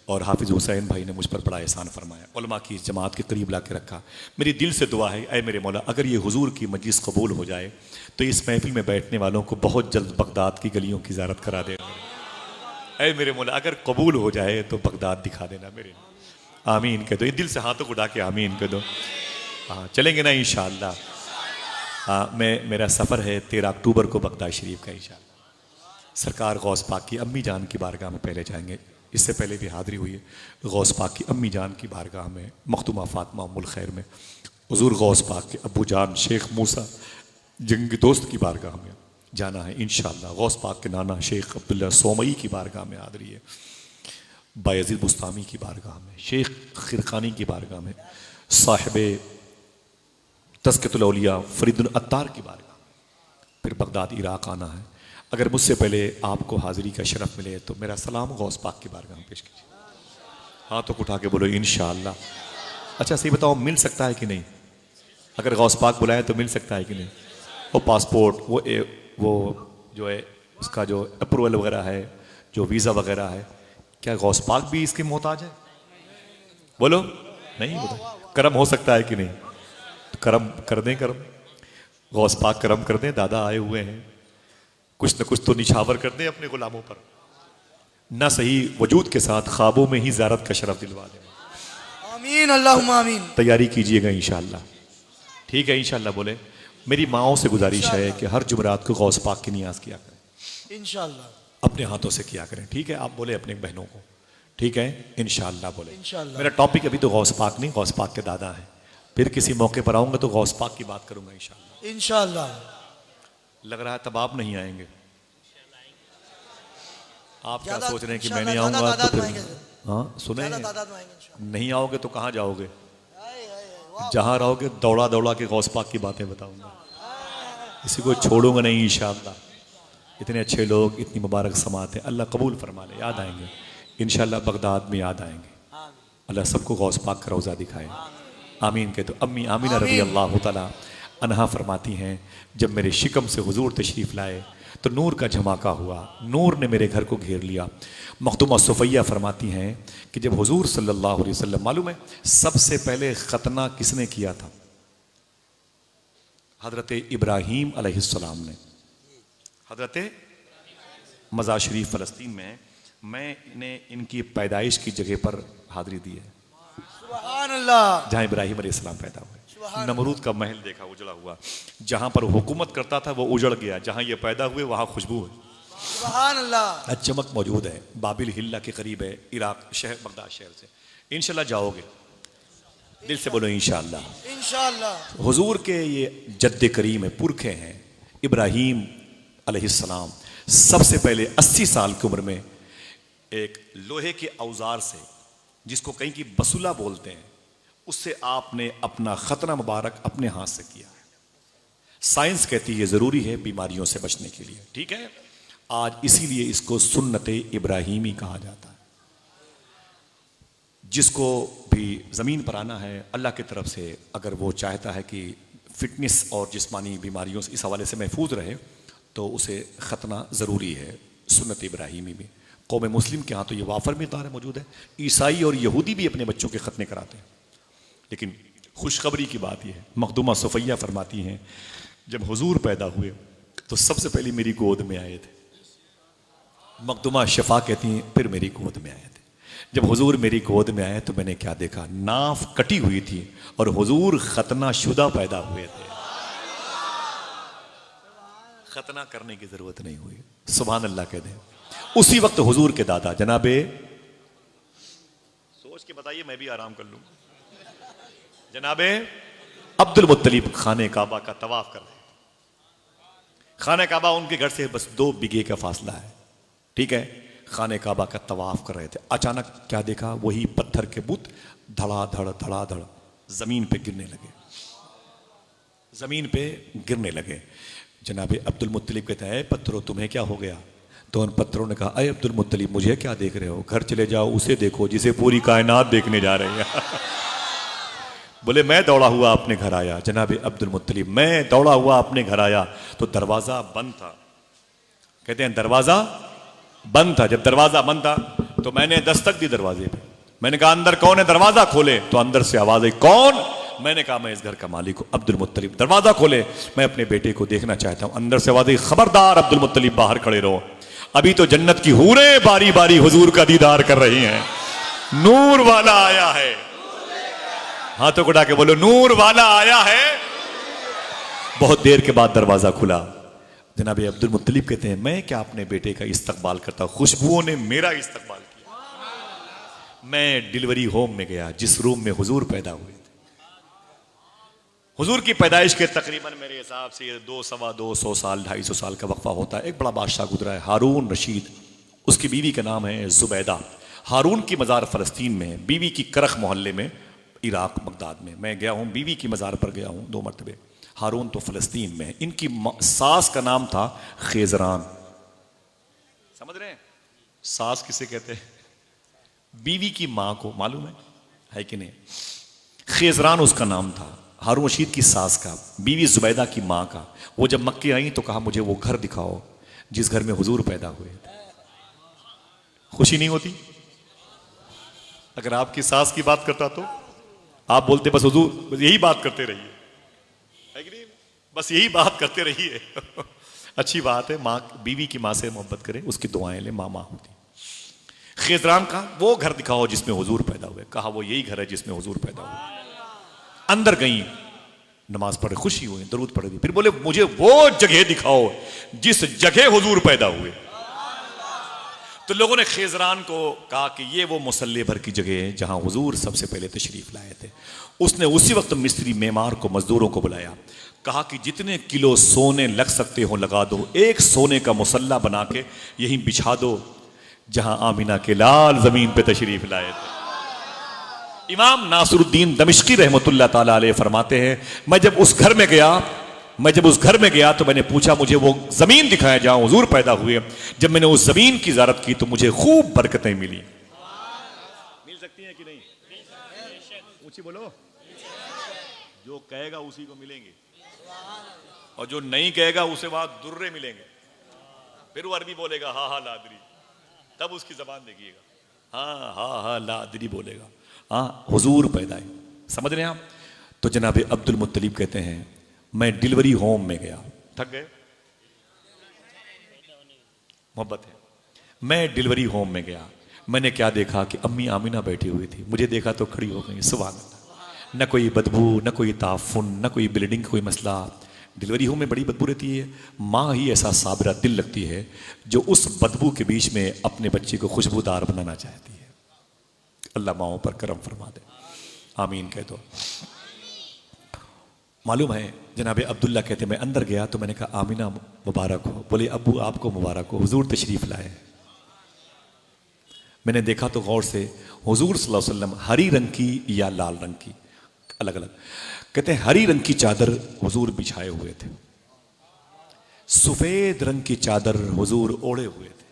और हाफिज़ हुसैन भाई ने मुझ पर बड़ा एहसान फरमाया, उलमा की जमात के करीब ला के रखा। मेरी दिल से दुआ है ऐ मेरे मौला अगर ये हुजूर की मजलिस कबूल हो जाए तो इस महफिल में बैठने वालों को बहुत जल्द बगदाद की गलियों की ज़ियारत करा देना। ऐ मेरे मौला अगर कबूल हो जाए तो बगदाद दिखा देना मेरे। आमीन कह दो, ये दिल से हाथों को उठा के आमीन कह दो। हाँ चलेंगे ना इंशाअल्लाह। हाँ मेरा सफ़र है 13 अक्टूबर को बगदाद शरीफ का इंशाअल्लाह। सरकार गौस पाक की अम्मी जान की बारगाह में पहले जाएंगे, इससे पहले भी हाज़िरी हुई है गौस पाक की अम्मी जान की बारगाह में मखदूमा फातिमा उम्मुल खैर में, हुजूर गौस पाक के अब्बू जान शेख मूसा जंग दोस्त की बारगाह में जाना है इंशाअल्लाह। गौस पाक के नाना शेख अब्दुल्ला सोमई की बारगाह में हाज़िरी है, बायज़ीद बुस्तामी की बारगाह में, शेख खिरकानी की बारगाह में, साहिब तज़कियतुल औलिया फरीदुल अत्तार की बारगाह में, फिर बगदाद इराक़ आना है। अगर मुझसे पहले आपको हाज़िरी का शरफ़ मिले तो मेरा सलाम गौस पाक की बारगाह में पेश कीजिए। हाँ तो उठा के बोलो इंशाअल्लाह। अच्छा सही बताओ मिल सकता है कि नहीं? अगर गौस पाक बुलाए तो मिल सकता है कि नहीं? वो पासपोर्ट वो जो है उसका जो अप्रूवल वगैरह है, जो वीज़ा वगैरह है, क्या गौस पाक भी इसके मोहताज है? बोलो नहीं बोलो। करम हो सकता है कि नहीं? तो करम कर दें, करम गौस पाक करम कर दें। दादा आए हुए हैं, कुछ न कुछ तो निछावर कर दें अपने गुलामों पर, ना सही वजूद के साथ ख्वाबों में ही ज़ियारत का शरफ दिलवा दें। आमीन अल्लाहुम्मा आमीन। तैयारी कीजिएगा इंशाअल्लाह, ठीक है इंशाअल्लाह। बोले मेरी माओं से गुजारिश है कि हर जुमरात को गौस पाक की नियाज किया करें इंशाअल्लाह, अपने हाथों से किया करें, ठीक है? आप बोले अपने बहनों को, ठीक है इंशाअल्लाह। बोले इंशाअल्लाह। मेरा टॉपिक अभी तो गौस पाक नहीं, गौस पाक के दादा है। फिर किसी मौके पर आऊंगा तो गौस पाक की बात करूंगा इंशाअल्लाह। इंशाअल्लाह। लग रहा है तब आप नहीं आएंगे। आप क्या ज़्यादा सोच रहे हैं कि मैं इंशाअल्लाह नहीं आऊंगा ज़्यादा तो तादाद में फिर हाँ सुने, ज़्यादा तादाद में आएंगे इंशाअल्लाह। नहीं आओगे तो कहाँ जाओगे? आए, आए, वाह। जहां रहोगे दौड़ा दौड़ा के गौस पाक की बातें बताऊंगा, किसी को छोड़ूंगा नहीं इंशाअल्लाह। इतने अच्छे लोग, इतनी मुबारक समात है, अल्लाह कबूल फरमा ले। याद आएंगे इंशाअल्लाह, बगदाद में याद आएंगे। अल्लाह सबको गौस पाक का रोज़ा दिखाए। आमीन के तो अम्मी आमीना रज़ी अल्लाह तआला अन्हा फरमाती हैं, जब मेरे शिकम से हुजूर तशरीफ़ लाए तो नूर का झमाका हुआ, नूर ने मेरे घर को घेर लिया। मखदूमा सुफैया फरमाती हैं कि जब हुजूर सल्लल्लाहु अलैहि वसल्लम, मालूम है सबसे पहले खतना किसने किया था? हज़रत इब्राहीम अलैहिस्सलाम ने। हज़रत मज़ार शरीफ फ़लस्तीन में मैंने इनकी पैदाइश की जगह पर हाज़िरी दी है, सुभान अल्लाह। जहाँ इब्राहीम अलैहिस्सलाम पैदा हुए। नमरूद का महल देखा उजड़ा हुआ, जहाँ पर हुकूमत करता था वो उजड़ गया, जहाँ ये पैदा हुए वहाँ खुशबू है, सुभान अल्लाह। चमक मौजूद है। बाबिल हिल्ला के करीब है, इराक शहर, बगदाद शहर से। इंशाल्लाह जाओगे, दिल से बोलो इंशाल्लाह। इंशाअल्लाह। हुजूर के ये जद्द करीम है, पुरखे हैं इब्राहीम अलैहिस्सलाम। सबसे पहले 80 साल की उम्र में एक लोहे के औजार से, जिसको कहीं की बसुला बोलते हैं, उससे आपने अपना खतना मुबारक अपने हाथ से किया है। साइंस कहती है जरूरी है बीमारियों से बचने के लिए, ठीक है? आज इसीलिए इसको सुन्नते इब्राहीमी कहा जाता है। जिसको भी ज़मीन पर आना है अल्लाह की तरफ से, अगर वो चाहता है कि फिटनेस और जिस्मानी बीमारियों से इस हवाले से महफूज रहे, तो उसे खतना ज़रूरी है सुन्नत इब्राहीमी में। कौम मुस्लिम के यहाँ तो ये वाफर मिक़दार मौजूद है। ईसाई और यहूदी भी अपने बच्चों के खतने कराते हैं। लेकिन खुशखबरी की बात यह है, मखदूमा सुफैया फरमाती हैं, जब हुजूर पैदा हुए तो सबसे पहले मेरी गोद में आए थे। मखदूमा शफा कहती हैं फिर मेरी गोद में आए थे। जब हुजूर मेरी गोद में आए तो मैंने क्या देखा, नाफ कटी हुई थी और हुजूर खतना शुदा पैदा हुए थे। खतना करने की जरूरत नहीं हुई, सुभान अल्लाह कह दें। उसी वक्त हुजूर के दादा जनाबे, सोच के बताइए मैं भी आराम कर लूं, जनाबे अब्दुल मुत्तलिब खाने काबा का तवाफ कर रहे। खाने काबा उनके घर से बस 2 बिघे का फासला है, ठीक है? खाने काबा का तवाफ कर रहे थे। अचानक क्या देखा, वही पत्थर के बुत धड़ाधड़ जमीन पे गिरने लगे, जमीन पे गिरने लगे। जनाबे अब्दुल मुत्तलिब कहते हैं, पत्थरों तुम्हें क्या हो गया? तो उन पत्थरों ने कहा, अरे अब्दुल मुत्तलिब मुझे क्या देख रहे हो, घर चले जाओ, उसे देखो जिसे पूरी कायनात देखने जा रही है। बोले मैं दौड़ा हुआ अपने घर आया। जनाबे अब्दुल मुत्तलिब, मैं दौड़ा हुआ अपने घर आया तो दरवाजा बंद था। कहते हैं दरवाजा बंद था। जब दरवाजा बंद था तो मैंने दस्तक दी दरवाजे पे। मैंने कहा अंदर कौन है, दरवाजा खोले। तो अंदर से आवाज आई, कौन? मैंने कहा मैं इस घर का मालिक हूं, अब्दुल मुत्तलिब। दरवाजा खोले, मैं अपने बेटे को देखना चाहता हूं। अंदर से आवाज आई, खबरदार अब्दुल मुत्तलिब बाहर खड़े रहो, अभी तो जन्नत की हूरें बारी बारी हुजूर का दीदार कर रही हैं, नूर वाला आया है। हाथों को डाके बोलो, नूर वाला आया है। बहुत देर के बाद दरवाजा खुला। जनाबे अब्दुल मुत्तलिब कहते हैं, मैं क्या अपने बेटे का इस्तकबाल करता, खुशबुओं ने मेरा इस्तकबाल किया। मैं डिलीवरी होम में गया, जिस रूम में हुजूर पैदा हुए थे। हुजूर की पैदाइश के तकरीबन मेरे हिसाब से 200 साल 250 साल का वक्फा होता है। एक बड़ा बादशाह गुजरा है, हारून रशीद। उसकी बीवी का नाम है जुबैदा। हारून की मज़ार फ़लस्तीन में है, बीवी की करख मोहल्ले में, इराक बगदाद में। मैं गया हूँ, बीवी की मज़ार पर गया हूँ 2 मरतबे। हारून तो फ़लस्तीन में है। इनकी सास का नाम था खेजरान। समझ रहे हैं सास किसे कहते हैं? बीवी की माँ को, मालूम है कि नहीं? खेजरान उसका नाम था, हारून रशीद की सास का, बीवी जुबैदा की माँ का। वो जब मक्के आई तो कहा मुझे वो घर दिखाओ जिस घर में हुजूर पैदा हुए। खुशी नहीं होती? अगर आपकी सास की बात करता तो आप बोलते बस हुजूर यही बात करते रहिए, है कि नहीं? बस यही बात करते रहिए। अच्छी बात है, माँ बीवी की माँ से मोहब्बत करे, उसकी दुआएं ले, माँ माँ होती। खेजरान का वो घर दिखाओ जिसमें हुजूर पैदा हुए। कहा वो यही घर है जिसमें हुजूर पैदा हुए। अंदर गई, नमाज पढ़े, खुशी हुई, दरूद पढ़ दी। फिर बोले मुझे वो जगह दिखाओ जिस जगह हुजूर पैदा हुए। तो लोगों ने खेजरान को कहा कि ये वो मुसल्ले भर की जगह है जहां हुजूर सबसे पहले तशरीफ लाए थे। उसने उसी वक्त मिस्त्री मेमार को, मजदूरों को बुलाया, कहा कि जितने किलो सोने लग सकते हो लगा दो, एक सोने का मुसल्ला बना के यहीं बिछा दो जहां आमिना के लाल जमीन पे तशरीफ लाए थे। इमाम नासरुद्दीन दमिश्की रहमतुल्लाह ताला अलैह फरमाते हैं, मैं जब उस घर में गया तो मैंने पूछा मुझे वो जमीन दिखाया जहां हुजूर पैदा हुए। जब मैंने उस जमीन की ज़ियारत की तो मुझे खूब बरकतें मिली। मिल सकती हैं कि नहीं? ऊंची बोलो। जो कहेगा उसी को मिलेंगे, और जो नहीं कहेगा उसे वहां दुर्रे मिलेंगे। फिर वो अरबी बोलेगा हा हा लादरी, तब उसकी जबान देखिएगा, हाँ हाँ हाँ लादरी बोलेगा। हाँ, हुजूर पैदा है। समझ रहे हैं आप? तो जनाब अब्दुल मुत्तलिब कहते हैं मैं डिलीवरी होम में गया, थक गए, मोहब्बत है। मैं डिलीवरी होम में गया, मैंने क्या देखा कि अम्मी आमिना बैठी हुई थी। मुझे देखा तो खड़ी हो गई। सुभान अल्लाह। न कोई बदबू, न कोई ताफुन, न कोई ब्लीडिंग, कोई मसला। डिलीवरी होम में बड़ी बदबू रहती है। माँ ही ऐसा साबिरा दिल लगती है जो उस बदबू के बीच में अपने बच्चे को खुशबूदार बनाना चाहती है। अल्लाह माओं पर करम फरमा दे, आमीन कह दो। मालूम है जनाब अब्दुल्ला कहते मैं अंदर गया तो मैंने कहा आमिना मुबारक हो। बोले अब्बू आपको मुबारक हो, हुजूर तशरीफ लाए। मैंने देखा तो गौर से हुजूर सल्लल्लाहु अलैहि वसल्लम हरी रंग की या लाल रंग की, अलग अलग, कहते हैं हरी रंग की चादर हुजूर बिछाए हुए थे, सफेद रंग की चादर हुजूर ओढ़े हुए थे।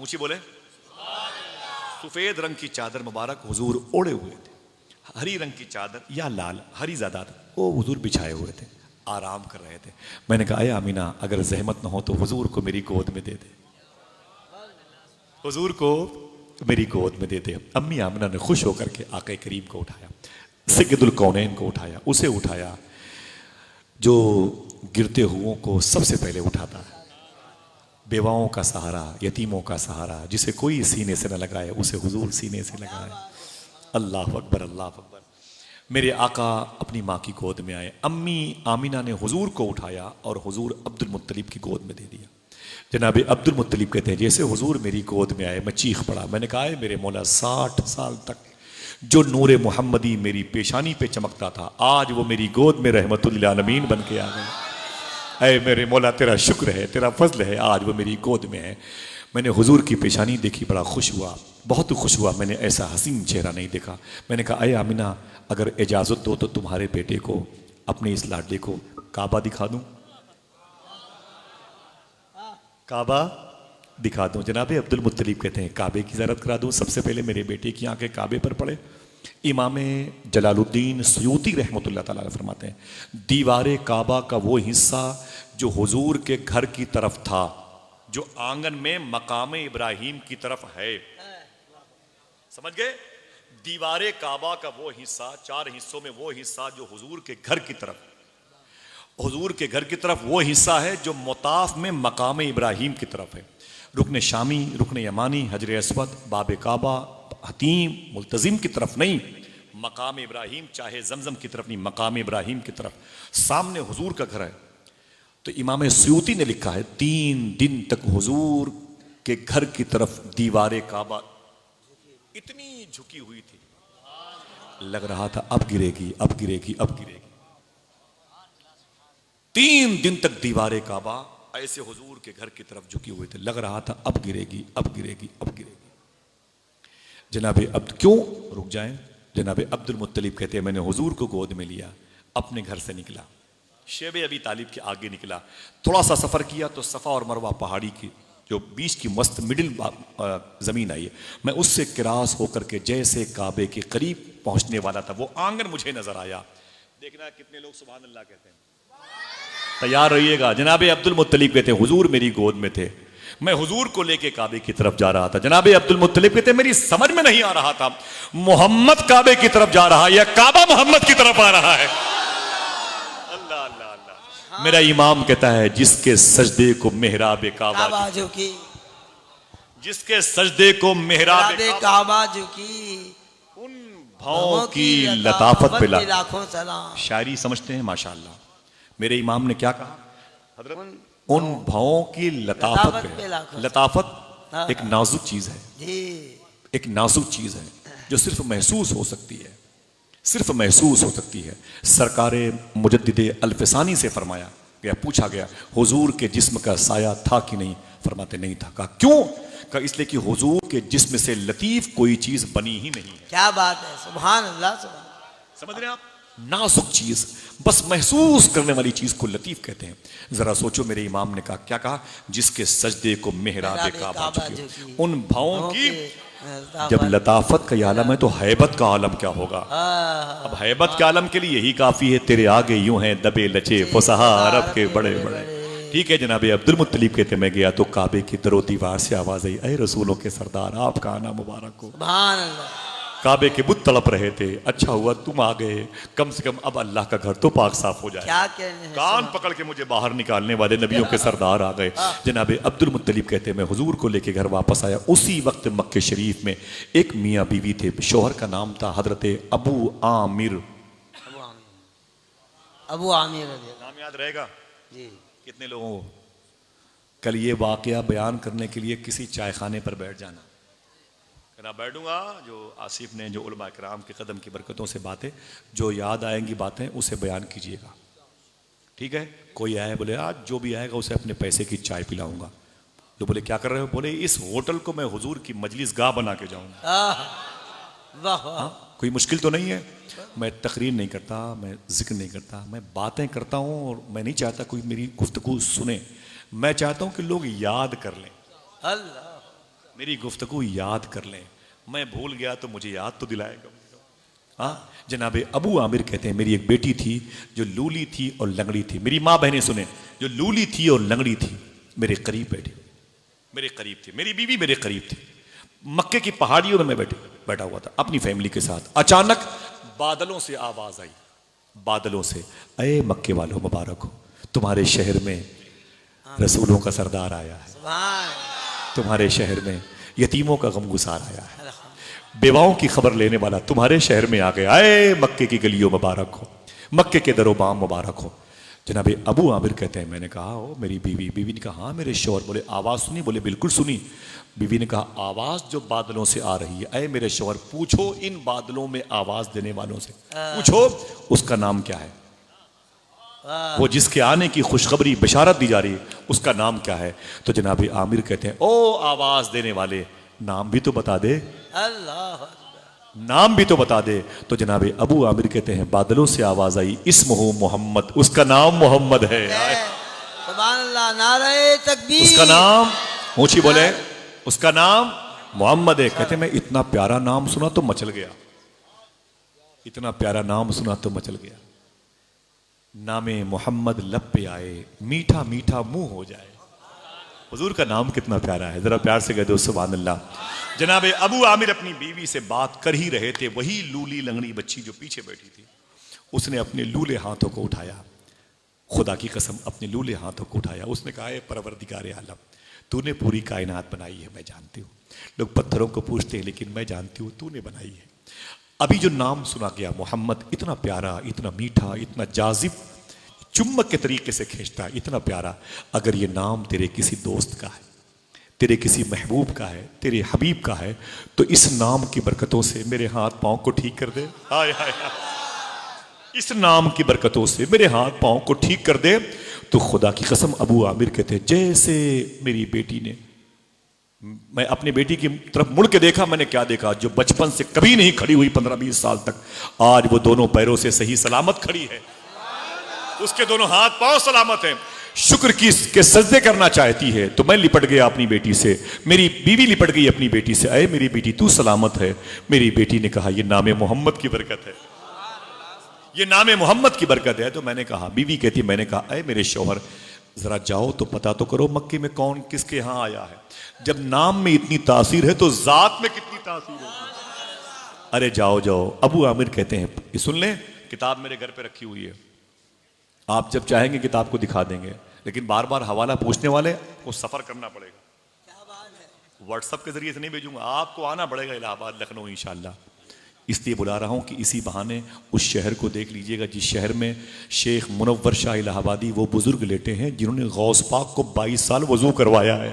ऊंची बोले। सफेद रंग की चादर मुबारक हुजूर ओढ़े हुए थे, हरी रंग की चादर या लाल, हरी ज्यादा वो हुजूर बिछाए हुए थे, आराम कर रहे थे। मैंने कहा आमिना अगर जहमत न हो तो हुजूर को मेरी गोद में दे दे, हुजूर को मेरी गोद में दे दे। अम्मी आमिना ने खुश होकर के आक़ा करीम को उठाया, सय्यदुल कौनैन को उठाया, उसे उठाया जो गिरते हुओं को सबसे पहले उठाता है, बेवाओं का सहारा, यतीमों का सहारा, जिसे कोई सीने से न लगाए उसे हुजूर सीने से लगाए। अल्लाह अकबर, अल्लाह अकबर। मेरे आका अपनी माँ की गोद में आए। अम्मी आमिना ने हुजूर को उठाया और हुजूर अब्दुल मुत्तलिब की गोद में दे दिया। जनाब अब्दुल मुत्तलिब कहते हैं जैसे हुजूर मेरी गोद में आए मैं चीख पड़ा। मैंने कहा है मेरे मौला 60 साल तक जो नूरे मोहम्मदी मेरी पेशानी पे चमकता था आज वो मेरी गोद में रहमतुल लिल आलमीन बन के आ गए। ऐ मेरे मौला तेरा शुक्र है, तेरा फजल है, आज वो मेरी गोद में है। मैंने हुजूर की पेशानी देखी, बड़ा खुश हुआ, बहुत खुश हुआ। मैंने ऐसा हसीन चेहरा नहीं देखा। मैंने कहा अय आमिना अगर इजाज़त दो तो तुम्हारे बेटे को, अपने इस लाडले को काबा दिखा दूं, काबा दिखा दूं। जनाब अब्दुल मुत्तलिब कहते हैं काबे की ज़ियारत करा दूं, सबसे पहले मेरे बेटे की आंखें काबे पर पड़े। इमाम जलालुद्दीन सयूती रहमतुल्लाह ताला अलैह फरमाते हैं दीवारे काबा का वो हिस्सा जो हुजूर के घर की तरफ था, जो आंगन में मकाम इब्राहिम की तरफ है, समझ गए? दीवारे काबा का वो हिस्सा, 4 हिस्सों में वो हिस्सा जो हुजूर के घर की तरफ, हुजूर के घर की तरफ वो हिस्सा है जो मुताफ में मकाम इब्राहिम की तरफ है। रुकन शामी, रुकन यमानी, हजर अस्वद, बाब काबा, हतीम, मुल्तजिम की तरफ नहीं, मकाम इब्राहिम, चाहे जमजम की तरफ नहीं, मकाम इब्राहिम की तरफ सामने हुजूर का घर है। तो इमाम सयूती ने लिखा है 3 दिन तक हुजूर के घर की तरफ दीवारे काबा इतनी झुकी हुई थी, लग रहा था अब गिरेगी, अब गिरेगी, अब गिरेगी। 3 दिन तक दीवारे काबा ऐसे हुजूर के घर की तरफ झुकी हुए थे, लग रहा था अब गिरेगी, अब गिरेगी, अब गिरेगी। जनाबे अब क्यों रुक जाएं? जनाबे अब्दुल मुत्तलिब कहते हैं मैंने हुजूर को गोद में लिया, अपने घर से निकला, शेब अबी तालिब के आगे निकला, थोड़ा सा सफर किया तो सफा और मरवा पहाड़ी की जो बीच की मस्त मिडिल जमीन आई है, मैं उससे किरास होकर के जैसे काबे के करीब पहुंचने वाला था, वो आंगन मुझे नजर आया। देखना कितने लोग सुभान अल्लाह कहते हैं, तैयार रहिएगा। जनाबे अब्दुल मुत्तलिब कहते हैं हुजूर मेरी गोद में थे, मैं हुजूर को लेके काबे की तरफ जा रहा था। जनाबे अब्दुल मुत्तलिब कहते हैं मेरी समझ में नहीं आ रहा था मोहम्मद काबे की तरफ जा रहा है या काबा मोहम्मद की तरफ आ रहा है। अल्लाह अल्लाह अल्लाह। मेरा इमाम कहता है जिसके सजदे को मेहराब काबा झुकी, जिसके सजदे को मेहराब काबा झुकी, उन भावों की लताफत पे लाखों सलाम। शायरी समझते हैं माशाअल्लाह। मेरे इमाम ने क्या कहा हजरत? उन भावों की लताफत पे। लताफत एक नाजुक चीज है जी, एक नाजुक चीज है जो सिर्फ महसूस हो सकती है, सिर्फ महसूस हो सकती है। सरकारे मुजद्दिदे अल्फसानी से फरमाया गया, पूछा गया हुजूर के जिस्म का साया था कि नहीं? फरमाते नहीं था। कहा क्यों? कहा इसलिए कि हुजूर के जिस्म से लतीफ कोई चीज बनी ही नहीं है। क्या बात है, सुभान अल्लाह, सुभान। समझ रहे हैं आप? नाजुक चीज, बस महसूस करने वाली चीज को लतीफ कहते हैं। जरा सोचो मेरे इमाम ने कहा, क्या कहा? जिसके सजदे को मेहराब काबा झुकी, उन भावों की जब लताफत का आलम है तो हैबत का आलम क्या होगा? अब हैबत के आलम के लिए यही काफी है, तेरे आगे यूं हैं दबे लचे फुसहा अरब के बड़े बड़े। ठीक है जनाबे अब्दुल मुत्तलिब कहते मैं गया तो काबे की दरो दीवार से आवाज आई, अरे रसूलों के सरदार आपका आना मुबारक हो। सुभान अल्लाह। काबे के बुत तड़प रहे थे, अच्छा हुआ तुम आ गए, कम से कम अब अल्लाह का घर तो पाक साफ हो जाए। क्या कहने हैं, कान पकड़ के मुझे बाहर निकालने वाले नबियों के सरदार आ गए। जनाबे अब्दुल मुत्तलिब कहते हैं मैं हुजूर को लेके घर वापस आया। उसी वक्त मक्के शरीफ में एक मियाँ बीवी थे, शोहर का नाम था हजरत अबू आमिर। अबू आमिर नाम याद रहेगा जी कितने लोगों को? कल ये वाकया बयान करने के लिए किसी चाय खाने पर बैठ जाना, मैं बैठूंगा, जो आसिफ ने जो उलमा इकराम के कदम की बरकतों से बातें जो याद आएंगी बातें उसे बयान कीजिएगा, ठीक है? कोई आए बोले आज जो भी आएगा उसे अपने पैसे की चाय पिलाऊंगा, तो बोले क्या कर रहे हो? बोले इस होटल को मैं हुजूर की मजलिस गाह बना के जाऊंगा। वाह, कोई मुश्किल तो नहीं है। मैं तकरीर नहीं करता, मैं जिक्र नहीं करता, मैं बातें करता हूँ और मैं नहीं चाहता कोई मेरी गुफ्तगू सुने, मैं चाहता हूँ कि लोग याद कर लें, अल्लाह मेरी गुफ्तगू याद कर लें। मैं भूल गया तो मुझे याद तो दिलाएगा। हाँ, जनाबे अबू आमिर कहते हैं मेरी एक बेटी थी जो लूली थी और लंगड़ी थी। मेरी माँ बहनें सुने, जो लूली थी और लंगड़ी थी मेरे करीब बैठी, मेरे करीब थी, मेरी बीवी मेरे करीब थी। मक्के की पहाड़ियों में मैं बैठा हुआ था अपनी फैमिली के साथ। अचानक बादलों से आवाज आई, बादलों से, अये मक्के वालों मुबारक हो, तुम्हारे शहर में रसूलों का सरदार आया है, तुम्हारे शहर में यतीमों का गमगुसार आया है, बेवाओं की खबर लेने वाला तुम्हारे शहर में आ गया। आए मक्के की गलियों मुबारक हो, मक्के के दरो बाम मुबारक हो। जनाबे अबू आमिर कहते हैं मैंने कहा ओ मेरी बीवी ने कहा हाँ मेरे शौहर। बोले आवाज़ सुनी? बोले बिल्कुल सुनी। बीवी ने कहा आवाज़ जो बादलों से आ रही है, अरे मेरे शौहर पूछो इन बादलों में आवाज़ देने वालों से, पूछो उसका नाम क्या है, वो जिसके आने की खुशखबरी बशारत दी जा रही है उसका नाम क्या है? तो जनाबे आमिर कहते हैं ओ आवाज़ देने वाले, नाम भी तो बता दे, अल्लाह नाम भी तो बता दे। तो जनाबे अबू आमिर कहते हैं बादलों से आवाज आई, इस्मुहु मोहम्मद, उसका नाम मोहम्मद है। सुभान अल्लाह, नारे तकबीर, उसका नाम ऊंची बोले, उसका नाम मोहम्मद है। कहते मैं इतना प्यारा नाम सुना तो मचल गया, इतना प्यारा नाम सुना तो मचल गया। नामे मोहम्मद लब पे आए, मीठा मीठा मुंह हो जाए। हुजूर का नाम कितना प्यारा है, जरा प्यार से कह दो सुभान अल्लाह। जनाबे अबू आमिर अपनी बीवी से बात कर ही रहे थे, वही लूली लंगड़ी बच्ची जो पीछे बैठी थी उसने अपने लूले हाथों को उठाया, खुदा की कसम अपने लूले हाथों को उठाया। उसने कहा है परवरदिगार आलम, तूने पूरी कायनात बनाई है, मैं जानती हूँ। लोग पत्थरों को पूछते हैं लेकिन मैं जानती हूँ तूने बनाई है। अभी जो नाम सुना गया मोहम्मद, इतना प्यारा, इतना मीठा, इतना जाजिब, चुम्बक के तरीके से खींचता, इतना प्यारा। अगर ये नाम तेरे किसी दोस्त का है, तेरे किसी महबूब का है, तेरे हबीब का है, तो इस नाम की बरकतों से मेरे हाथ पांव को ठीक कर दे। हाय हाय हाय। इस नाम की बरकतों से मेरे हाथ पांव को ठीक कर दे। तो खुदा की कसम अबू आमिर कहते जैसे मेरी बेटी ने, मैं अपनी बेटी की तरफ मुड़ के देखा, मैंने क्या देखा, जो बचपन से कभी नहीं खड़ी हुई 15-20 साल तक, आज वो दोनों पैरों से सही सलामत खड़ी है, उसके दोनों हाथ पांव सलामत हैं। शुक्र की के सजदे करना चाहती है। तो मैं लिपट गया अपनी बेटी से, मेरी बीवी लिपट गई अपनी बेटी से, अरे मेरी बेटी तू सलामत है। मेरी बेटी ने कहा ये नामे मोहम्मद की बरकत है, ये नामे मोहम्मद की बरकत है। तो मैंने कहा, बीवी कहती, मैंने कहा अरे मेरे शौहर जरा जाओ तो पता तो करो मक्के में कौन किसके यहां आया है। जब नाम में इतनी तासीर है तो जात में कितनी तासीर है। अरे जाओ जाओ। अबू आमिर कहते हैं, ये सुन ले, किताब मेरे घर पे रखी हुई है, आप जब चाहेंगे किताब को दिखा देंगे, लेकिन बार बार हवाला पूछने वाले को सफर करना पड़ेगा। व्हाट्सएप के जरिए से नहीं भेजूंगा, आपको आना पड़ेगा इलाहाबाद, लखनऊ इंशाल्लाह। इसलिए बुला रहा हूं कि इसी बहाने उस शहर को देख लीजिएगा जिस शहर में शेख मुनव्वर शाह इलाहाबादी वो बुजुर्ग लेटे हैं जिन्होंने गौस पाक को 22 साल वजू करवाया है।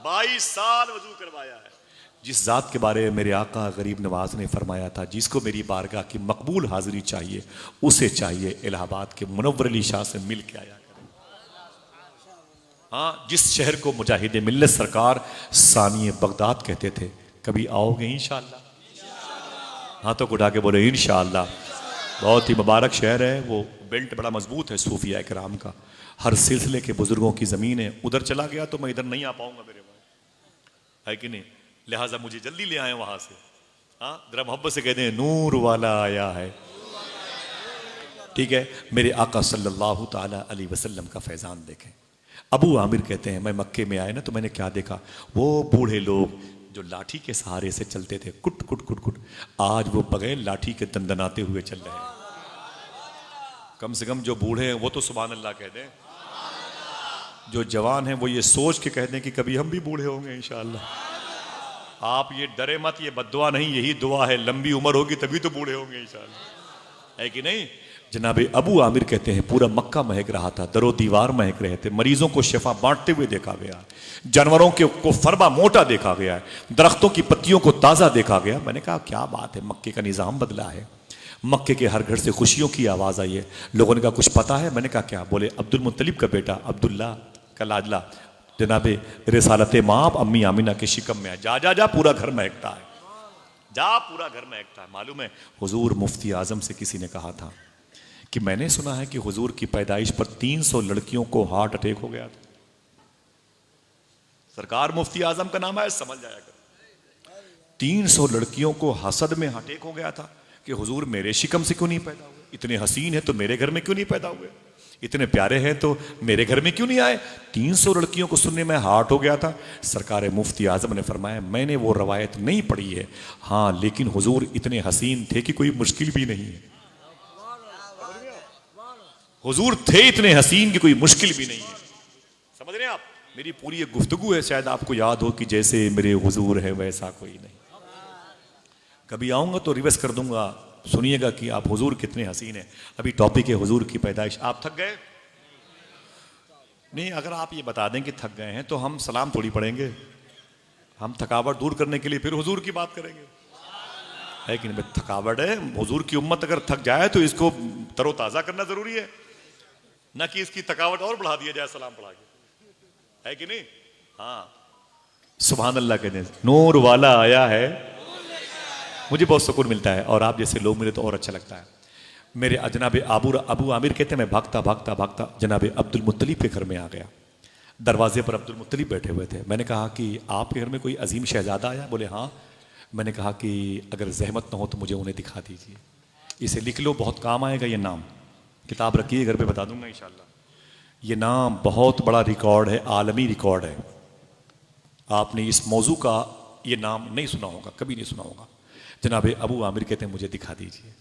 22 साल वजू करवाया है। जिस जात के बारे में मेरे आका गरीब नवाज ने फरमाया था, जिसको मेरी बारगाह की मकबूल हाजिरी चाहिए, उसे चाहिए इलाहाबाद के मुनव्वर अली शाह से मिल के आया करें। हाँ, जिस शहर को मुजाहिद मिल्लत सरकार सानिए बगदाद कहते थे, कभी आओगे इंशाअल्लाह? हाँ तो उठा के बोले इंशाअल्लाह। बहुत ही मुबारक शहर है, वो बेल्ट बड़ा मजबूत है सूफिया कराम का, हर सिलसिले के बुजुर्गों की ज़मीन है। उधर चला गया तो मैं इधर नहीं आ पाऊंगा मेरे भाई, है कि नहीं? लिहाजा मुझे जल्दी ले आए वहां से। हाँ, जरा मोहब्बत से कहते हैं नूर वाला आया है। ठीक है, मेरे आका सल्लल्लाहु ताला अलैहि वसल्लम का फैजान देखें। अबू आमिर कहते हैं मैं मक्के में आया ना तो मैंने क्या देखा, वो बूढ़े लोग जो लाठी के सहारे से चलते थे, कुट कुट कुट कुट, आज वो बगैर लाठी के दंदनाते हुए चल रहे हैं। कम से कम जो बूढ़े हैं वो तो सुभान अल्लाह कह दें, जो जवान हैं वो ये सोच के कह दें कि कभी हम भी बूढ़े होंगे इंशाअल्लाह। आप ये डरे मत, ये बद्दुआ नहीं, यही दुआ है, लंबी उम्र होगी तभी तो बूढ़े होंगे इंशाअल्लाह, है कि नहीं? जनाबे अबू आमिर कहते हैं पूरा मक्का महक रहा था, दरो दीवार महक रहे थे, मरीजों को शिफा बांटते हुए देखा गया, जानवरों को फरबा मोटा देखा गया है, दरख्तों की पत्तियों को ताज़ा देखा गया। मैंने कहा क्या बात है, मक्के का निज़ाम बदला है, मक्के के हर घर से खुशियों की आवाज़ आई है। लोगों ने कहा कुछ पता है? मैंने कहा क्या? बोले अब्दुल मुत्तलिब का बेटा अब्दुल्ला का लाडला जनाबे रिसालत माँ अम्मी आमिना के शिकम में है, जा जा जा पूरा घर महकता है, जा पूरा घर महकता है। मालूम है हुजूर मुफ्ती आजम से किसी ने कहा था कि मैंने सुना है कि हुजूर की पैदाइश पर 300 लड़कियों को हार्ट अटैक हो गया था। सरकार मुफ्ती आजम का नाम है, समझ जाया कर। 300 लड़कियों को हसद में अटैक हो गया था कि हुजूर मेरे शिकम से क्यों नहीं पैदा हुए, इतने हसीन हैं तो मेरे घर में क्यों नहीं पैदा हुए, इतने प्यारे हैं तो मेरे घर में क्यों नहीं आए। 300 लड़कियों को सुनने में हार्ट हो गया था। सरकार मुफ्ती आजम ने फरमाया मैंने वो रवायत नहीं पढ़ी है, हाँ लेकिन हुजूर इतने हसीन थे कि कोई मुश्किल भी नहीं है। हुजूर थे इतने हसीन कि कोई मुश्किल भी नहीं है। समझ रहे हैं आप? मेरी पूरी एक गुफ्तगू है, शायद आपको याद हो कि जैसे मेरे हुजूर है वैसा कोई नहीं। कभी आऊंगा तो रिवर्स कर दूंगा, सुनिएगा कि आप हुजूर कितने हसीन हैं। अभी टॉपिक है हुजूर की पैदाइश। आप थक गए? नहीं, अगर आप ये बता दें कि थक गए हैं तो हम सलाम थोड़ी पढ़ेंगे, हम थकावट दूर करने के लिए फिर हुजूर की बात करेंगे, है कि नहीं? थकावट है, हुजूर की उम्मत अगर थक जाए तो इसको तरोताज़ा करना जरूरी है, ना कि इसकी थकावट और बढ़ा दिया जाए सलाम पढ़ा के, है कि नहीं? हाँ, सुभान अल्लाह कहते हैं नूर वाला आया है, मुझे बहुत सुकून मिलता है और आप जैसे लोग मिले तो और अच्छा लगता है। मेरे जनाबे अबू आमिर कहते हैं मैं भागता भागता भागता जनाबे अब्दुल मुत्तलिब के घर में आ गया। दरवाजे पर अब्दुल मुत्तलिब बैठे हुए थे। मैंने कहा कि आपके घर में कोई अजीम शहजादा आया? बोले हाँ। मैंने कहा कि अगर जहमत ना हो तो मुझे उन्हें दिखा दीजिए, इसे लिख लो, बहुत काम आएगा ये नाम, किताब रखिए घर पे, बता दूंगा इंशाल्लाह। ये नाम बहुत बड़ा रिकॉर्ड है, आलमी रिकॉर्ड है। आपने इस मौजू का ये नाम नहीं सुना होगा, कभी नहीं सुना होगा। जनाबे अबू आमिर कहते हैं मुझे दिखा दीजिए,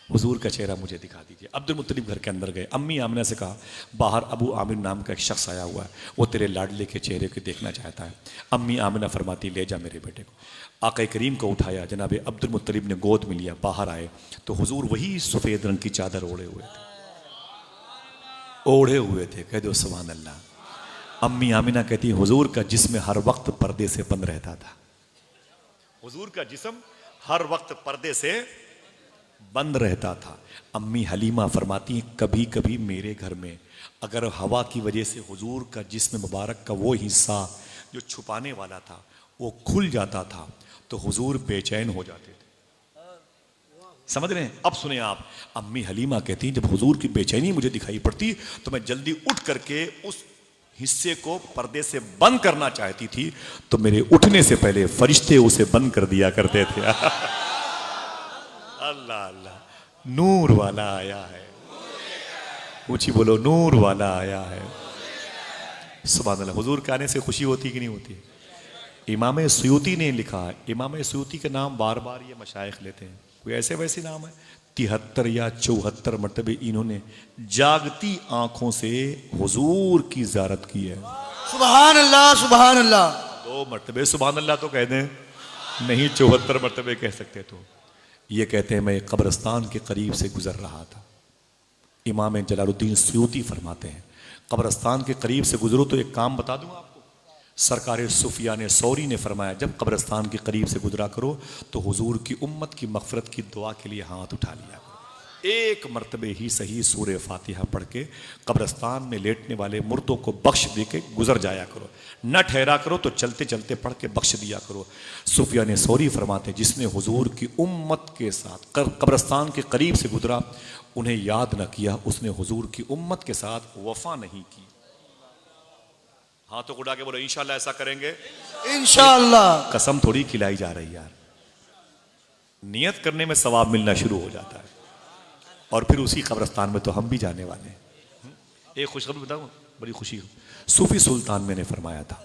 हुजूर का चेहरा मुझे दिखा दीजिए। अब्दुल मुत्तलिब घर के अंदर गए। अम्मी आमिना से कहा बाहर अबू आमिर नाम का एक शख्स आया हुआ है, वो तेरे लाडले के चेहरे को देखना चाहता है। अम्मी आमिना फरमाती ले जा मेरे बेटे को। आका करीम को उठाया, जनाबे अब्दुल मुत्तलिब ने गोद में लिया। बाहर आए तो हुजूर वही सफ़ेद रंग की चादर ओढ़े हुए थे, ओढ़े हुए थे। कह दो सुभान अल्लाह। अम्मी आमिना कहती हुजूर का जिस्म हर वक्त पर्दे से बंद रहता था। हुजूर का जिस्म हर वक्त पर्दे से बंद रहता था। अम्मी हलीमा फरमाती हैं कभी कभी मेरे घर में अगर हवा की वजह से हुजूर का जिस्म मुबारक का वो हिस्सा जो छुपाने वाला था वो खुल जाता था तो हुजूर बेचैन हो जाते थे। समझ रहे हैं? अब सुने आप, अम्मी हलीमा कहती हैं जब हुजूर की बेचैनी मुझे दिखाई पड़ती तो मैं जल्दी उठ करके उस हिस्से को पर्दे से बंद करना चाहती थी तो मेरे उठने से पहले फरिश्ते उसे बंद कर दिया करते थे। अल्लाह अल्लाह, नूर वाला आया है। ऊंची बोलो, नूर वाला आया है। सुभान अल्लाह। हुजूर के आने से खुशी होती कि नहीं होती? इमाम सुयूती ने लिखा है, इमाम सुयूती का नाम बार बार ये मशाइख लेते हैं, कोई ऐसे वैसे नाम है, 73 या 74 मरतबे इन्होंने जागती आंखों से हुजूर की ज़ियारत की है। सुभान अल्लाह, सुभान अल्लाह। 2 मरतबे सुभान अल्लाह तो कह दें, नहीं 74 मरतबे कह सकते। तो ये कहते हैं मैं कब्रिस्तान के करीब से गुजर रहा था। इमाम जलालुद्दीन सुयूती फरमाते हैं कब्रिस्तान के करीब से गुजरो तो एक काम बता दूं आपको। सरकार सुफियान सौरी ने फरमाया जब कब्रिस्तान के करीब से गुजरा करो तो हुजूर की उम्मत की मगफरत की दुआ के लिए हाथ उठा लिया करो। एक मरतबे ही सही सूरे फातिहा पढ़ के कब्रिस्तान में लेटने वाले मुर्दों को बख्श दे के गुजर जाया करो, न ठहरा करो तो चलते चलते पढ़ के बख्श दिया करो। सुफियान सौरी फरमाते जिसने हुजूर की उम्मत के साथ कब्रिस्तान के करीब से गुजरा उन्हें याद न किया उसने हुजूर की उम्मत के साथ वफा नहीं की। हाथों को उठा के बोलो इंशाल्लाह ऐसा करेंगे, इंशाल्लाह। कसम थोड़ी खिलाई जा रही यार, नियत करने में सवाब मिलना शुरू हो जाता है और फिर उसी कब्रिस्तान में तो हम भी जाने वाले हैं। एक खुशखबरी बताऊं, बड़ी खुशी हो, सूफी सुल्तान मैंने फरमाया था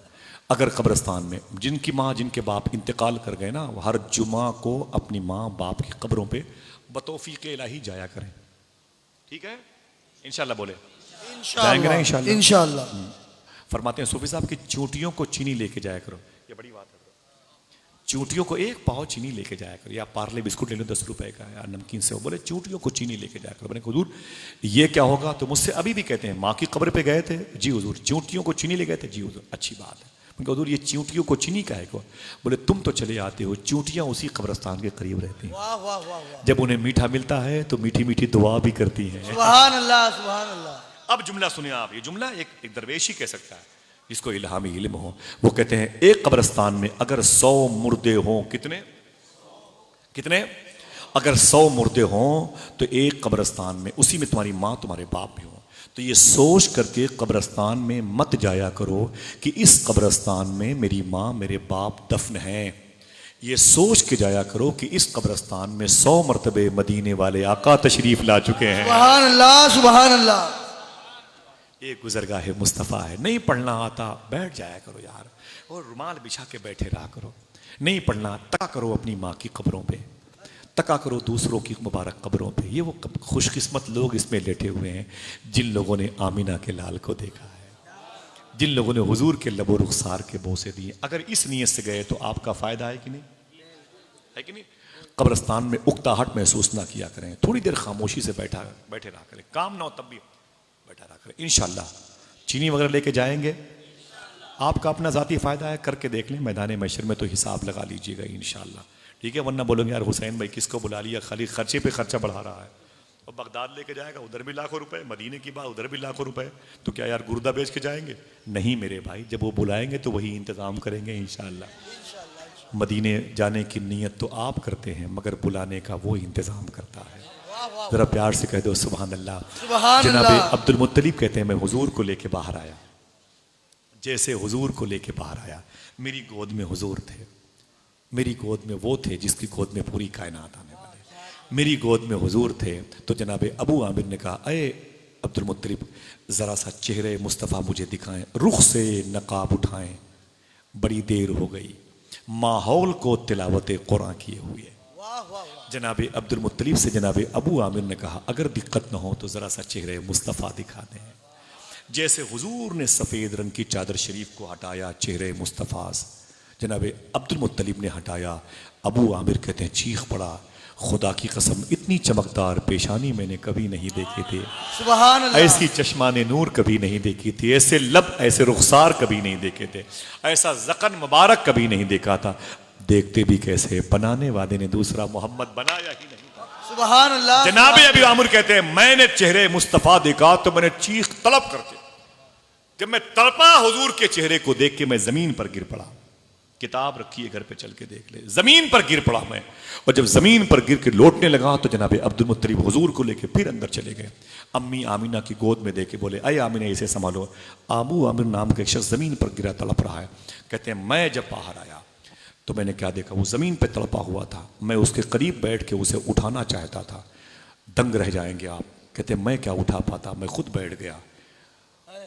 अगर कब्रिस्तान में जिनकी माँ जिनके बाप इंतकाल कर गए ना, हर जुमा को अपनी माँ बाप की कब्रों पे बतौफीक इलाही जाया करें। ठीक है? इंशाल्लाह बोले जाएंगे ना इंशाल्लाह। इंशाल्लाह। फरमाते हैं सूफी साहब की चूंटियों को चीनी लेके जाया करो, ये बड़ी बात है। चूंटियों को एक पाव चीनी लेके जाया करो, या पार्ले बिस्कुट ले लो 10 रुपए का या नमकीन से, बोले चूंटियों को चीनी लेके जाया करो। मैंने कहा हुजूर ये क्या होगा? तो मुझसे अभी भी कहते हैं माँ की कब्र पे गए थे, जी हुजूर। चूंटियों को चीनी ले गए थे, जी हुजूर। अच्छी बात है। मैंने कहा हुजूर ये चूंटियों को चीनी का है को? बोले तुम तो चले आते हो, चूंटियां उसी कब्रिस्तान के करीब रहती हैं। वाह वाह वाह वाह। जब उन्हें मीठा मिलता है तो मीठी मीठी दुआ भी करती हैं। सुभान अल्लाह, सुभान अल्लाह। अब जुमला सुनिए आप, ये जुमला एक दरवेश ही कह सकता है जिसको इल्हामी इल्म हो। वो कहते हैं एक कब्रिस्तान में अगर 100 मुर्दे हों, कितने कितने? अगर 100 मुर्दे हों तो एक कब्रिस्तान में उसी में तुम्हारी माँ तुम्हारे बाप भी हो, तो ये सोच करके कब्रिस्तान में मत जाया करो कि इस कब्रिस्तान में मेरी माँ मेरे बाप दफन हैं। ये सोच के जाया करो कि इस कब्रिस्तान में 100 मरतबे मदीने वाले आका तशरीफ ला चुके हैं। सुभान अल्लाह, सुभान अल्लाह। ये गुजरगाह मुस्तफ़ा है। नहीं पढ़ना आता बैठ जाया करो यार, और रुमाल बिछा के बैठे रहा करो। नहीं पढ़ना तका करो अपनी माँ की कब्रों पे, तका करो दूसरों की मुबारक कब्रों पे। ये वो खुशकिस्मत लोग इसमें लेटे हुए हैं जिन लोगों ने आमिना के लाल को देखा है, जिन लोगों ने हुजूर के लबो रुखसार के बोसे दिए। अगर इस नीयत से गए तो आपका फायदा है कि नहीं? है कि नहीं? कब्रिस्तान में उकताहट महसूस ना किया करें, थोड़ी देर खामोशी से बैठे रहा करें, काम ना हो तब भी बैठा रहा करें। इंशाल्लाह चीनी वगैरह लेके जाएंगे, आपका अपना ज़ाती फ़ायदा है, करके देख लें। मैदान महशर में तो हिसाब लगा लीजिएगा इंशाल्लाह, ठीक है? वरना बोलोगे यार हुसैन भाई किसको बुला लिया, खाली खर्चे पे खर्चा बढ़ा रहा है। और बगदाद लेके जाएगा, उधर भी लाखों रुपए, मदीने की बात उधर भी लाखों रुपए, तो क्या यार गुर्दा बेच के जाएंगे? नहीं मेरे भाई, जब वो बुलाएंगे तो वही इंतज़ाम करेंगे इंशाल्लाह। मदीने जाने की नीयत तो आप करते हैं मगर बुलाने का वो इंतज़ाम करता है। जरा प्यार से कह दो सुभान अल्लाह। जनाबे अब्दुल मुत्तलिब कहते हैं मैं हुजूर को लेके बाहर आया, जैसे हुजूर को लेके बाहर आया मेरी गोद में हुजूर थे, मेरी गोद में वो थे जिसकी गोद में पूरी कायनात आने वाले, मेरी गोद में हुजूर थे। तो जनाबे अबू आमिर ने कहा अये अब्दुल मुत्तलिब ज़रा सा चेहरे मुस्तफ़ा मुझे दिखाएं, रुख से नकाब उठाएं, बड़ी देर हो गई माहौल को तिलावत कुरान किए हुए। जनाबे अब्दुल मुत्तलिब से जनाबे अबू आमिर ने कहा अगर दिक्कत न हो तो ज़रा सा चेहरे मुस्तफ़ा दिखा दें। जैसे हुजूर ने सफ़ेद रंग की चादर शरीफ को हटाया चेहरे मुस्तफ़ा से, जनाबे अब्दुल मुत्तलिब ने हटाया। अबू आमिर कहते हैं चीख पड़ा, खुदा की कसम इतनी चमकदार पेशानी मैंने कभी नहीं देखी थी, सुभान अल्लाह। ऐसी चश्माने नूर कभी नहीं देखी थी, ऐसे लब ऐसे रुखसार कभी नहीं देखे थे, ऐसा जकन मुबारक कभी नहीं देखा था। देखते भी कैसे, बनाने वाले ने दूसरा मोहम्मद बनाया ही नहीं था। सुभान अल्लाह। जनाब अबी आमिर कहते हैं मैंने चेहरे मुस्तफा देखा तो मैंने चीख तलब करके, जब मैं तड़पा हुजूर के चेहरे को देख के मैं जमीन पर गिर पड़ा। किताब रखी है घर पे, चल के देख ले, जमीन पर गिर पड़ा मैं। और जब जमीन पर गिर के लौटने लगा तो जनाब अब्दुल मुत्तलिब हुजूर को लेके फिर अंदर चले गए। अम्मी आमीना की गोद में देके बोले अय आमीना इसे संभालो। आबू आमिर नाम का एक शख्स जमीन पर गिरा तड़प रहा है। कहते हैं मैं जब बाहर आया तो मैंने क्या देखा, वो जमीन पर तड़पा हुआ था। मैं उसके करीब बैठ के उसे उठाना चाहता था। दंग रह जाएंगे आप। कहते मैं क्या उठा पाता, मैं खुद बैठ गया।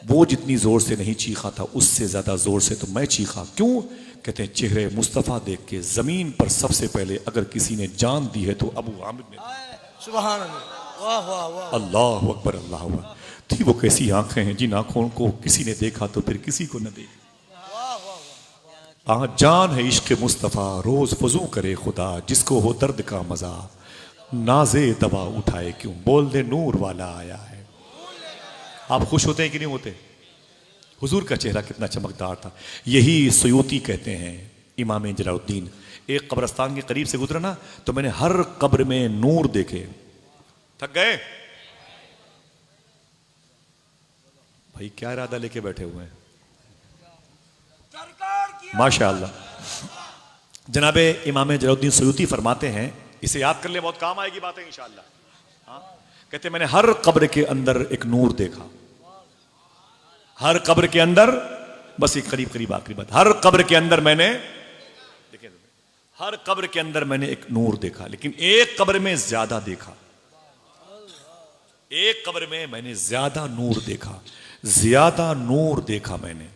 वो जितनी जोर से नहीं चीखा था उससे ज्यादा जोर से तो मैं चीखा। क्यों? कहते हैं चेहरे मुस्तफा देख के जमीन पर सबसे पहले अगर किसी ने जान दी है तो अबू आमिर ने। सुभान अल्लाह। वाह वाह वाह। अल्लाह अकबर अल्लाह अकबर। थी वो कैसी आंखें हैं जिन आंखों को किसी ने देखा तो फिर किसी को न देखा। जान है इश्क मुस्तफा रोज वजू करे खुदा, जिसको हो दर्द का मजा नाजे दवा उठाए क्यों, बोल दे नूर वाला आया है। आप खुश होते हैं कि नहीं होते? हुजूर का चेहरा कितना चमकदार था। यही सुयूती कहते हैं इमाम जलालुद्दीन। एक कब्रिस्तान के करीब से गुजरा ना तो मैंने हर कब्र में नूर देखे। थक गए भाई, क्या इरादा लेके बैठे हुए हैं? माशाअल्लाह। जनाबे इमाम जलालुद्दीन सुयूती फरमाते हैं, इसे याद कर ले, बहुत काम आएगी बातें इंशाअल्लाह। हाँ? कहते मैंने हर कब्र के अंदर एक नूर देखा। हर कब्र के अंदर, बस एक करीब करीब आखिरी बात, हर कब्र के अंदर मैंने देखिए, हर कब्र के अंदर मैंने एक नूर देखा, लेकिन एक कब्र में ज्यादा देखा। एक कब्र में मैंने ज्यादा नूर देखा, ज्यादा नूर देखा मैंने।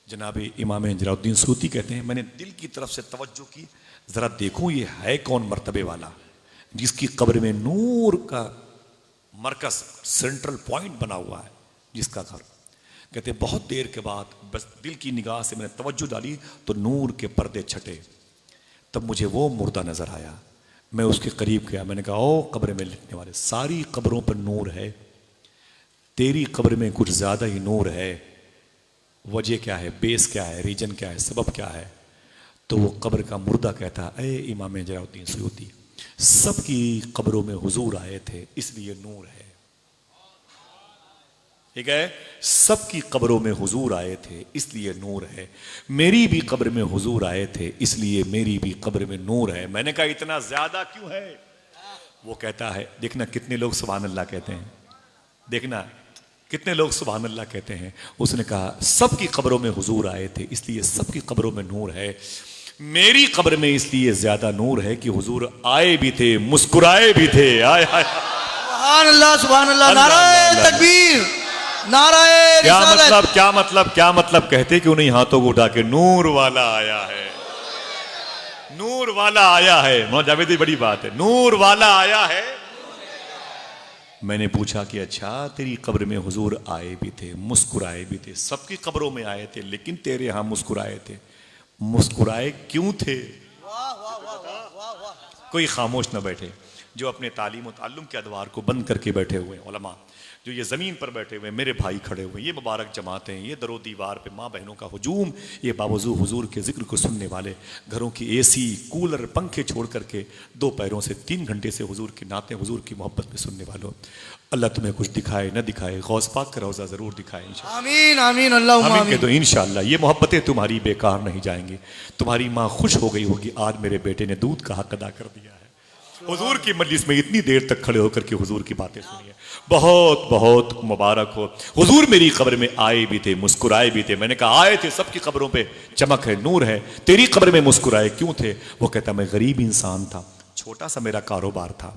जनाब इमाम जलालुद्दीन सूती कहते हैं मैंने दिल की तरफ से तवज्जो की, जरा देखूं ये है कौन मर्तबे वाला जिसकी कब्र में नूर का मरकज सेंट्रल पॉइंट बना हुआ है, जिसका घर। कहते बहुत देर के बाद बस दिल की निगाह से मैंने तवज्जो डाली तो नूर के पर्दे छटे। तब मुझे वो मुर्दा नजर आया। मैं उसके करीब गया, मैंने कहा ओ कब्र में लिखने वाले, सारी कब्रों पर नूर है, तेरी कब्र में कुछ ज्यादा ही नूर है। वजह क्या है, बेस क्या है, रीजन क्या है, सबब क्या है? तो वो कब्र का मुर्दा कहता है इमाम जलालुद्दीन सुयूती, सबकी कब्रों में हुजूर आए थे इसलिए नूर है। ठीक है, सबकी कब्रों में हुजूर आए थे इसलिए नूर है। मेरी भी कब्र में हुजूर आए थे इसलिए मेरी भी कब्र में नूर है। मैंने कहा इतना ज्यादा क्यों है? वो कहता है देखना कितने लोग सुभान अल्लाह कहते हैं, देखना कितने लोग सुभान अल्लाह कहते हैं। उसने कहा सबकी कब्रों में हुजूर आए थे इसलिए सबकी कब्रों में नूर है। मेरी कब्र में इसलिए ज्यादा नूर है कि हुजूर आए भी थे, मुस्कुराए भी थे। आए आए सुभान अल्लाह सुभान अल्लाह। नाराए तकबीर, नाराए क्या रिसालत। मतलब, क्या मतलब, क्या मतलब? कहते क्यों नहीं हाथों को उठा के नूर वाला आया है, नूर वाला आया है। मौलाना जावेदी बड़ी बात है, नूर वाला आया है। मैंने पूछा कि अच्छा तेरी कब्र में हुजूर आए भी थे, मुस्कुराए भी थे, सबकी कब्रों में आए थे लेकिन तेरे यहां मुस्कुराए थे। मुस्कुराए क्यों थे? कोई खामोश न बैठे जो अपने तालीम और ताल्लुम के अदवार को बंद करके बैठे हुए हैं उलमा, जो ये ज़मीन पर बैठे हुए मेरे भाई खड़े हुए, ये मुबारक जमातें, ये दरो दीवार पे माँ बहनों का हुजूम, ये बावजूद हुजूर के जिक्र को सुनने वाले, घरों की एसी कूलर पंखे छोड़ करके 2 पैरों से 3 घंटे से हुजूर की नातें, हुजूर की मोहब्बत में सुनने वालों, अल्लाह तुम्हें कुछ दिखाए न दिखाए, गौस पाक का रौज़ा ज़रूर दिखाए इंशाअल्लाह। आमीन आमीन अल्लाहुम्मा आमीन आमीन। कह दो इंशाअल्लाह। ये मोहब्बतें तुम्हारी बेकार नहीं जाएंगी। तुम्हारी माँ खुश हो गई होगी आज मेरे बेटे ने दूध का हक अदा कर दिया है। हुजूर की मजलिस में इतनी देर तक खड़े होकर के हुजूर की बातें सुनिए, बहुत बहुत मुबारक हो। हुजूर मेरी कब्र में आए भी थे, मुस्कुराए भी थे। मैंने कहा आए थे, सबकी कब्रों पे चमक है, नूर है, तेरी कब्र में मुस्कुराए क्यों थे? वो कहता मैं गरीब इंसान था, छोटा सा मेरा कारोबार था,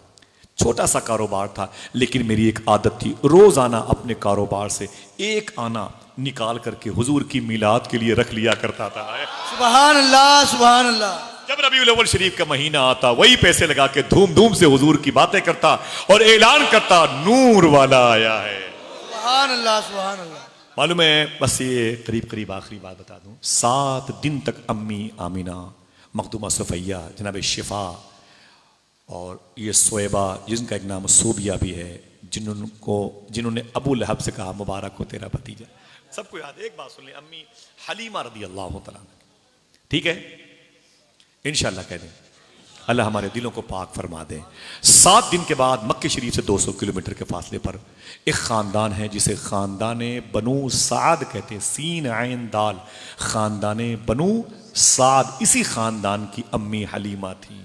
छोटा सा कारोबार था, लेकिन मेरी एक आदत थी रोजाना अपने कारोबार से एक आना निकाल करके हुजूर की मिलाद के लिए रख लिया करता था। सुभान अल्लाह सुभान अल्लाह। जब रबीउल अव्वल शरीफ का महीना आता वही पैसे लगा के धूम धूम से हुजूर की बातें करता और ऐलान करता नूर वाला आया है। सुभान अल्लाह सुभान अल्लाह। मालूम है, बस ये करीब करीब आखिरी बात बता दूं, 7 दिन तक अम्मी आमिना, मखदूमा सफैया, जनाब शिफा, और ये सोएबा जिनका एक नाम सोबिया भी है, जिन्होंने अबू लहब से कहा मुबारक हो तेरा भतीजा। सबको याद है। एक बात सुन ले, अम्मी हलीमा रदी अल्लाह तआला, ठीक है, इंशाल्लाह कह दें, अल्लाह हमारे दिलों को पाक फरमा दे। 7 दिन के बाद मक्के शरीफ से 200 किलोमीटर के फासले पर एक ख़ानदान है जिसे ख़ानदान बनु साद कहते हैं, सीन आइन दाल, ख़ानदान बनु साद। इसी ख़ानदान की अम्मी हलीमा थी।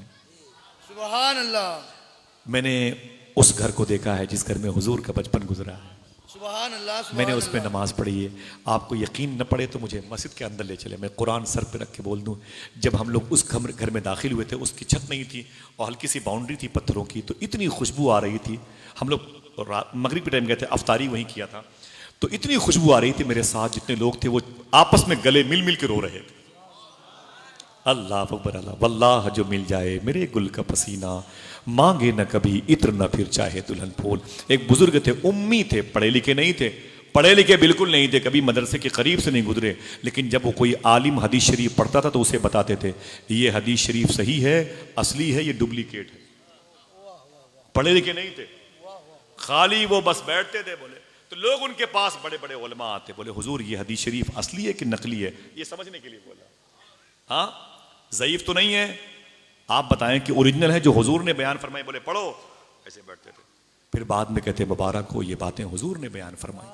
सुभान अल्लाह। मैंने उस घर को देखा है जिस घर में हुजूर का बचपन गुजरा है। सुभान अल्लाह। मैंने उस पर नमाज पढ़ी है। आपको यकीन न पड़े तो मुझे मस्जिद के अंदर ले चले, मैं कुरान सर पे रख के बोल दूं, जब हम लोग उस घर में दाखिल हुए थे, उसकी छत नहीं थी और हल्की सी बाउंड्री थी पत्थरों की, तो इतनी खुशबू आ रही थी। हम लोग मगरिब के टाइम गए थे, अफ्तारी वहीं किया था, तो इतनी खुशबू आ रही थी। मेरे साथ जितने लोग थे वो आपस में गले मिल मिल के रो रहे थे। अल्लाह अकबर अल्लाह, वल्लाह जो मिल जाए मेरे गुल का पसीना, मांगे न कभी इत्र न फिर चाहे दुल्हन फूल। एक बुजुर्ग थे, उम्मी थे, पढ़े लिखे नहीं थे, पढ़े लिखे बिल्कुल नहीं थे, कभी मदरसे के करीब से नहीं गुजरे, लेकिन जब वो कोई आलिम हदीस शरीफ पढ़ता था तो उसे बताते थे ये हदीस शरीफ सही है, असली है, ये डुप्लीकेट है। पढ़े लिखे नहीं थे, खाली वो बस बैठते थे। बोले तो लोग उनके पास बड़े बड़े उलमा आते, बोले हुजूर ये हदीस शरीफ असली है कि नकली है, ये समझने के लिए बोला। हाँ, ज़ईफ तो नहीं है, आप बताएं कि ओरिजिनल है जो हुजूर ने बयान फरमाई। बोले पढ़ो, ऐसे बैठते थे। फिर बाद में कहते मुबारक हो ये बातें हुजूर ने बयान फरमाई।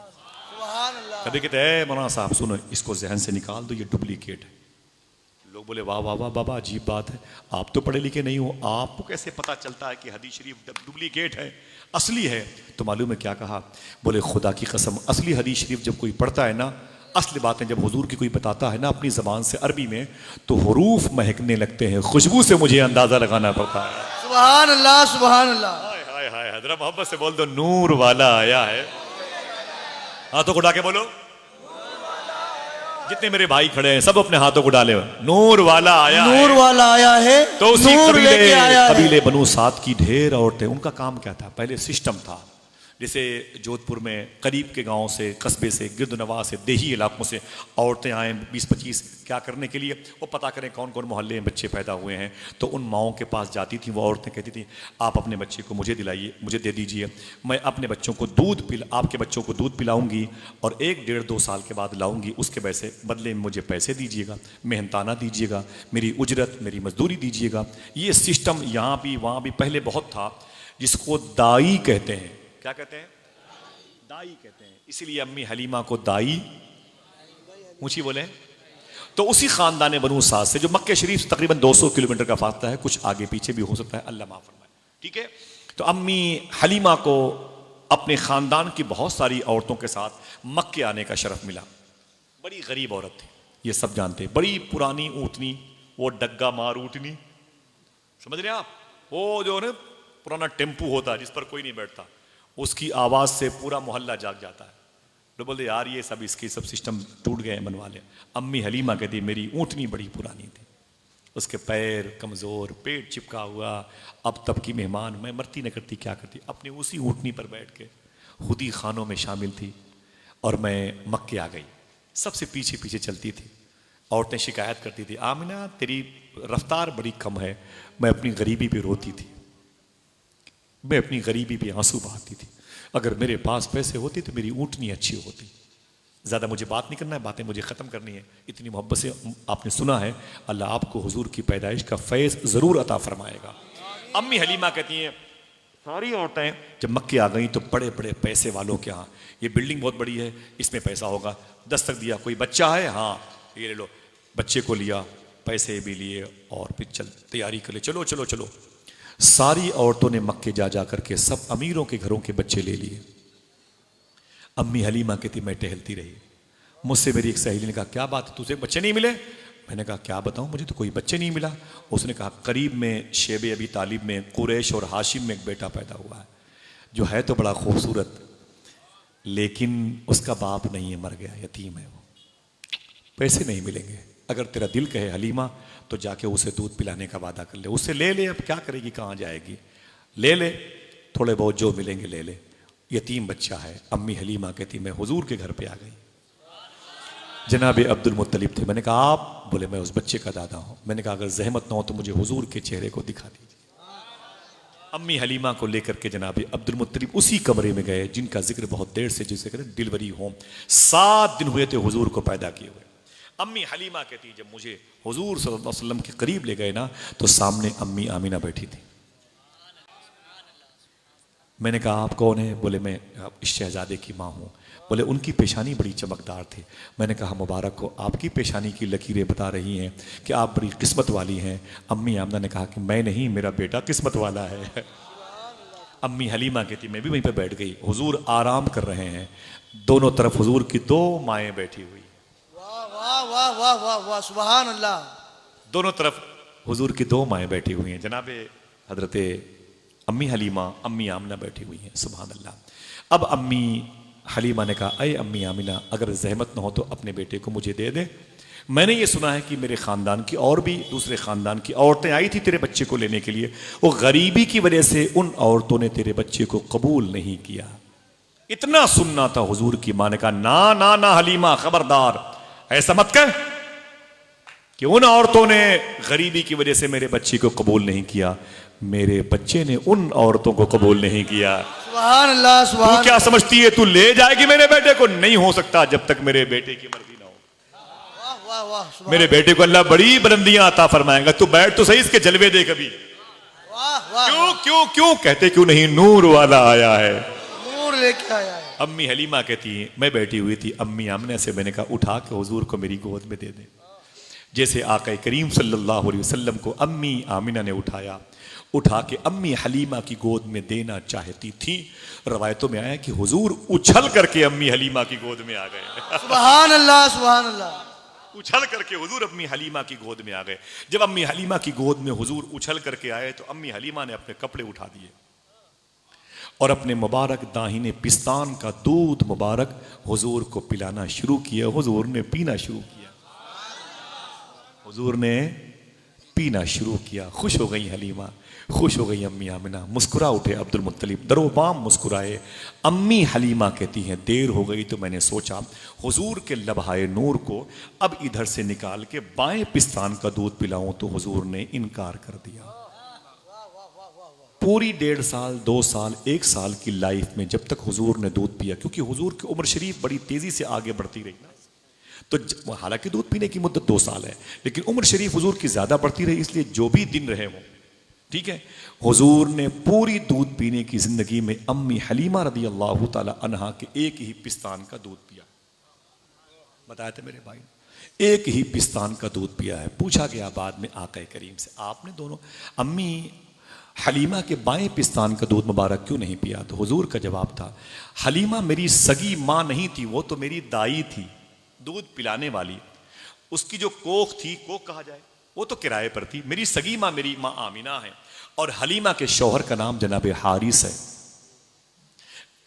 कभी कहते हैं मौलाना साहब सुनो, इसको जहन से निकाल दो, ये डुप्लीकेट है। लोग बोले वाह वाह वाह बाबा, अजीब बात है, आप तो पढ़े लिखे नहीं हो, आपको कैसे पता चलता है कि हदीस शरीफ डुप्लीकेट है, असली है? तो मालूम है क्या कहा? बोले खुदा की कसम, असली हदीस शरीफ जब कोई पढ़ता है ना, असली बातें जब हुजूर की कोई बताता है ना अपनी ज़बान से अरबी में, तो हरूफ महकने लगते हैं, खुशबू से मुझे अंदाज़ा लगाना पड़ता है। सुभान अल्लाह सुभान अल्लाह। हाय हाय हाय, हज़रत मोहब्बत से बोल दो नूर वाला आया है। हाथों को उठा के बोलो, जितने मेरे भाई खड़े हैं सब अपने हाथों को डाले, नूर वाला आया है, नूर वाला आया है। तो उसी नूर लेके आया है। कबीले बनु साद की ढेर औरतें, उनका काम क्या था? पहले सिस्टम था, जैसे जोधपुर में करीब के गांव से, कस्बे से, गिरदनवाह से, देही इलाकों से औरतें आए 20-25 क्या करने के लिए? वो पता करें कौन कौन मोहल्ले में बच्चे पैदा हुए हैं। तो उन माओं के पास जाती थी वो औरतें, कहती थी आप अपने बच्चे को मुझे दिलाइए, मुझे दे दीजिए, मैं अपने बच्चों को आपके बच्चों को दूध पिलाऊंगी और 1-1.5-2 साल के बाद लाऊंगी, उसके बदले में मुझे पैसे दीजिएगा, मेहनताना दीजिएगा, मेरी उजरत, मेरी मजदूरी दीजिएगा। ये सिस्टम यहाँ भी वहाँ भी पहले बहुत था, जिसको दाई कहते हैं। क्या कहते हैं? दाई कहते हैं। इसीलिए अम्मी हलीमा को दाई ऊंची बोले। तो उसी खानदान बनु साद से, जो मक्के शरीफ से तकरीबन 200 किलोमीटर का फासला है, कुछ आगे पीछे भी हो सकता है, अल्लाह माफ फरमाए, ठीक है। तो अम्मी हलीमा को अपने खानदान की बहुत सारी औरतों के साथ मक्के आने का शरफ मिला। बड़ी गरीब औरत थी, ये सब जानते, बड़ी पुरानी ऊँटनी, वो डग्गा मार ऊँटनी, समझ रहे हैं आप? वो जो है पुराना टेम्पू होता है जिस पर कोई नहीं बैठता, उसकी आवाज़ से पूरा मोहल्ला जाग जाता है। लोग बोलते यार ये सब इसके सब सिस्टम टूट गए बनवा ले। अम्मी हलीमा कहती मेरी ऊँटनी बड़ी पुरानी थी, उसके पैर कमज़ोर, पेट चिपका हुआ, अब तब की मेहमान, मैं मरती न करती क्या करती, अपनी उसी ऊँटनी पर बैठ के खुद ही खानों में शामिल थी। और मैं मक्के आ गई, सबसे पीछे पीछे चलती थी। औरतें शिकायत करती थी आमिना तेरी रफ्तार बड़ी कम है। मैं अपनी गरीबी पे रोती थी, मैं अपनी गरीबी पे आंसू बहाती थी। अगर मेरे पास पैसे होते तो मेरी ऊँटनी अच्छी होती। ज़्यादा मुझे बात नहीं करना है, बातें मुझे ख़त्म करनी है। इतनी मोहब्बत से आपने सुना है, अल्लाह आपको हुजूर की पैदाइश का फैज़ ज़रूर अता फरमाएगा। अम्मी हलीमा कहती हैं सारी औरतें जब मक्के आ गई तो बड़े बड़े पैसे वालों के यहाँ, ये बिल्डिंग बहुत बड़ी है, इसमें पैसा होगा, दस्तक दिया, कोई बच्चा है, हाँ ये ले लो, बच्चे को लिया, पैसे भी लिए और फिर चल तैयारी कर ले, चलो चलो चलो। सारी औरतों ने मक्के जा जा करके सब अमीरों के घरों के बच्चे ले लिए। अम्मी हलीमा कहती मैं टहलती रही, मुझसे मेरी एक सहेली ने कहा क्या बात है तुझे बच्चे नहीं मिले? मैंने कहा क्या बताऊं, मुझे तो कोई बच्चे नहीं मिला। उसने कहा करीब में शेब अबी तालिब में कुरैश और हाशिम में एक बेटा पैदा हुआ है, जो है तो बड़ा खूबसूरत, लेकिन उसका बाप नहीं है, मर गया, यतीम है, वो पैसे नहीं मिलेंगे। अगर तेरा दिल कहे हलीमा तो जाके उसे दूध पिलाने का वादा कर ले, उससे ले ले, अब क्या करेगी, कहाँ जाएगी, ले ले, थोड़े बहुत जो मिलेंगे ले ले, यतीम बच्चा है। अम्मी हलीमा कहती मैं हुजूर के घर पे आ गई, जनाब अब्दुल मुत्तलिब थे। मैंने कहा आप? बोले मैं उस बच्चे का दादा हूँ। मैंने कहा अगर जहमत ना हो तो मुझे हुजूर के चेहरे को दिखा दीजिए। अम्मी हलीमा को लेकर के जनाब अब्दुल मुत्तलिब उसी कमरे में गए जिनका जिक्र बहुत देर से, जिसे कहते हैं डिलीवरी होम। 7 दिन हुए थे हुजूर को पैदा किए हुए। अम्मी हलीमा कहती जब मुझे हुजूर सल्लल्लाहु अलैहि वसल्लम के करीब ले गए ना, तो सामने अम्मी आमिना बैठी थी। मैंने कहा आप कौन है? बोले मैं इस शहजादे की माँ हूँ। बोले उनकी पेशानी बड़ी चमकदार थी। मैंने कहा मुबारक हो, आपकी पेशानी की लकीरें बता रही हैं कि आप बड़ी किस्मत वाली हैं। अम्मी आमना ने कहा कि मैं नहीं, मेरा बेटा किस्मत वाला है। अम्मी हलीमा कहती मैं भी वहीं पर बैठ गई। हुजूर आराम कर रहे हैं, दोनों तरफ हुजूर की 2 माएँ बैठी हुई। वाह वाह वाह वाह वाह वाह, सुभान अल्लाह। दोनों तरफ हुजूर की 2 माएँ बैठी हुई हैं। जनाबे हजरत अम्मी हलीमा, अम्मी आमिना बैठी हुई हैं। सुभान अल्लाह। अब अम्मी हलीमा ने कहा अय अम्मी आमिना, अगर जहमत न हो तो अपने बेटे को मुझे दे दे। मैंने ये सुना है कि मेरे ख़ानदान की और भी दूसरे ख़ानदान की औरतें आई थी तेरे बच्चे को लेने के लिए, वो गरीबी की वजह से उन औरतों ने तेरे बच्चे को कबूल नहीं किया। इतना सुनना था। हुजूर की माँ ने कहा ना ना ना हलीमा, खबरदार, ऐसा मत कह कि उन औरतों ने गरीबी की वजह से मेरे बच्चे को कबूल नहीं किया। मेरे बच्चे ने उन औरतों को कबूल नहीं किया। सुभान अल्लाह, सुभान। तू क्या समझती है तू ले जाएगी मेरे बेटे को? नहीं हो सकता जब तक मेरे बेटे की मर्जी ना हो। वाह वाह वाह, सुभान। मेरे बेटे को अल्लाह बड़ी बुलंदियां अता फरमाएगा। तू बैठ तो सही, इसके जलवे दे कभी। वाह वाह, क्यों क्यों क्यों कहते क्यों नहीं? नूर वाला आया है, नूर लेके आया है। अम्मी हलीमा कहती है मैं बैठी हुई थी, अम्मी आमना से मैंने कहा उठा के हुजूर को मेरी गोद में दे दे। जैसे आका करीम सल्लल्लाहु अलैहि वसल्लम को अम्मी आमिना ने उठाया, उठा के अम्मी हलीमा की गोद में देना चाहती थी। रवायतों में आया कि हुजूर उछल करके अम्मी हलीमा की गोद में आ गए। सुभान अल्लाह, सुभान अल्लाह। उछल करके हुजूर अम्मी हलीमा की गोद में आ गए। जब अम्मी हलीमा की गोद में हुजूर उछल करके आए तो अम्मी हलीमा ने अपने कपड़े उठा दिए और अपने मुबारक दाहिने पिस्तान का दूध मुबारक हुजूर को पिलाना शुरू किया। हुजूर ने पीना शुरू किया, हुजूर ने पीना शुरू किया। खुश हो गई हलीमा, खुश हो गई अम्मी आमिना, मुस्कुरा उठे अब्दुल मुत्तलिब, दरोबाम मुस्कुराए। अम्मी हलीमा कहती हैं देर हो गई तो मैंने सोचा हुजूर के लबहाए नूर को अब इधर से निकाल के बाएं पिस्तान का दूध पिलाऊं, तो हुजूर ने इनकार कर दिया। पूरी 1.5 साल 2 साल 1 साल की लाइफ में जब तक हुजूर ने दूध पिया, क्योंकि हुजूर की उम्र शरीफ बड़ी तेजी से आगे बढ़ती रही ना, तो हालांकि दूध पीने की मुद्दत 2 साल है, लेकिन उम्र शरीफ हुजूर की ज्यादा बढ़ती रही, इसलिए जो भी दिन रहे वो ठीक है। हुजूर ने पूरी दूध पीने की जिंदगी में अम्मी हलीमा रदी अल्लाह ताला अन्हा के एक ही पिस्तान का दूध पिया। बताया था मेरे भाई, एक ही पिस्तान का दूध पिया है। पूछा गया बाद में आका करीम से, आपने दोनों अम्मी हलीमा के बाएं पिस्तान का दूध मुबारक क्यों नहीं पिया? तो हुजूर का जवाब था हलीमा मेरी सगी माँ नहीं थी, वो तो मेरी दाई थी, दूध पिलाने वाली। उसकी जो कोख थी, कोख कहा जाए, वो तो किराए पर थी। मेरी सगी माँ मेरी माँ आमिना है, और हलीमा के शौहर का नाम जनाब हारिस है,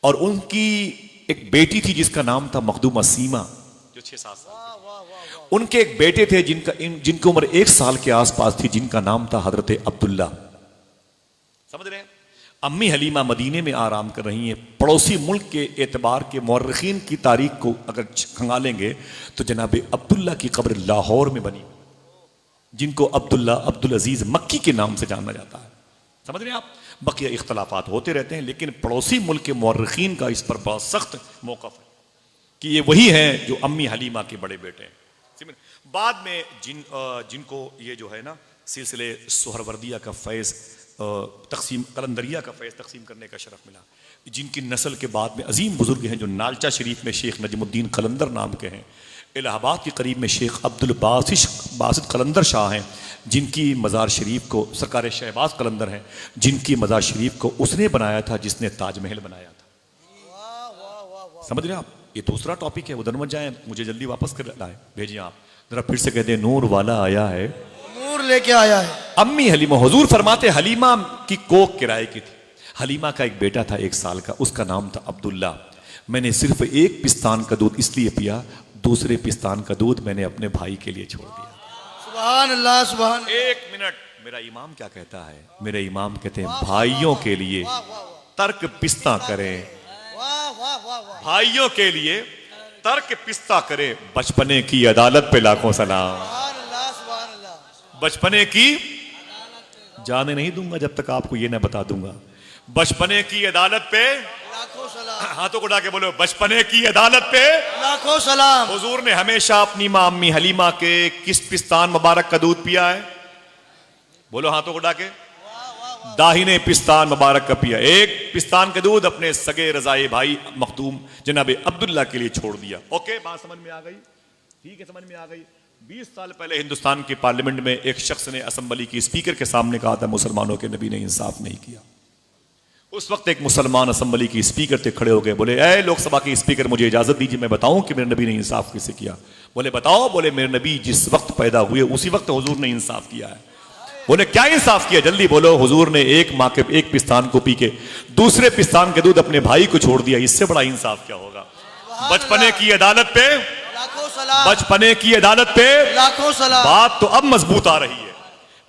और उनकी एक बेटी थी जिसका नाम था मखदूमा सीमा, जो 6-7 साल। उनके एक बेटे थे जिनकी उम्र 1 साल के आसपास थी, जिनका नाम था हजरत अब्दुल्ला। समझ रहे हैं? अम्मी हलीमा मदीने में आराम कर रही हैं। पड़ोसी मुल्क के एतबार के मौर्रिखीन की तारीख को अगर खंगालेंगे तो जनाब अब्दुल्ला की कब्र लाहौर में बनी, जिनको अब्दुल्ला अब्दुल अजीज मक्की के नाम से जाना जाता है। समझ रहे हैं आप? बकिया इख्तलाफात होते रहते हैं, लेकिन पड़ोसी मुल्क के मौर्रिखीन का इस पर बहुत सख्त मौक़िफ़ है कि ये वही हैं जो अम्मी हलीमा के बड़े बेटे हैं। बाद में जिनको ये जो है ना सिलसिले सुहरवर्दिया का फैज़ तकसीम, कलंदरिया का फैज़ तकसीम करने का शरफ मिला, जिनकी नस्ल के बाद में अजीम बुजुर्ग हैं जो नालचा शरीफ में शेख नजमुद्दीन कलंदर नाम के हैं। इलाहाबाद के करीब में शेख अब्दुल बासित कलंदर शाह हैं, जिनकी मज़ार शरीफ को सरकार शहबाज कलंदर हैं, जिनकी मज़ार शरीफ को उसने बनाया था जिसने ताजमहल बनाया था। समझ रहे हैं आप? ये दूसरा टॉपिक है, उधर मत जाएं, मुझे जल्दी वापस कर लाए भेजिए आप। जरा फिर से कहते हैं नूर वाला आया है, नूर लेके आया है। अम्मी हलीमा, हुजूर फरमाते हलीमा की कोख किराए की थी। हलीमा का एक बेटा था 1 साल का, उसका नाम था अब्दुल्ला। मैंने सिर्फ एक पिस्तान का दूध इसलिए पिया, दूसरे पिस्तान का दूध मैंने अपने भाई के लिए छोड़ दिया। सुभान अल्लाह, सुभान। 1 मिनट, मेरा इमाम क्या कहता है? मेरे इमाम कहते हैं भाइयों के लिए तर्क पिस्ता करें, भाइयों के लिए तर्क पिस्ता करें, बचपने की अदालत पे लाखों सलाम। बचपने की जाने नहीं दूंगा जब तक आपको ये ना बता दूंगा। बचपने की अदालत पे लाखों सलाम, हाथों को उठा के बोलो, बचपने की अदालत पे लाखों सलाम। हुजूर ने हमेशा अपनी माँ अम्मी हलीमा के किस पिस्तान मुबारक का दूध पिया है? बोलो हाथों को उठा के। दाहिने पिस्तान मुबारक का पिया। एक पिस्तान का दूध अपने सगे रजाए भाई मखदूम जनाबे अब्दुल्ला के लिए छोड़ दिया। ओके, बात समझ में आ गई? ठीक है, समझ में आ गई। 20 साल पहले हिंदुस्तान के पार्लियामेंट में एक शख्स ने असेंबली की स्पीकर के सामने कहा था, मुसलमानों के नबी ने इंसाफ नहीं किया। उस वक्त एक मुसलमान असेंबली के स्पीकर थे, खड़े हो गए, बोले, ए लोकसभा के स्पीकर, मुझे इजाजत दीजिए, मैं बताऊं कि मेरे नबी ने इंसाफ कैसे किया। बोले बताओ। बोले मेरे नबी जिस वक्त पैदा हुए उसी वक्त हुजूर ने इंसाफ किया है। बोले क्या इंसाफ किया? जल्दी बोलो। हुजूर ने एक माँ के एक पिस्तान को पी के दूसरे पिस्तान के दूध अपने भाई को छोड़ दिया। इससे बड़ा इंसाफ क्या होगा? बचपने की अदालत पे लाखों सलाम, बचपने की अदालत पे लाखों सलाम। बात तो अब मजबूत आ रही है।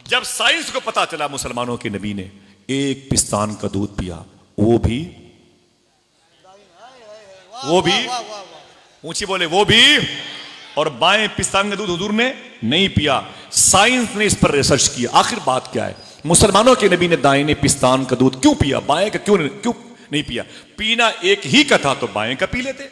जब साइंस को पता चला मुसलमानों के नबी ने एक पिस्तान का दूध पिया, वो भी ऊंची बोले, वो भी, और बाएं पिस्तान का दूध हुजूर ने नहीं पिया। साइंस ने इस पर रिसर्च किया, आखिर बात क्या है? मुसलमानों के नबी ने दाहिने पिस्तान का दूध क्यों पिया, बाएं का क्यों नहीं पिया? पीना एक ही का था तो बाएं का पी लेते।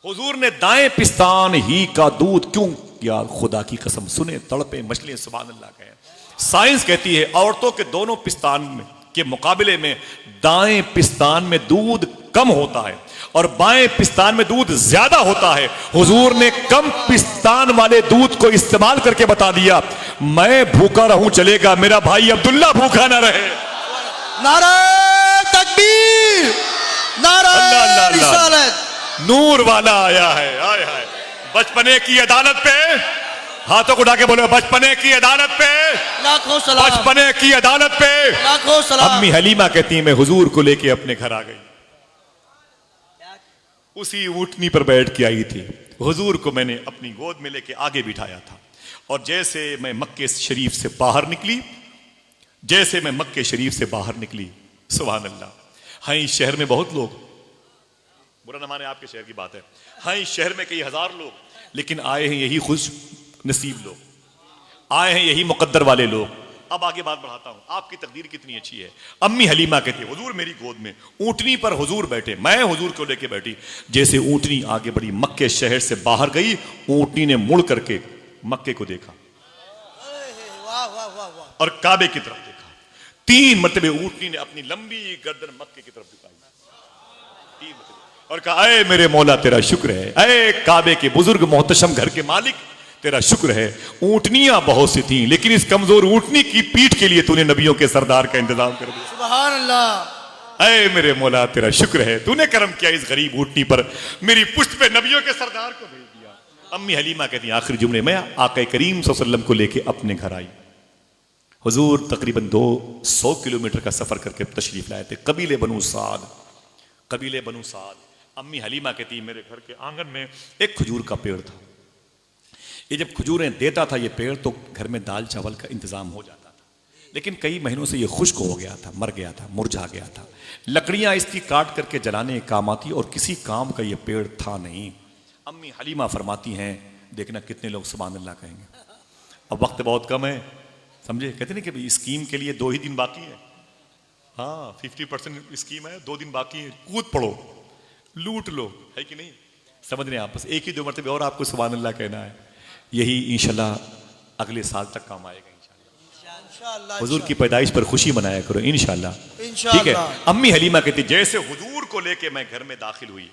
हुजूर ने दाएं पिस्तान ही का दूध क्यों किया? खुदा की कसम, सुने तड़पे मछलियां, सुभान अल्लाह कहें। साइंस कहती है औरतों के दोनों पिस्तान में के मुकाबले में दाएं पिस्तान में दूध कम होता है और बाएं पिस्तान में दूध ज्यादा होता है। हुजूर ने कम पिस्तान वाले दूध को इस्तेमाल करके बता दिया, मैं भूखा रहूं चलेगा, मेरा भाई अब्दुल्ला भूखा ना रहे। नारा तकबीर, नारा रिसालत। नूर वाला आया है, आया है। बचपने की अदालत पे हाथों को उठा के बोलो, बचपने की अदालत पे लाखों सलाम, बचपने की अदालत पे लाखों सलाम। अम्मी हलीमा कहती है, मैं हुजूर को लेके अपने घर आ गई। उसी ऊंटनी पर बैठ के आई थी। हुजूर को मैंने अपनी गोद में लेके आगे बिठाया था और जैसे मैं मक्के शरीफ से बाहर निकली, जैसे मैं मक्के शरीफ से बाहर निकली, सुभान अल्लाह, हाँ इस शहर में बहुत लोग, बुरा न माने आपके शहर की बात है, हाँ इस शहर में कई हजार लोग, लेकिन आए हैं यही खुश नसीब लोग, आए हैं यही मुकद्दर वाले लोग। अब आगे बात बढ़ाता हूं, आपकी तकदीर कितनी अच्छी है। अम्मी हलीमा कहती है, हुजूर मेरी गोद में, ऊंटनी पर हुजूर बैठे, मैं हुजूर को लेके बैठी। जैसे ऊंटनी आगे बढ़ी, मक्के शहर से बाहर गई, ऊंटनी ने मुड़ करके मक्के को देखा और काबे की तरफ देखा। 3 मरतबे ऊंटनी ने अपनी लंबी गर्दन मक्के की तरफ झुकाई, 3 मरतबे, और कहा, अय मेरे मौला तेरा शुक्र है, अय काबे के बुजुर्ग मोहतशम घर के मालिक तेरा शुक्र है। ऊंटनियां बहुत सी थी लेकिन इस कमजोर ऊंटनी की पीठ के लिए तूने नबियों के सरदार का इंतजाम कर दिया। सुभान अल्लाह। अय मेरे मौला तेरा शुक्र है, तूने करम किया इस गरीब ऊंटनी पर, मेरी पुष्ट पे नबियों के सरदार को भेज दिया। अम्मी हलीमा कहती है, आखिरी जुमले में आका करीम सल्लल्लाहु अलैहि वसल्लम को लेके अपने घर आई। हुजूर तकरीबन 200 किलोमीटर का सफर करके तशरीफ लाए थे। कबीले बनु साद, कबीले बनु साद। अम्मी हलीमा कहती है, मेरे घर के आंगन में एक खजूर का पेड़ था। ये जब खजूरें देता था ये पेड़ तो घर में दाल चावल का इंतजाम हो जाता था, लेकिन कई महीनों से ये खुश्क हो गया था, मर गया था, मुरझा गया था। लकड़ियां इसकी काट करके जलाने काम आती और किसी काम का ये पेड़ था नहीं। अम्मी हलीमा फरमाती हैं, देखना कितने लोग सुभान अल्लाह कहेंगे। अब वक्त बहुत कम है, समझे, कहते नहीं कि स्कीम के लिए 2 ही दिन बाकी है। हाँ 50% स्कीम है, 2 दिन बाकी है, कूद पड़ो, लूट लो, है कि नहीं? समझ रहे हैं आप? बस 1 ही 2 मरतबे और आपको सुभान अल्लाह कहना है, यही इंशाल्लाह अगले साल तक काम आएगा इंशाल्लाह। हुजूर की पैदाइश पर खुशी मनाया करो इंशाल्लाह, ठीक है। अम्मी हलीमा कहती, जैसे हुजूर को लेके मैं घर में दाखिल हुई,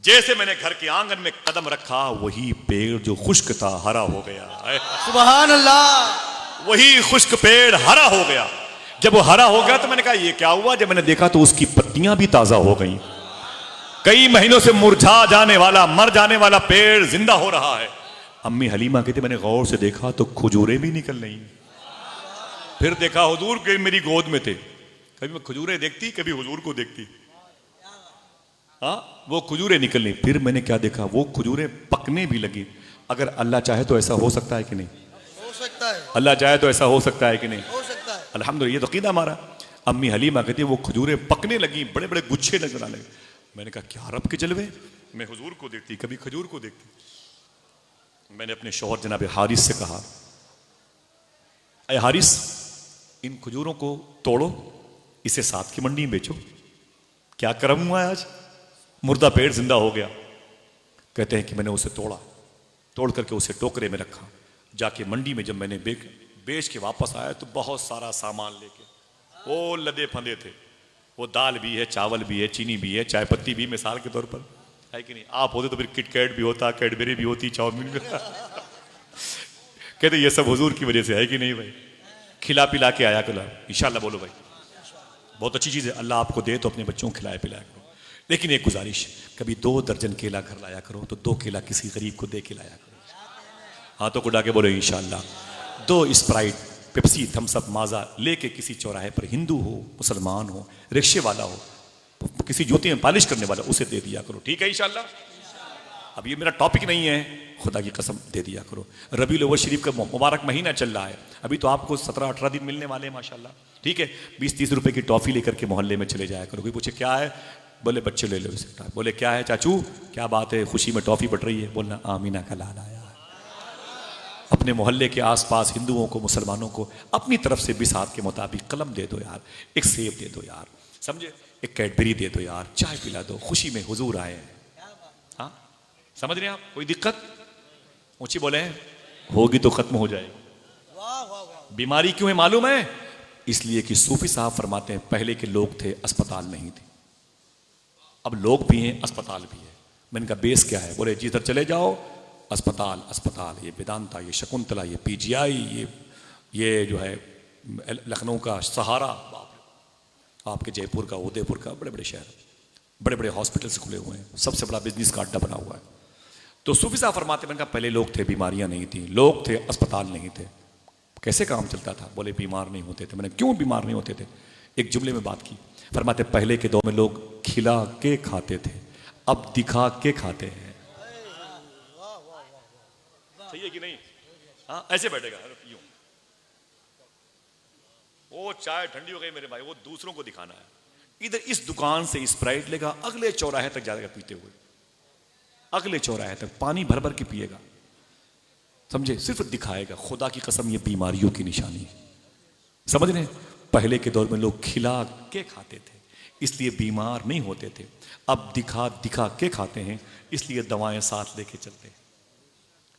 जैसे मैंने घर के आंगन में कदम रखा, वही पेड़ जो खुश्क था हरा हो गया। सुभान अल्लाह। वही खुश्क पेड़ हरा हो गया। जब वो हरा हो गया तो मैंने कहा ये क्या हुआ? जब मैंने देखा तो उसकी पत्तियां भी ताजा हो गई। कई महीनों से मुरझा जाने वाला, मर जाने वाला पेड़ जिंदा हो रहा है। अम्मी हलीमा कहती, मैंने गौर से देखा तो खजूरें भी निकल रही। फिर देखा हुजूर के मेरी गोद में थे। कभी मैं खजूरें देखती, कभी हुजूर को देखती, हाँ वो खजूरें निकलनी। फिर मैंने क्या देखा, वो खजूरें पकने भी लगी। अगर अल्लाह चाहे तो ऐसा हो सकता है कि नहीं? हो सकता है। अल्लाह चाहे तो ऐसा हो सकता है कि नहीं? हो सकता है। अल्हम्दुलिल्लाह, ये तो क़ीदा हमारा। अम्मी हलीमा कहती है, वो खजूरें पकने लगी, बड़े बड़े गुच्छे नजर आने लगे। मैंने कहा क्या रब के जलवे, मैं हुजूर को देखती, कभी खजूर को देखती। मैंने अपने शौहर जनाब हारिस से कहा, अय हारिस, इन खजूरों को तोड़ो, इसे साथ की मंडी में बेचो। क्या कर्म हुआ है आज, मुर्दा पेड़ जिंदा हो गया। कहते हैं कि मैंने उसे तोड़ करके उसे टोकरे में रखा। जाके मंडी में जब मैंने बेच के वापस आया तो बहुत सारा सामान लेके, वो लदे फंदे थे। वो दाल भी है, चावल भी है, चीनी भी है, चाय पत्ती भी, मिसाल के तौर पर, है कि नहीं। आप होते तो फिर किटकैट भी होता, कैडबेरी भी होती, चाउमीन भी कहते ये सब हुजूर की वजह से, है कि नहीं भाई। खिला पिला के आया कला, इंशाल्लाह बोलो भाई। बहुत अच्छी चीज़ है, अल्लाह आपको दे तो अपने बच्चों को खिलाया पिलाया करो। लेकिन एक गुजारिश, कभी 2 दर्जन केला घर लाया करो तो 2 केला किसी गरीब को दे के लाया करो। हाथों को डाके बोलो इंशाल्लाह। 2 स्प्राइट, पेप्सी, थम्स अप, माजा लेके किसी चौराहे पर हिंदू हो, मुसलमान हो, रिक्शे वाला हो, किसी जूते में पॉलिश करने वाला, उसे दे दिया करो। ठीक है इंशाल्लाह। अब ये मेरा टॉपिक नहीं है, खुदा की कसम दे दिया करो। रबीउल अव्वल शरीफ का मुबारक महीना चल रहा है, अभी तो आपको 17-18 दिन मिलने वाले हैं माशाल्लाह। ठीक है, 20-30 रुपए की टॉफी लेकर के मोहल्ले में चले जाया करो। कोई पूछे क्या है, बोले बच्चे ले लो इसे। बोले क्या है चाचू, क्या बात है, खुशी में टॉफी बट रही है, बोलना आमीना का लाल आया। अपने मोहल्ले के आसपास हिंदुओं को, मुसलमानों को अपनी तरफ से बिसात के मुताबिक कलम दे दो यार, एक सेब दे दो यार, समझे, एक कैडबरी दे दो यार, चाय पिला दो, खुशी में हुजूर आए हैं। हाँ, समझ रहे हैं आप। कोई दिक्कत, ऊंची बोले, होगी तो खत्म हो जाएगी। बीमारी क्यों है मालूम है, इसलिए कि सूफी साहब फरमाते हैं पहले के लोग थे, अस्पताल नहीं थे, अब लोग भी हैं, अस्पताल भी है। मैंने कहा बेस क्या है, बोले जिधर चले जाओ अस्पताल अस्पताल, ये वेदांता, ये शकुंतला, ये पीजीआई, ये जो है लखनऊ का सहारा, आपके जयपुर का, उदयपुर का, बड़े बड़े शहर, बड़े बड़े हॉस्पिटल्स खुले हुए हैं, सबसे बड़ा बिजनेस का अड्डा बना हुआ है। तो सूफी साहब फरमाते, मैंने कहा पहले लोग थे, बीमारियां नहीं थी, लोग थे, अस्पताल नहीं थे, कैसे काम चलता था, बोले बीमार नहीं होते थे। मैंने क्यों बीमार नहीं होते थे, एक जुमले में बात की। फरमाते पहले के दौर में लोग खिला के खाते थे, अब दिखा के खाते हैं। सही है कि नहीं। हाँ, ऐसे बैठेगा यूं, वो चाय ठंडी हो गई मेरे भाई, वो दूसरों को दिखाना है। इधर इस दुकान से स्प्राइट लेगा, अगले चौराहे तक जाएगा पीते हुए, अगले चौराहे तक पानी भर भर के पिएगा, समझे, सिर्फ दिखाएगा। खुदा की कसम ये बीमारियों की निशानी है, समझ रहे। पहले के दौर में लोग खिला के खाते थे, इसलिए बीमार नहीं होते थे। अब दिखा दिखा के खाते हैं, इसलिए दवाएं साथ लेके चलते हैं।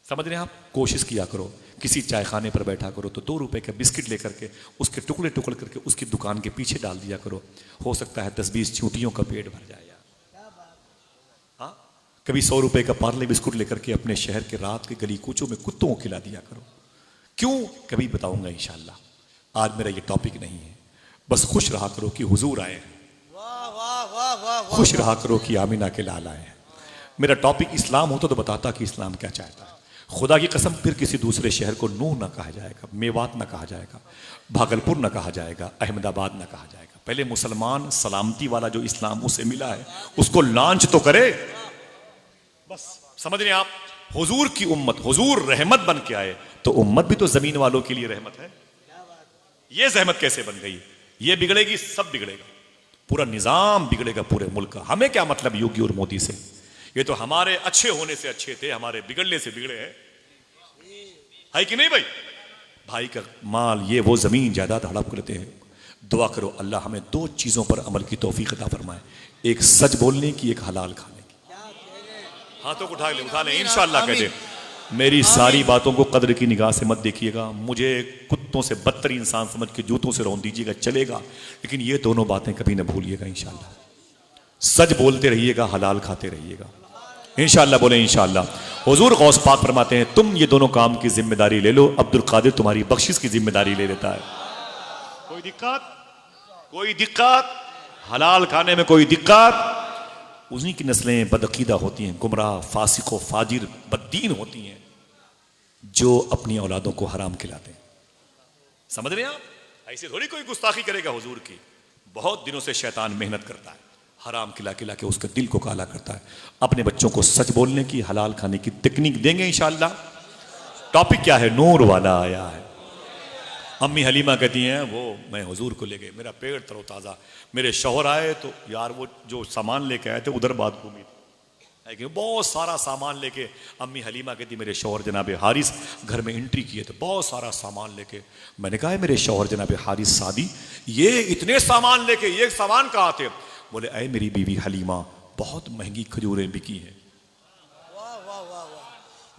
समझ रहे हैं आप। कोशिश किया करो, किसी चाय खाने पर बैठा करो तो 2 रुपए का बिस्किट लेकर के उसके टुकड़े टुकड़े करके उसकी दुकान के पीछे डाल दिया करो, हो सकता है 10-20 चूंटियों का पेट भर जाए यार। हाँ, कभी 100 रुपए का पार्ले बिस्कुट लेकर के अपने शहर के रात के गली कूचों में कुत्तों को खिला दिया करो। क्यों, कभी बताऊंगा इंशाल्लाह, आज मेरा ये टॉपिक नहीं है। बस खुश रहा करो कि हुजूर आए हैं, खुश रहा करो कि आमीना के लाल आए हैं। मेरा टॉपिक इस्लाम होता तो बताता कि इस्लाम क्या चाहता है। खुदा की कसम फिर किसी दूसरे शहर को नूह ना कहा जाएगा, मेवात ना कहा जाएगा, भागलपुर ना कहा जाएगा, अहमदाबाद ना कहा जाएगा। पहले मुसलमान सलामती वाला जो इस्लाम उसे मिला है उसको लॉन्च तो करे। बस समझ रहे आप। हुजूर की उम्मत, हुजूर रहमत बन के आए तो उम्मत भी तो जमीन वालों के लिए रहमत है। ये जहमत कैसे बन गई, ये बिगड़ेगी, सब बिगड़ेगा, पूरा निजाम बिगड़ेगा पूरे मुल्क का। हमें क्या मतलब योगी और मोदी से, ये तो हमारे अच्छे होने से अच्छे थे, हमारे बिगड़ने से बिगड़े हैं, है कि नहीं भाई। भाई का माल, ये वो जमीन जायदाद हड़प लेते हैं। दुआ करो अल्लाह हमें 2 चीजों पर अमल की तौफीक अता फरमाए, एक सच बोलने की, एक हलाल खाने की। हाथों को उठा ले इंशाअल्लाह कह दे। मेरी सारी बातों को कदर की निगाह से मत देखिएगा, मुझे कुत्तों से बदतर इंसान समझ के जूतों से रौंद दीजिएगा, चलेगा, लेकिन ये दोनों बातें कभी न भूलिएगा इंशाअल्लाह। सच बोलते रहिएगा, हलाल खाते रहिएगा इंशाअल्लाह। बोले इंशाअल्लाह। हुजूर गौस पाक फरमाते हैं तुम ये दोनों काम की जिम्मेदारी ले लो, अब्दुल कादिर तुम्हारी बख्शिश की जिम्मेदारी ले लेता है। कोई दिक्कत, कोई दिक्कत, हलाल खाने में कोई दिक्कत। उन्हीं की नस्लें बदअकीदा होती हैं, गुमराह, फासिक, फाजिर, बददीन होती हैं, जो अपनी औलादों को हराम खिलाते हैं। समझ रहे हैं आप। ऐसे थोड़ी कोई गुस्ताखी करेगा हुजूर की। बहुत दिनों से शैतान मेहनत करता है, हराम खिला खिला के उसके दिल को काला करता है। अपने बच्चों को सच बोलने की, हलाल खाने की तकनीक देंगे इंशाअल्लाह। टॉपिक क्या है, नूर वाला आया है। अम्मी हलीमा कहती हैं वो मैं हुजूर को ले गए, मेरा पेट तरोताज़ा, मेरे शौहर आए तो यार वो जो सामान लेके आए थे उधर बात घूमी, है कि बहुत सारा सामान लेके अम्मी हलीमा कहती मेरे शौहर जनाब हारिस घर में एंट्री किए थे बहुत सारा सामान लेके। मैंने कहा मेरे शौहर जनाब हारिस सादी ये इतने सामान लेके ये सामान कहाँ थे? बोले अय मेरी बीवी हलीमा बहुत महंगी खजूरें बिकी हैं।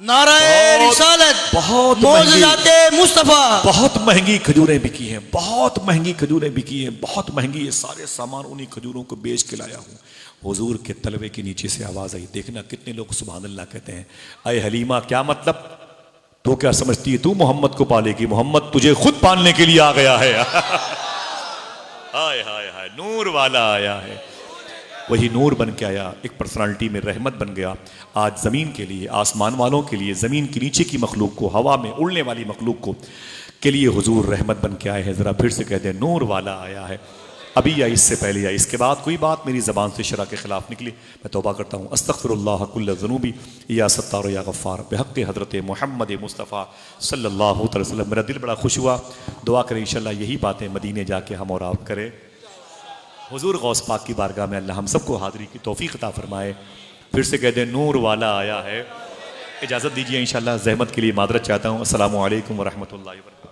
नाराए रिसालत, बहुत मौजज़ाते मुस्तफा, बहुत महंगी खजूरें बिकी हैं, बहुत महंगी खजूरें बिकी हैं, बहुत महंगी। ये सारे सामान उन्हीं खजूरों को बेच के लाया हूँ। हुजूर के तलवे के नीचे से आवाज आई, देखना कितने लोग सुभान अल्लाह कहते हैं। अय हलीमा क्या मतलब, तो क्या समझती है तू मोहम्मद को पालेगी? मोहम्मद तुझे खुद पालने के लिए आ गया है। हाय हाय हाय, नूर वाला आया है। वही नूर बन के आया, एक पर्सनालिटी में रहमत बन गया। आज ज़मीन के लिए, आसमान वालों के लिए, ज़मीन के नीचे की मखलूक को, हवा में उड़ने वाली मखलूक को के लिए हुजूर रहमत बन के आए हैं। ज़रा फिर से कह दें, नूर वाला आया है। अभी या इससे पहले या इसके बाद कोई बात मेरी ज़बान से शरा के ख़िलाफ़ निकली, मैं तौबा करता हूँ। अस्तग़फ़िरुल्लाह कुल्ल ज़ुनूबी या सत्तार या गफ़्फ़ार बिहक़्क़ि हज़रत मोहम्मद मुस्तफ़ा सल्लल्लाहु अलैहि वसल्लम। मेरा दिल बड़ा खुश हुआ। दुआ करें इंशाअल्लाह यही बातें मदीने जाके हम और आप करें। हुजूर गौस पाक की बारगाह में अल्लाह हम सबको हाज़री की तौफ़ीक़ अता फ़रमाए। फिर से कह दें, नूर वाला आया है। इजाज़त दीजिए, इंशाअल्लाह ज़हमत के लिए मादरत चाहता हूँ। अस्सलामु अलैकुम व रहमतुल्लाहि व बरकातहू।